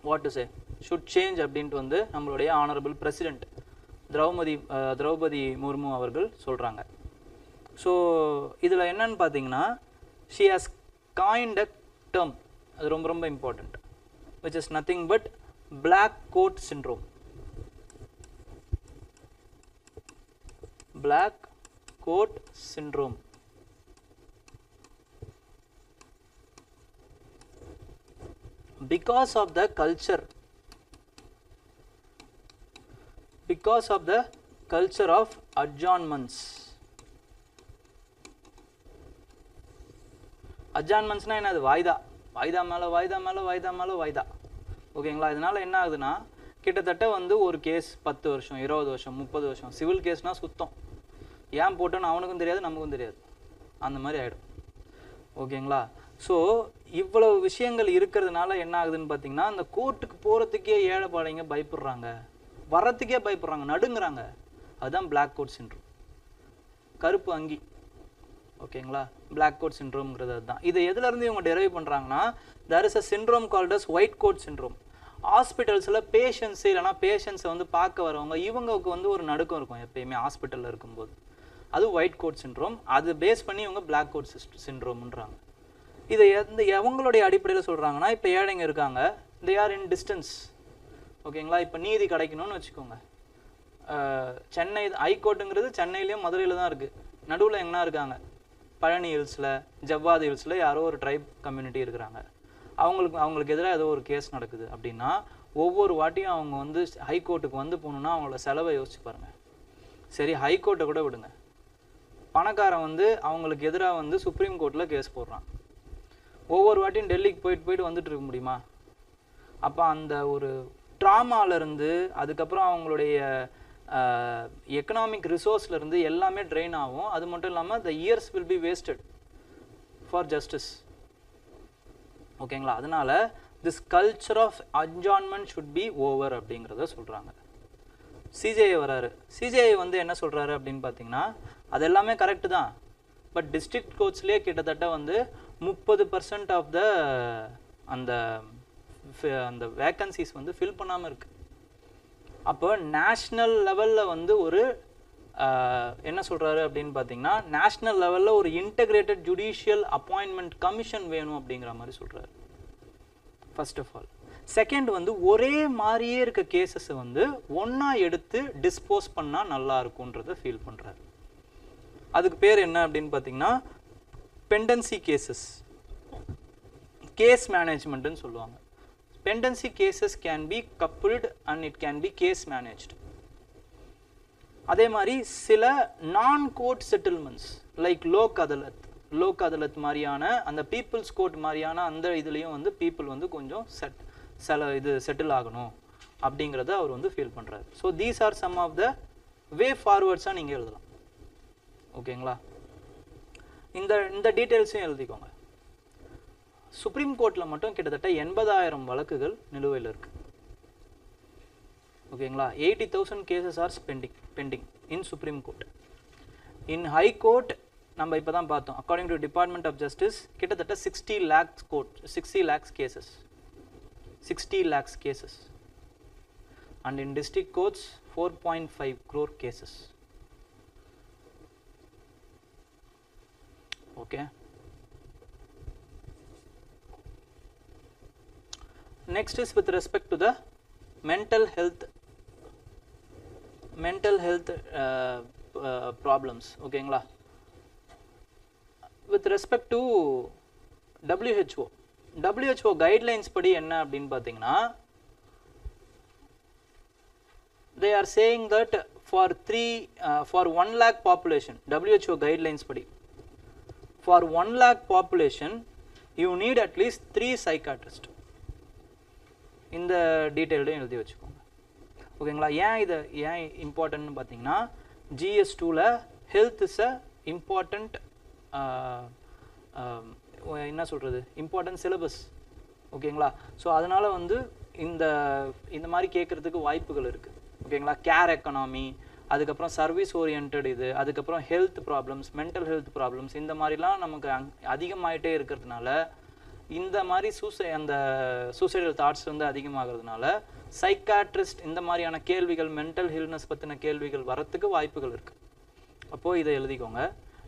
Speaker 1: what to say should change அப்படின்ட்டு வந்து நம்மளுடைய honourable president Draupadi Murmu அவர்கள் சொல்கிறாங்க. So இதில் என்னன்னு பார்த்தீங்கன்னா she has coined a term, அது ரொம்ப ரொம்ப important, which is nothing but black coat syndrome. Black coat syndrome. Because of the culture of adjournments. Adjournmentsனா என்னது? வாய்தா மேலே வாய்தா. ஓகேங்களா, இதனால என்ன ஆகுதுன்னா கிட்டத்தட்ட வந்து ஒரு கேஸ் 10 வருஷம் 20 வருஷம் 30 வருஷம், சிவில் கேஸ்னால் சுத்தம், ஏன் போட்டோன்னு அவனுக்கும் தெரியாது நமக்கும் தெரியாது, அந்த மாதிரி ஆகிடும். ஓகேங்களா? ஸோ இவ்வளவு விஷயங்கள் இருக்கிறதுனால என்ன ஆகுதுன்னு பார்த்தீங்கன்னா, அந்த கோர்ட்டுக்கு போகிறதுக்கே ஏழைப்பாளைங்க பயப்படுறாங்க, வர்றதுக்கே பயப்படுறாங்க, நடுங்குறாங்க. அதுதான் பிளாக் கோட் சிண்ட்ரோம், கருப்பு அங்கி. ஓகேங்களா? பிளாக் கோட் சிண்ட்ரோம்ங்கிறது அதுதான். இதை எதுலேருந்து இவங்க டெரைவ் பண்ணுறாங்கன்னா, there is a syndrome called as white coat syndrome. ஹாஸ்பிட்டல்ஸில் பேஷண்ட்ஸ் இல்லைனா பேஷண்ட்ஸை வந்து பார்க்க வரவங்க இவங்களுக்கு வந்து ஒரு நடுக்கம் இருக்கும் எப்பயுமே ஹாஸ்பிட்டலில் இருக்கும்போது. அது ஒயிட் கோட் சிண்ட்ரோம். அது பேஸ் பண்ணி இவங்க பிளாக் கோட் சிண்ட்ரோம்ன்றாங்க. இதை எவங்களுடைய அடிப்படையில் சொல்கிறாங்கன்னா, இப்போ ஏழைங்க இருக்காங்க, தே ஆர் இன் டிஸ்டன்ஸ். ஓகேங்களா? இப்போ நீதி கிடைக்கணும்னு வச்சுக்கோங்க. சென்னை ஹைகோர்ட்டுங்கிறது சென்னையிலையும் மதுரையில் தான் இருக்குது. நடுவில் எங்கன்னா இருக்காங்க, பழனி ஹில்ஸில், ஜவ்வாது ஹில்ஸில் யாரோ ஒரு ட்ரைப் கம்யூனிட்டி இருக்கிறாங்க. அவங்களுக்கு எதிராக ஏதோ ஒரு கேஸ் நடக்குது அப்படின்னா, ஒவ்வொரு வாட்டியும் அவங்க வந்து ஹைகோர்ட்டுக்கு வந்து போகணுன்னா அவங்களோட செலவை யோசிச்சு பாருங்கள். சரி, ஹைகோர்ட்டை கூட விடுங்க, பணக்காரன் வந்து அவங்களுக்கு எதிராக வந்து சுப்ரீம் கோர்ட்டில் கேஸ் போடுறான். ஒவ்வொரு வாட்டியும் டெல்லிக்கு போயிட்டு வந்துட்டு இருக்க முடியுமா? அப்போ அந்த ஒரு ட்ராமாலேருந்து அதுக்கப்புறம் அவங்களுடைய எக்கனாமிக் ரிசோர்ஸ்லேருந்து எல்லாமே ட்ரெயின் ஆகும். அது மட்டும் இல்லாமல் the years will be wasted for justice. ஓகேங்களா? அதனால this culture of adjournment should be over அப்படிங்கிறத சொல்கிறாங்க. சிஜேஐ வராரு. சிஜேஐ வந்து என்ன சொல்கிறாரு அப்படின்னு பார்த்தீங்கன்னா, அது எல்லாமே கரெக்டு தான். பட் டிஸ்ட்ரிக்ட் கோர்ட்ஸ்லேயே கிட்டத்தட்ட வந்து 30% ஆஃப் த அந்த வேக்கன்சிஸ் வந்து ஃபில் பண்ணாமல் இருக்குது. அப்போ நேஷ்னல் லெவலில் வந்து ஒரு என்ன சொல்கிறாரு அப்படின்னு பார்த்தீங்கன்னா, நேஷ்னல் லெவலில் ஒரு இன்டகிரேட்டட் ஜுடிஷியல் அப்பாயின்மெண்ட் கமிஷன் வேணும் அப்படிங்கிற மாதிரி சொல்கிறாரு, ஃபர்ஸ்ட் ஆஃப் ஆல். செகண்ட் வந்து ஒரே மாதிரியே இருக்க கேசஸை வந்து ஒன்றா எடுத்து டிஸ்போஸ் பண்ணால் நல்லா இருக்கும்ன்றதை ஃபீல் பண்ணுறாரு. அதுக்கு பேர் என்ன அப்படின்னு பார்த்தீங்கன்னா, பெண்டன்சி கேசஸ், கேஸ் மேனேஜ்மெண்ட்டுன்னு சொல்லுவாங்க. Pendency cases can be coupled and it can be case managed. அதே மாதிரி சில non court settlements like Lok Adalat மாதிரியான அந்த பீப்புள்ஸ் கோர்ட் மாதிரியான அந்த இதுலேயும் வந்து பீப்புள் வந்து கொஞ்சம் செட்டில் ஆகணும் அப்படிங்கிறத அவர் வந்து ஃபீல் பண்ணுறாரு. So these are some of the way ஃபார்வர்ட்ஸாக நீங்கள் எழுதலாம். ஓகேங்களா? இந்த டீட்டெயில்ஸையும் எழுதிக்கோங்க. சுப்ரீம் கோர்ட்டில் மட்டும் கிட்டத்தட்ட 80,000 வழக்குகள் நிலுவையில் இருக்குது. ஓகேங்களா? 80,000 cases are pending in Supreme Court. In high court நம்ம இப்போ தான் பார்த்தோம், according to department of Justice கிட்டத்தட்ட 60 lakhs cases, 60 lakhs cases. And in district courts 4.5 crore cases. Okay. Next is with respect to the mental health problems. ஓகேங்களா? with respect to WHO guidelines படி என்ன அப்படின்னு பார்த்தீங்கன்னா, they are saying that for 1 lakh population, WHO guidelines படி for 1 lakh population you need at least 3 psychiatrists. இந்த டீட்டெயில்டையும் எழுதி வச்சுக்கோங்க. ஓகேங்களா? ஏன் இம்பார்ட்டன்ட்னு பார்த்தீங்கன்னா, GS2ல ஹெல்த் இஸ் அ இம்பார்ட்டண்ட் என்ன சொல்கிறது, இம்பார்ட்டன்ட் சிலபஸ். ஓகேங்களா? ஸோ அதனால் வந்து இந்த மாதிரி கேட்குறதுக்கு வாய்ப்புகள் இருக்குது. ஓகேங்களா? கேர் எக்கனாமி, அதுக்கப்புறம் சர்வீஸ் ஓரியன்ட், அதுக்கப்புறம் health problems, mental health problems, இந்த மாதிரிலாம் நமக்கு அதிகமாகிட்டே இருக்கிறதுனால, இந்த மாதிரி சூசைடல் தாட்ஸ் வந்து அதிகமாகிறதுனால சைக்காட்ரிஸ்ட் இந்த மாதிரியான கேள்விகள், மென்டல் ஹில்னஸ் பற்றின கேள்விகள் வரத்துக்கு வாய்ப்புகள் இருக்குது. அப்போது இதை எழுதிக்கோங்க.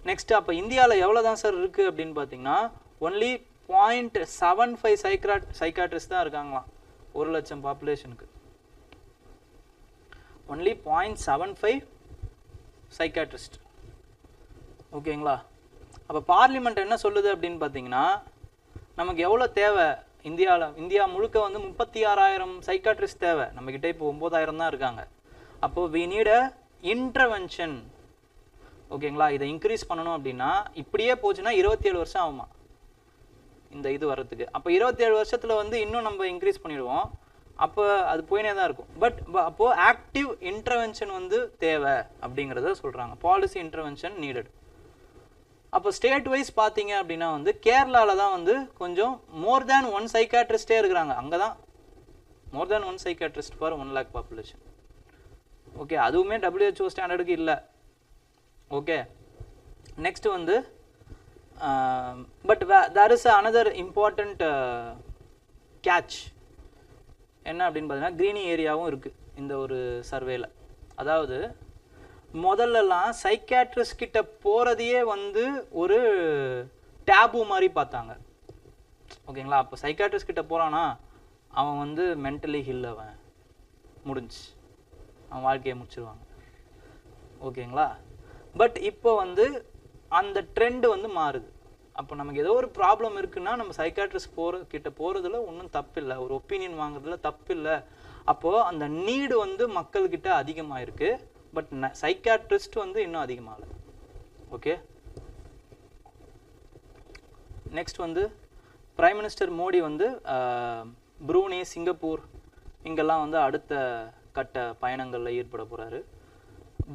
Speaker 1: நெக்ஸ்ட், அப்போ இந்தியாவில் எவ்வளோ தான் சார் இருக்குது அப்படின்னு பார்த்தீங்கன்னா, ஒன்லி 0.75 சைக்காட்ரிஸ்ட் தான் இருக்காங்களாம் 1,00,000 பாப்புலேஷனுக்கு. Only 0.75 psychiatrist. ஓகேங்களா? அப்போ பார்லிமெண்ட் என்ன சொல்லுது அப்படின்னு பார்த்தீங்கன்னா, நமக்கு எவ்வளோ தேவை, இந்தியா முழுக்க வந்து 36,000 சைக்காட்ரிஸ்ட் தேவை. நம்மக்கிட்ட இப்போ 9,000 தான் இருக்காங்க. அப்போது we need a intervention. ஓகேங்களா? இதை இன்க்ரீஸ் பண்ணணும் அப்படின்னா, இப்படியே போச்சுன்னா 27 வருஷம் ஆகுமா இந்த இது வர்றதுக்கு. அப்போ 27 வருஷத்தில் வந்து இன்னும் நம்ம இன்க்ரீஸ் பண்ணிடுவோம். அப்போ அது போயினே தான் இருக்கும். பட் அப்போது ஆக்டிவ் இன்டர்வென்ஷன் வந்து தேவை அப்படிங்கிறத சொல்கிறாங்க. Policy intervention needed. அப்போ ஸ்டேட் வைஸ் பார்த்தீங்க அப்படின்னா வந்து கேரளாவில் தான் வந்து கொஞ்சம் மோர் தேன் 1 சைக்காட்ரிஸ்டே இருக்கிறாங்க. அங்கே தான் more than 1 psychiatrist for 1 lakh population. Okay, அதுவுமே WHO ஸ்டாண்டர்டுக்கு இல்லை. ஓகே, நெக்ஸ்ட் வந்து but there is another important catch. என்ன அப்படின்னு பார்த்தீங்கன்னா க்ரீனி ஏரியாவும் இருக்குது இந்த ஒரு சர்வேல. அதாவது முதல்லலாம் சைக்காட்ரிஸ்ட் கிட்ட போகிறதையே வந்து ஒரு டேபு மாதிரி பார்த்தாங்க. ஓகேங்களா, அப்போ சைக்காட்ரிஸ்ட் கிட்ட போகிறான்னா அவன் வந்து மென்டலி ஹில், அவன் முடிஞ்சு அவன் வாழ்க்கையை முடிச்சிருவாங்க. ஓகேங்களா, பட் இப்போ வந்து அந்த ட்ரெண்டு வந்து மாறுது. அப்போ நமக்கு ஏதோ ஒரு ப்ராப்ளம் இருக்குன்னா நம்ம சைக்காட்ரிஸ்ட் கிட்ட போகிறதுல ஒன்றும் தப்பு இல்லை, ஒரு ஒப்பீனியன் வாங்குறதுல தப்பு இல்லை. அப்போது அந்த நீடு வந்து மக்கள்கிட்ட அதிகமாக இருக்குது, பட் சைக்காட்ரிஸ்ட் வந்து இன்னும் அதிகமாகல. ஓகே, நெக்ஸ்ட் வந்து பிரைம் மினிஸ்டர் மோடி வந்து ப்ரூனே, சிங்கப்பூர் இங்கெல்லாம் வந்து அடுத்த கட்ட பயணங்களில் ஈடுபட போகிறாரு.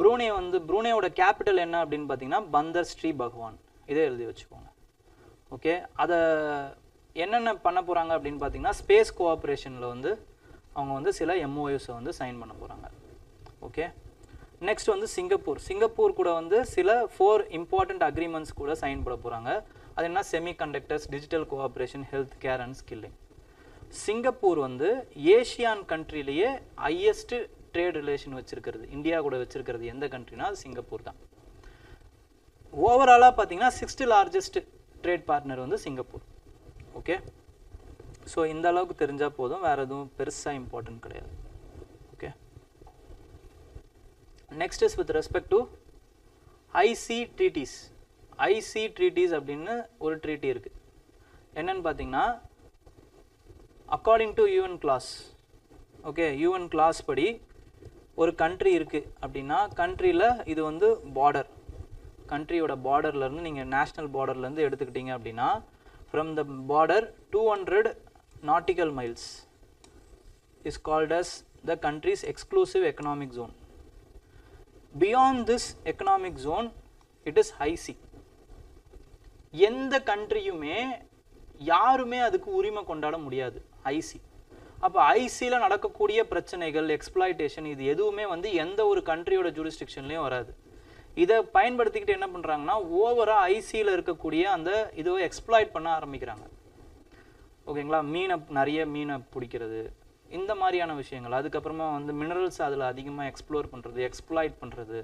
Speaker 1: ப்ரூனேயோட கேபிட்டல் என்ன அப்படின்னு பார்த்தீங்கன்னா பந்தர் ஸ்ரீ பகவான். இதே எழுதி வச்சுக்கோங்க. ஓகே, அதை என்னென்ன பண்ண போகிறாங்க அப்படின்னு பார்த்தீங்கன்னா ஸ்பேஸ் கோஆப்ரேஷனில் வந்து அவங்க வந்து சில MOUஸை வந்து சைன் பண்ண போகிறாங்க. ஓகே, நெக்ஸ்ட் வந்து சிங்கப்பூர் கூட வந்து சில 4 இம்பார்ட்டண்ட் அக்ரிமெண்ட்ஸ் கூட சைன் பண்ண போகிறாங்க. அது என்ன, semiconductors, digital cooperation, health care and skilling. Singapore வந்து ஏஷியான் கண்ட்ரிலேயே ஹையஸ்ட் ட்ரேட் ரிலேஷன் வச்சிருக்கிறது, இந்தியா கூட வச்சிருக்கிறது எந்த கண்ட்ரினா அது சிங்கப்பூர் தான். ஓவராலாக பார்த்தீங்கன்னா 6th largest ட்ரேட் பார்ட்னர் வந்து சிங்கப்பூர். ஓகே, ஸோ இந்த அளவுக்கு தெரிஞ்சால் போதும், வேறு எதுவும் பெருசாக இம்பார்ட்டன்ட் கிடையாது. Okay, next is with respect to IC treaties அப்படின்னு ஒரு ட்ரீட்டி இருக்குது. என்னன்னு பார்த்தீங்கன்னா according to UN clause. Okay, UN clause படி ஒரு கண்ட்ரி இருக்குது அப்படின்னா கண்ட்ரியில் இது வந்து பார்டர், கண்ட்ரியோட பார்டர்லேருந்து நீங்கள் நேஷ்னல் பார்டர்லேருந்து எடுத்துக்கிட்டீங்க அப்படின்னா from the border 200 nautical miles is called as the country's exclusive economic zone. Beyond this economic zone it is IC. எந்த கண்ட்ரியுமே யாருமே அதுக்கு உரிமை கொண்டாட முடியாது IC. அப்போ ஐசியில் நடக்கக்கூடிய பிரச்சனைகள், எக்ஸ்ப்ளாய்டேஷன், இது எதுவுமே வந்து எந்த ஒரு கண்ட்ரியோட ஜூரிஸ்டிக்ஷன்லேயும் வராது. இதை பயன்படுத்திக்கிட்டு என்ன பண்ணுறாங்கன்னா ஓவராக ஐசியில் இருக்கக்கூடிய அந்த இதுவை எக்ஸ்ப்ளாய்ட் பண்ண ஆரம்பிக்கிறாங்க. ஓகேங்களா, நிறைய மீனை பிடிக்கிறது, இந்த மாதிரியான விஷயங்கள். அதுக்கப்புறமா வந்து மினரல்ஸ் அதில் அதிகமாக எக்ஸ்ப்ளோர் பண்ணுறது, எக்ஸ்ப்ளாய்ட் பண்ணுறது,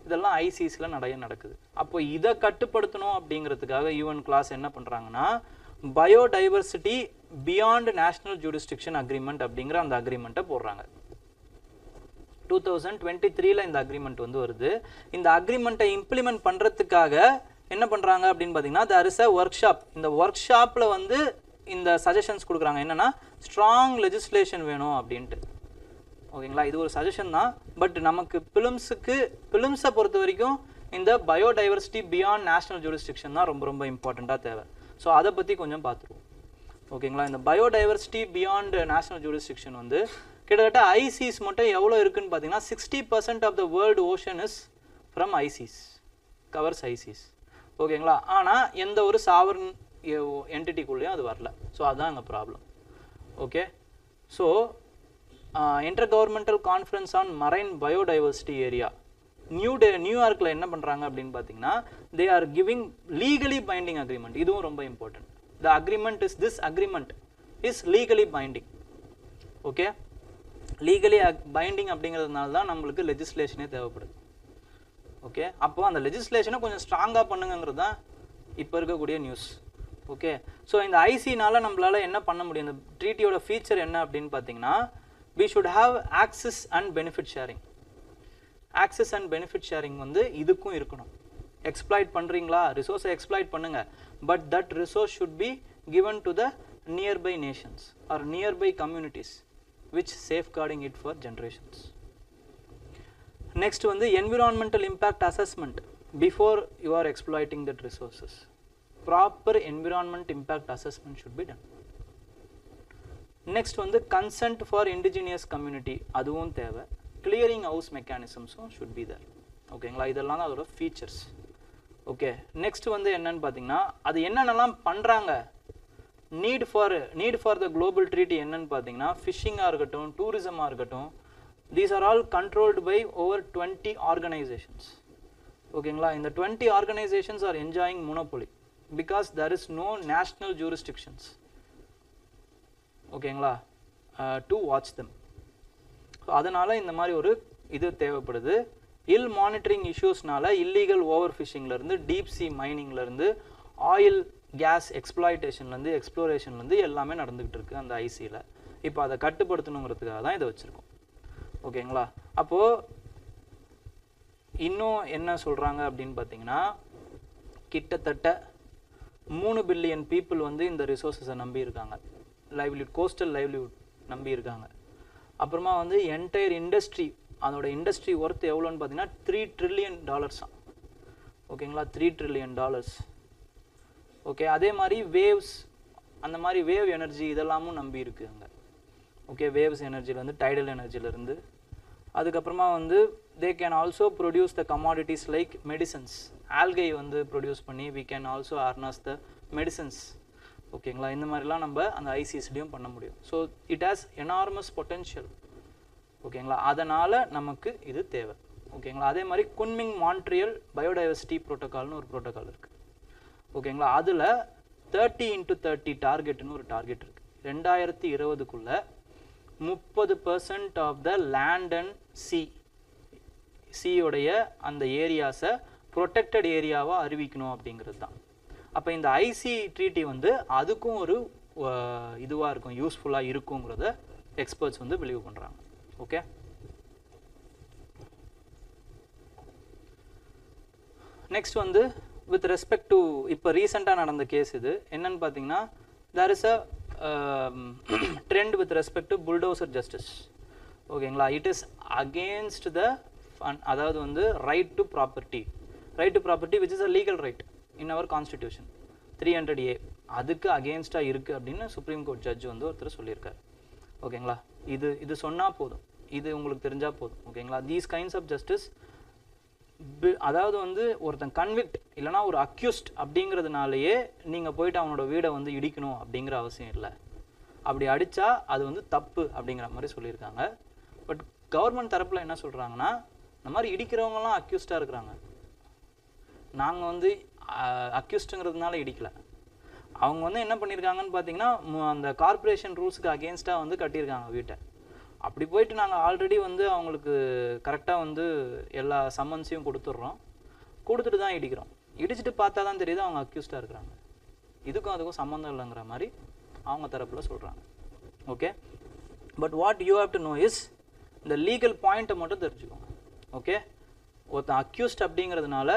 Speaker 1: இதெல்லாம் ஐசிஸில் நிறைய நடக்குது. அப்போ இதை கட்டுப்படுத்தணும் அப்படிங்கிறதுக்காக UN கிளாஸ் என்ன பண்ணுறாங்கன்னா biodiversity beyond national jurisdiction agreement அப்படிங்கிற அந்த அக்ரிமெண்ட்டை போடுறாங்க. 2023 இந்த அக்ரிமெண்ட் வந்து வருது. இந்த அக்ரிமெண்ட்டை இம்ப்ளிமெண்ட் பண்ணுறதுக்காக என்ன பண்ணுறாங்க அப்படின்னு பார்த்தீங்கன்னா there is a workshop. இந்த ஒர்க் ஷாப்பில் வந்து இந்த சஜஷன்ஸ் கொடுக்குறாங்க. என்னென்னா ஸ்ட்ராங் லெஜிஸ்லேஷன் வேணும் அப்படின்ட்டு. ஓகேங்களா, இது ஒரு சஜஷன் தான். பட் நமக்கு பிலிம்ஸை பொறுத்த வரைக்கும் இந்த பயோடைவர்சிட்டி பியாண்ட் நேஷனல் ஜூரிஸ்டிக்ஷன் தான் ரொம்ப ரொம்ப இம்பார்ட்டண்ட்டாக தேவை. ஸோ அதை பற்றி கொஞ்சம் பார்த்துருவோம். ஓகேங்களா, இந்த பயோடைவர்சிட்டி பியாண்ட் நேஷனல் ஜூரிஸ்டிக்ஷன் வந்து கிட்டத்தட்ட ஐசிஸ் மட்டும் எவ்வளோ இருக்குன்னு பார்த்தீங்கன்னா 60% of the world ocean is from high seas, covers high seas. ஓகேங்களா, ஆனால் எந்த ஒரு சாவரன் என்டிட்டிக்குள்ளேயும் அது வரல. ஸோ அதுதான் எங்கள் problem. Okay, so inter governmental conference on marine biodiversity area நியூயார்க்கில் என்ன பண்ணுறாங்க அப்படின்னு பார்த்தீங்கன்னா they are giving legally binding agreement. இதுவும் ரொம்ப important. The agreement is this agreement is legally binding. Okay, legally binding அப்படிங்கிறதுனால தான் நம்மளுக்கு லெஜிஸ்லேஷனே தேவைப்படுது. ஓகே, அப்போ அந்த லெஜிஸ்லேஷனை கொஞ்சம் ஸ்ட்ராங்காக பண்ணுங்கிறது தான் இப்போ இருக்கக்கூடிய நியூஸ். ஓகே, ஸோ இந்த ஐசினால நம்மளால என்ன பண்ண முடியும், இந்த ட்ரீட்டியோட ஃபீச்சர் என்ன அப்படின்னு பார்த்தீங்கன்னா we should have access and benefit sharing. access and benefit sharing வந்து இதுக்கும் இருக்கணும். எக்ஸ்ப்ளாய்ட் பண்ணுறீங்களா, ரிசோர்ஸை எக்ஸ்ப்ளாய்ட் பண்ணுங்க, but that resource should be given to the nearby nations or nearby communities which safeguarding it for generations. Next வந்து environmental impact assessment before you are exploiting that resources. Proper environment impact assessment should be done. Next வந்து consent for indigenous community, அதுவும் தேவை. clearing house mechanisms should be there. ஓகேங்களா, இதெல்லாம் தான் அதோட features. Okay next வந்து என்னன்னு பார்த்தீங்கன்னா அது என்னென்னலாம் பண்ணுறாங்க need for the global treaty என்னன்னு பார்த்தீங்கன்னா ஃபிஷிங்காக இருக்கட்டும் டூரிசமாக இருக்கட்டும் these are all controlled by over 20 organisations ஓகேங்களா இந்த 20 organisations are enjoying monopoly because there is no national jurisdictions ஓகேங்களா டு வாட்ச் them ஸோ அதனால் இந்த மாதிரி ஒரு இது தேவைப்படுது இல் மானிட்டரிங் இஷ்யூஸ்னால இல்லீகல் ஓவர் ஃபிஷிங்லேருந்து டீப் சி மைனிங்லேருந்து ஆயில் கேஸ் எக்ஸ்ப்ளாய்டேஷன்லேருந்து எக்ஸ்ப்ளோரேஷன்லேருந்து எல்லாமே நடந்துகிட்டு இருக்கு அந்த ஐசியில் இப்போ அதை கட்டுப்படுத்தணுங்கிறதுக்காக தான் இதை வச்சுருக்கோம் ஓகேங்களா அப்போது இன்னும் என்ன சொல்கிறாங்க அப்படின்னு பார்த்தீங்கன்னா கிட்டத்தட்ட 3 பில்லியன் பீப்புள் வந்து இந்த ரிசோர்ஸஸை நம்பி இருக்காங்க லைவ்லிஹுட் கோஸ்டல் லைவ்லிஹுட் நம்பி இருக்காங்க அப்புறமா வந்து என்டையர் இண்டஸ்ட்ரி அதோட இண்டஸ்ட்ரி ஒர்த் எவ்வளோன்னு பார்த்தீங்கன்னா $3 trillion ஓகேங்களா $3 trillion ஓகே அதே மாதிரி வேவ்ஸ் அந்த மாதிரி வேவ் எனர்ஜி இதெல்லாமும் நம்பி இருக்கு அங்கே ஓகே வேவ்ஸ் எனர்ஜிலேருந்து டைடல் எனர்ஜிலேருந்து அதுக்கப்புறமா வந்து they can also produce the commodities like medicines algae வந்து ப்ரொடியூஸ் பண்ணி we can also harness the medicines ஓகேங்களா இந்த மாதிரிலாம் நம்ம அந்த ஐசிஎஸ்டியும் பண்ண முடியும் so it has enormous potential ஓகேங்களா அதனால் நமக்கு இது தேவை ஓகேங்களா அதே மாதிரி குன்மிங் மான்ட்ரியல் பயோடைவர்சிட்டி ப்ரோட்டோகால்னு ஒரு ப்ரோட்டோகால் இருக்குது ஓகேங்களா அதில் 30x30 டார்கெட்னு ஒரு டார்கெட் இருக்குது 2020க்குள்ள 30% ஆஃப் த லேண்ட் அண்ட் சீயோடைய அந்த ஏரியாஸை ப்ரொடெக்டட் ஏரியாவாக அறிவிக்கணும் அப்படிங்கிறது தான் அப்போ இந்த ஐசி ட்ரீட்டி வந்து அதுக்கும் ஒரு இதுவாக இருக்கும் யூஸ்ஃபுல்லாக இருக்குங்கிறத எக்ஸ்பர்ட்ஸ் வந்து பிலீவ் பண்ணுறாங்க ஓகே நெக்ஸ்ட் வந்து வித் ரெஸ்பெக்ட் டு இப்போ ரீசெண்டாக நடந்த கேஸ் இது என்னன்னு பார்த்தீங்கன்னா there is a trend with respect to bulldozer justice ஓகேங்களா இட் இஸ் அகேன்ஸ்ட் த அதாவது வந்து right to property which is a legal right in our constitution 300A அதுக்கு அகேன்ஸ்டாக இருக்குது அப்படின்னு சுப்ரீம் கோர்ட் ஜட்ஜ் வந்து ஒருத்தர் சொல்லியிருக்காரு ஓகேங்களா இது சொன்னால் போதும் இது உங்களுக்கு தெரிஞ்சால் போதும் ஓகேங்களா தீஸ் கைண்ட்ஸ் ஆஃப் ஜஸ்டிஸ் அதாவது வந்து ஒருத்தன் கன்விக்ட் இல்லைனா ஒரு அக்யூஸ்ட் அப்படிங்கிறதுனாலேயே நீங்கள் போயிட்டு அவனோட வீடை வந்து இடிக்கணும் அப்படிங்கிற அவசியம் இல்லை அப்படி அடித்தா அது வந்து தப்பு அப்படிங்கிற மாதிரி சொல்லியிருக்காங்க பட் கவர்மெண்ட் தரப்பில் என்ன சொல்கிறாங்கன்னா இந்த மாதிரி இடிக்கிறவங்கலாம் அக்யூஸ்டாக இருக்கிறாங்க நாங்கள் வந்து அக்யூஸ்டுங்கிறதுனால இடிக்கலை அவங்க வந்து என்ன பண்ணியிருக்காங்கன்னு பார்த்தீங்கன்னா அந்த கார்பரேஷன் ரூல்ஸுக்கு அகேன்ஸ்டாக வந்து கட்டியிருக்காங்க வீட்டை அப்படி போயிட்டு நாங்கள் ஆல்ரெடி வந்து அவங்களுக்கு கரெக்டாக வந்து எல்லா சம்மன்ஸையும் கொடுத்துட்டு தான் இடிக்கிறோம் இடிச்சுட்டு பார்த்தா தான் தெரியுது அவங்க அக்யூஸ்டாக இருக்கிறாங்க இதுக்கும் அதுக்கும் சம்மந்தம் இல்லைங்கிற மாதிரி அவங்க தரப்பில் சொல்கிறாங்க okay but what you have to know is இந்த லீகல் பாயிண்ட்டை மட்டும் தெரிஞ்சுக்கோங்க ஓகே ஒருத்தன் அக்யூஸ்ட் அப்படிங்கிறதுனால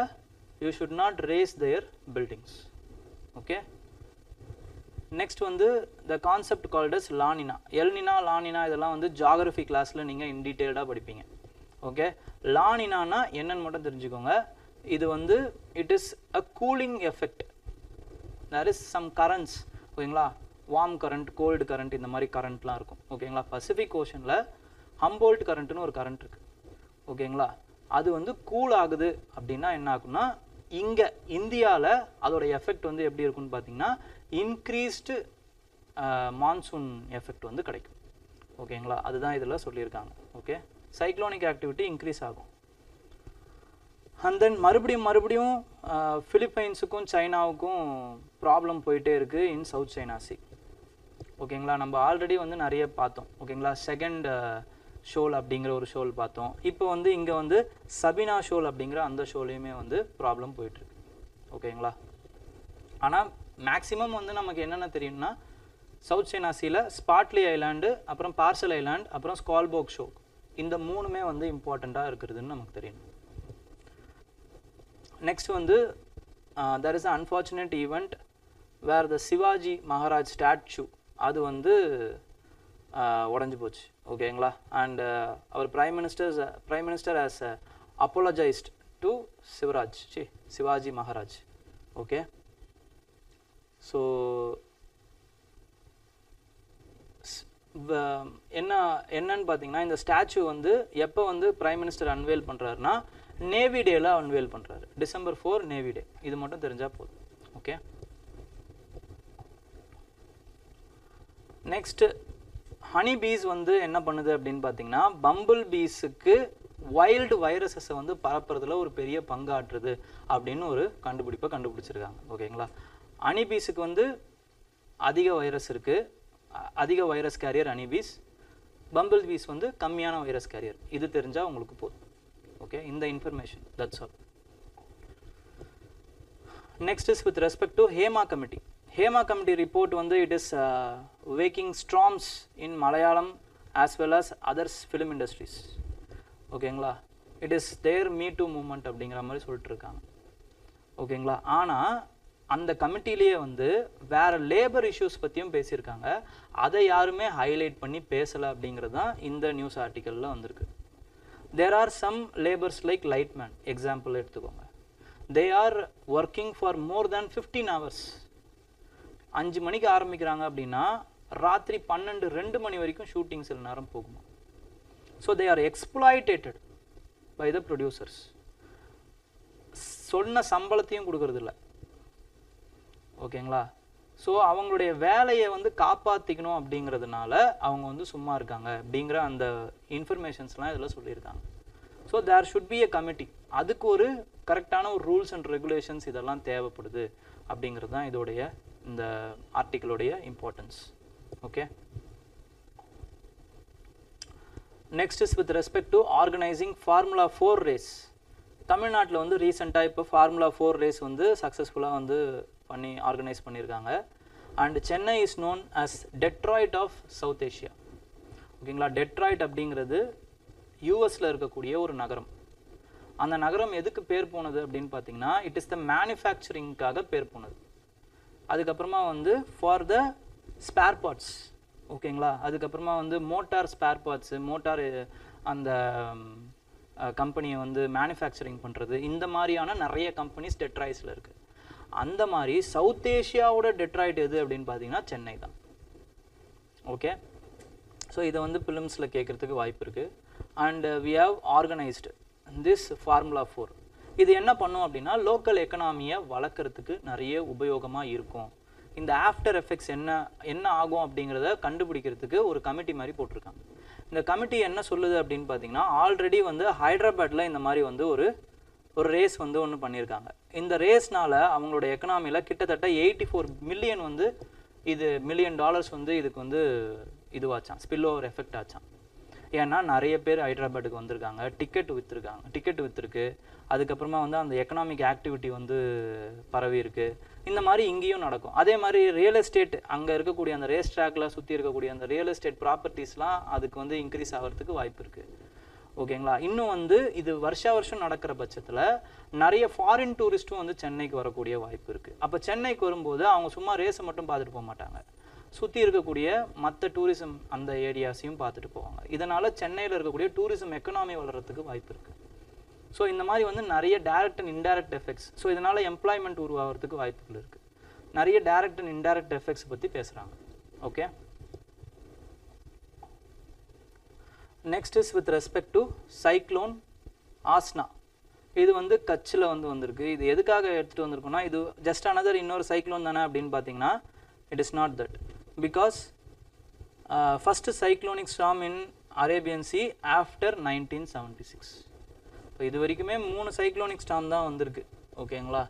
Speaker 1: you should not raze their buildings okay next வந்து the concept called as la nina la nina இதெல்லாம் வந்து ஜாகிரஃபி கிளாஸில் நீங்கள் இன் டீட்டெயில்டாக படிப்பீங்க ஓகே லானினானா என்னன்னு மட்டும் தெரிஞ்சுக்கோங்க இது வந்து it is a cooling effect there is some currents ஓகேங்களா வார்ம் கரண்ட் கோல்டு கரண்ட் இந்த மாதிரி கரண்ட்லாம் இருக்கும் ஓகேங்களா பசிபிக் ஓஷனில் ஹம்போல்ட் கரண்ட்னு ஒரு கரண்ட் இருக்குது ஓகேங்களா அது வந்து கூல் ஆகுது அப்படின்னா என்ன ஆகும்னா இங்கே இந்தியாவில் அதோட எஃபெக்ட் வந்து எப்படி இருக்குன்னு பார்த்தீங்கன்னா இன்க்ரீஸ்டு மான்சூன் எஃபெக்ட் வந்து கிடைக்கும் ஓகேங்களா அதுதான் இதில் சொல்லியிருக்காங்க ஓகே சைக்ளோனிக் ஆக்டிவிட்டி இன்க்ரீஸ் ஆகும் அண்ட் தென் மறுபடியும் பிலிப்பைன்ஸுக்கும் சைனாவுக்கும் ப்ராப்ளம் போயிட்டே இருக்குது இன் சவுத் சைனா சி ஓகேங்களா நம்ம ஆல்ரெடி வந்து நிறைய பார்த்தோம் ஓகேங்களா செகண்ட் ஷோல் அப்படிங்கிற ஒரு ஷோல் பார்த்தோம் இப்போ வந்து இங்கே வந்து சபினா ஷோல் அப்படிங்கிற அந்த ஷோலையுமே வந்து ப்ராப்ளம் போயிட்டுருக்கு ஓகேங்களா ஆனால் மேக்ஸிமம் வந்து நமக்கு என்னென்ன தெரியும்னா சவுத் சைனா சீல ஸ்பாட்லி ஐலாண்டு அப்புறம் பார்சல் ஐலாண்ட் அப்புறம் ஸ்கால்போக் ஷோ இந்த மூணுமே வந்து இம்பார்ட்டண்ட்டாக இருக்கிறதுன்னு நமக்கு தெரியும் நெக்ஸ்ட் வந்து there is an unfortunate event where the Shivaji Maharaj statue அது வந்து உடஞ்சி போச்சு ஓகேங்களா and our prime minister has apologised to Shivaji Maharaj okay so என்னன்னு பார்த்தீங்கன்னா இந்த ஸ்டாச்சு வந்து எப்போ வந்து பிரைம் மினிஸ்டர் அன்வேல் பண்ணுறாருன்னா நேவி டேல அன்வேல் பண்ணுறாரு. December 4 நேவி டே. இது மட்டும் தெரிஞ்சால் போதும். ஓகே, நெக்ஸ்ட் ஹனி பீஸ் வந்து என்ன பண்ணுது அப்படின்னு பார்த்தீங்கன்னா, பம்பிள் பீஸுக்கு வைல்டு வைரஸஸை வந்து பரப்புறதுல ஒரு பெரிய பங்காற்றுது அப்படின்னு ஒரு கண்டுபிடிப்பை கண்டுபிடிச்சிருக்காங்க. ஓகேங்களா, ஹனி பீஸுக்கு வந்து அதிக வைரஸ் இருக்குது, அதிக virus carrier honey bees. Bumble bees வந்து கம்மியான வைரஸ் கேரியர். இது தெரிஞ்சால் உங்களுக்கு போதும். ஓகே, இந்த information, that's all. Next is with respect to Hema committee. Hema committee report வந்து it is waking storms in Malayalam as well as others film industries. ஓகேங்களா, it is their me too movement அப்படிங்கிற மாதிரி சொல்லிட்டு இருக்காங்க. ஓகேங்களா, ஆனால் அந்த கமிட்டிலேயே வந்து வேறு லேபர் இஷ்யூஸ் பற்றியும் பேசியிருக்காங்க. அதை யாருமே ஹைலைட் பண்ணி பேசலை அப்படிங்கிறது தான் இந்த நியூஸ் ஆர்டிக்கலில் வந்திருக்கு. There are some labours like lightman example எடுத்துக்கோங்க. They are working for more than 15 hours. 5 மணிக்கு ஆரம்பிக்கிறாங்க அப்படின்னா ராத்திரி 12-2 மணி வரைக்கும் ஷூட்டிங் சில நேரம் போகுமா. So they are exploitated by the producers. சொன்ன சம்பளத்தையும் கொடுக்கறதில்ல. ஓகேங்களா, ஸோ அவங்களுடைய வேலையை வந்து காப்பாற்றிக்கணும் அப்படிங்கிறதுனால அவங்க வந்து சும்மா இருக்காங்க அப்படிங்கிற அந்த இன்ஃபர்மேஷன்ஸ்லாம் இதில் சொல்லியிருக்காங்க. So there should be a committee. அதுக்கு ஒரு கரெக்டான ஒரு ரூல்ஸ் அண்ட் ரெகுலேஷன்ஸ் இதெல்லாம் தேவைப்படுது அப்படிங்கிறது தான் இதோடைய இந்த ஆர்டிக்கிளுடைய importance. Okay, next is with respect to organising formula 4 race. தமிழ்நாட்டில் வந்து ரீசெண்டாக இப்போ ஃபார்முலா 4 ரேஸ் வந்து சக்ஸஸ்ஃபுல்லாக வந்து ஆர்கனைஸ் பண்ணியிருக்காங்க. And Chennai is known as Detroit of South Asia. ஓகேங்களா, டெட்ராய்ட் அப்படிங்கிறது யூஎஸில் இருக்கக்கூடிய ஒரு நகரம். அந்த நகரம் எதுக்கு பேர் போனது அப்படின்னு பார்த்தீங்கன்னா, இட் இஸ் த மேனுஃபேக்சரிங்காக பேர் போனது. அதுக்கப்புறமா வந்து ஃபார் த ஸ்பேர் பார்ட்ஸ். ஓகேங்களா, அதுக்கப்புறமா வந்து மோட்டார் ஸ்பேர் பார்ட்ஸு, மோட்டார் அந்த கம்பெனியை வந்து மேனுஃபேக்சரிங் பண்ணுறது, இந்த மாதிரியான நிறைய கம்பெனிஸ் டெட்ராய்ட்ஸில் இருக்குது. அந்த மாதிரி சவுத் ஏஷியாவோட டெட்ராய்ட் எது அப்படின்னு பார்த்தீங்கன்னா சென்னை தான். ஓகே, ஸோ இதை வந்து பிலிம்ஸில் கேட்குறதுக்கு வாய்ப்பு இருக்குது. And we have organised this formula 4. இது என்ன பண்ணும் அப்படின்னா, லோக்கல் எக்கனாமியை வளர்க்குறதுக்கு நிறைய உபயோகமாக இருக்கும். இந்த ஆஃப்டர் எஃபெக்ட்ஸ் என்ன ஆகும் அப்படிங்கிறத கண்டுபிடிக்கிறதுக்கு ஒரு கமிட்டி மாதிரி போட்டிருக்காங்க. இந்த கமிட்டி என்ன சொல்லுது அப்படின்னு பார்த்தீங்கன்னா, ஆல்ரெடி வந்து ஹைதராபாத்தில் இந்த மாதிரி வந்து ஒரு ரேஸ் வந்து ஒன்று பண்ணியிருக்காங்க. இந்த ரேஸ்னால அவங்களோட எக்கனாமியில் கிட்டத்தட்ட 84 மில்லியன் வந்து $1 million வந்து இதுக்கு வந்து இதுவாச்சான், ஸ்பில் ஓவர் எஃபெக்ட் ஆச்சான். ஏன்னா நிறைய பேர் ஹைதராபாத்துக்கு வந்திருக்காங்க, டிக்கெட் விற்றுருக்கு. அதுக்கப்புறமா வந்து அந்த எக்கனாமிக் ஆக்டிவிட்டி வந்து பரவி இருக்கு. இந்த மாதிரி இங்கேயும் நடக்கும். அதே மாதிரி ரியல் எஸ்டேட், அங்கே இருக்கக்கூடிய அந்த ரேஸ் ட்ராக்கில் சுற்றி இருக்கக்கூடிய அந்த ரியல் எஸ்டேட் ப்ராப்பர்ட்டிஸ்லாம் அதுக்கு வந்து இன்க்ரீஸ் ஆகிறதுக்கு வாய்ப்பு இருக்குது. ஓகேங்களா, இன்னும் வந்து இது வருஷம் நடக்கிற பட்சத்தில் நிறைய ஃபாரின் டூரிஸ்ட்டும் வந்து சென்னைக்கு வரக்கூடிய வாய்ப்பு இருக்குது. அப்போ சென்னைக்கு வரும்போது அவங்க சும்மா ரேஸை மட்டும் பார்த்துட்டு போக மாட்டாங்க, சுற்றி இருக்கக்கூடிய மற்ற டூரிசம் அந்த ஏரியாஸையும் பார்த்துட்டு போவாங்க. இதனால் சென்னையில் இருக்கக்கூடிய டூரிசம் எக்கனாமி வளர்கிறதுக்கு வாய்ப்பு இருக்குது. ஸோ இந்த மாதிரி வந்து நிறைய direct and indirect effects. So இதனால் எம்ப்ளாய்மெண்ட் உருவாகிறதுக்கு வாய்ப்புகள் இருக்குது. நிறைய டைரக்ட் அண்ட் இன்டைரக்ட் எஃபெக்ட்ஸ் பற்றி பேசுகிறாங்க. Okay, next is with respect to cyclone Asna. இது வந்து கட்சில் வந்து வந்திருக்கு. இது எதுக்காக எடுத்துகிட்டு வந்திருக்கோன்னா, இது ஜஸ்ட் அனதர் இன்னொரு சைக்ளோன் தானே அப்படின்னு பார்த்தீங்கன்னா, it is not that. Because first cyclonic storm in Arabian Sea after 1976. இப்போ இது வரைக்குமே 3 cyclonic storm தான் வந்திருக்கு. ஓகேங்களா,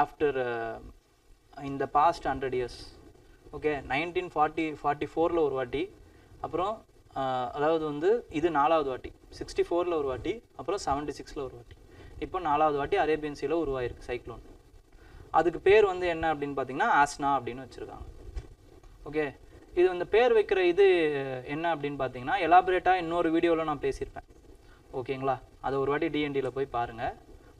Speaker 1: ஆஃப்டர் இந்த பாஸ்ட் 100 years. ஓகே, 1944 ஒரு வாட்டி, அப்புறம் அதாவது வந்து இது 4வது வாட்டி, 64 ஒரு வாட்டி, அப்புறம் 76 ஒரு வாட்டி, இப்போ 4வது வாட்டி அரேபியன் சீல உருவாயிருக்கு சைக்ளோன். அதுக்கு பேர் வந்து என்ன அப்படின்னு பார்த்தீங்கன்னா ஆஸ்னா அப்படின்னு வச்சுருக்காங்க. ஓகே, இது இந்த பேர் வைக்கிற இது என்ன அப்படின்னு பார்த்தீங்கன்னா, எலாபரேட்டாக இன்னொரு வீடியோவில் நான் பேசியிருப்பேன். ஓகேங்களா, அதை ஒரு வாட்டி டிஎன்டியில் போய் பாருங்கள்.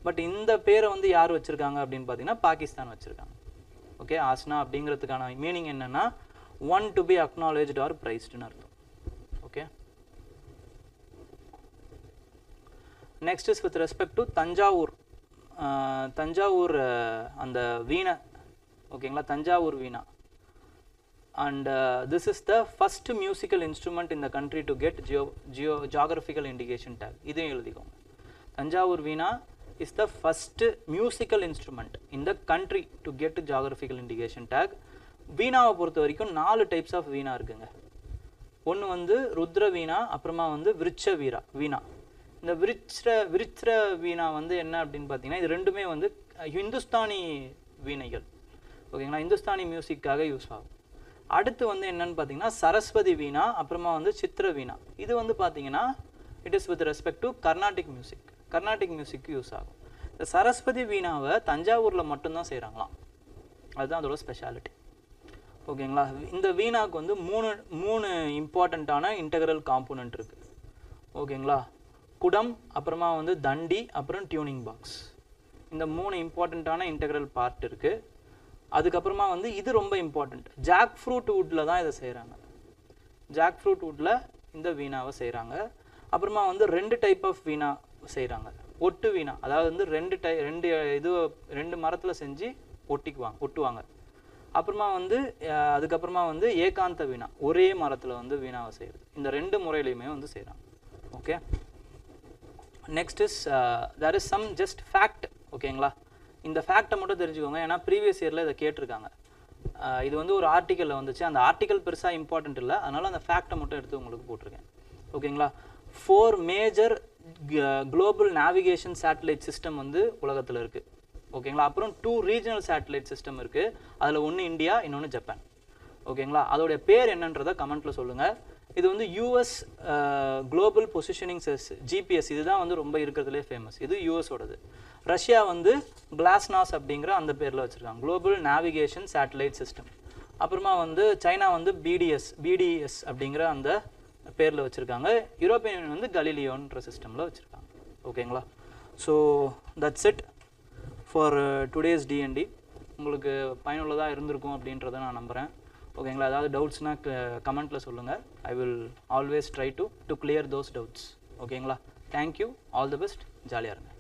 Speaker 1: பட் இந்த பேரை வந்து யார் வச்சுருக்காங்க அப்படின்னு பார்த்தீங்கன்னா பாகிஸ்தான் வச்சுருக்காங்க. ஓகே, ஆஸ்னா அப்படிங்கிறதுக்கான மீனிங் என்னென்னா ஒன் டு பி அக்னாலேஜ்ட் ஆர் ப்ரைஸ்டுன்னு அர்த்தம். Okay, next is with respect to Thanjavur. அந்த வீணை. ஓகேங்களா, தஞ்சாவூர் வீணா. And this is the first musical instrument in the country to get geographical indication tag. இதையும் எழுதிக்கோங்க. Tanjavur Veena is the first musical instrument in the country to get geographical indication tag. வீணாவை பொறுத்த வரைக்கும் 4 types of வீணா இருக்குங்க. ஒன்று வந்து ருத்ர வீணா, அப்புறமா வந்து விருட்ச வீணா. இந்த விருட்ச வீணா வந்து என்ன அப்படின்னு பார்த்தீங்கன்னா, இது ரெண்டுமே வந்து ஹிந்துஸ்தானி வீணைகள். ஓகேங்களா, ஹிந்துஸ்தானி மியூசிக்காக யூஸ் ஆகும். அடுத்து வந்து என்னன்னு பார்த்தீங்கன்னா சரஸ்வதி வீணா, அப்புறமா வந்து சித்திர வீணா. இது வந்து பார்த்தீங்கன்னா it is with respect to Carnatic music use ஆகும். இந்த சரஸ்வதி வீணாவை தஞ்சாவூரில் மட்டும்தான் செய்கிறாங்களாம். அதுதான் அதோட ஸ்பெஷாலிட்டி. ஓகேங்களா, இந்த வீணாவுக்கு வந்து மூணு இம்பார்ட்டண்ட்டான இன்டெக்ரல் காம்போனன்ட் இருக்குது. ஓகேங்களா, குடம், அப்புறமா வந்து தண்டி, அப்புறம் டியூனிங் பாக்ஸ். இந்த 3 இம்பார்ட்டண்ட்டான இன்டெக்ரல் பார்ட் இருக்குது. அதுக்கப்புறமா வந்து இது ரொம்ப இம்பார்ட்டண்ட், ஜாக் ஃப்ரூட் வுட்டில் தான் இதை செய்கிறாங்க. ஜாக் ஃப்ரூட் வுட்டில் இந்த வீணாவை செய்கிறாங்க. அப்புறமா வந்து 2 டைப் ஆஃப் வீணா செய்கிறாங்க. ஒட்டு வீணா, அதாவது வந்து ரெண்டு மரத்தில் செஞ்சு ஒட்டுவாங்க. அப்புறமா வந்து அதுக்கப்புறமா வந்து ஏகாந்த வீணா, ஒரே மரத்தில் வந்து வீணாவை செய்கிறது. இந்த 2 முறையிலையுமே வந்து செய்கிறாங்க. Okay, next is there is some just fact. ஓகேங்களா, இந்த ஃபேக்டை மட்டும் தெரிஞ்சுக்கோங்க, ஏன்னா ப்ரீவியஸ் இயரில் இதை கேட்டிருக்காங்க. இது வந்து ஒரு ஆர்டிக்கலில் வந்துச்சு. அந்த ஆர்டிக்கல் பெருசாக இம்பார்ட்டன்ட் இல்லை, அதனால் அந்த ஃபேக்டை மட்டும் எடுத்து உங்களுக்கு போட்டிருக்கேன். ஓகேங்களா, 4 major global navigation satellite system வந்து உலகத்தில் இருக்குது. ஓகேங்களா, அப்புறம் 2 ரீஜனல் சேட்டலைட் சிஸ்டம் இருக்குது. அதில் ஒன்று இந்தியா, இன்னொன்று ஜப்பான். ஓகேங்களா, அதோடைய பேர் என்னன்றதை கமெண்ட்டில் சொல்லுங்கள். இது வந்து யூஎஸ் குளோபல் பொசிஷனிங் ஜிபிஎஸ், இதுதான் வந்து ரொம்ப இருக்கிறதுலே ஃபேமஸ். இது யூஎஸோடது. ரஷ்யா வந்து கிளாஸ்னாஸ் அப்படிங்கிற அந்த பேரில் வச்சுருக்காங்க, குளோபல் நேவிகேஷன் சேட்டலைட் சிஸ்டம். அப்புறமா வந்து சைனா வந்து பிடிஎஸ் அப்படிங்கிற அந்த பேரில் வச்சுருக்காங்க. யூரோப்பியன் யூனியன் வந்து கலீலியோன்ற சிஸ்டமில் வச்சுருக்காங்க. ஓகேங்களா, so that's it for today's TNT. உங்களுக்கு பயனுள்ளதாக இருந்திருக்கும் அப்படின்றத நான் நம்புகிறேன். ஓகேங்களா, ஏதாவது டவுட்ஸ்னால் கமெண்ட்டில் சொல்லுங்கள். I will always try to clear those doubts. ஓகேங்களா, தேங்க்யூ, ஆல் தி பெஸ்ட், ஜாலியாக இருங்க.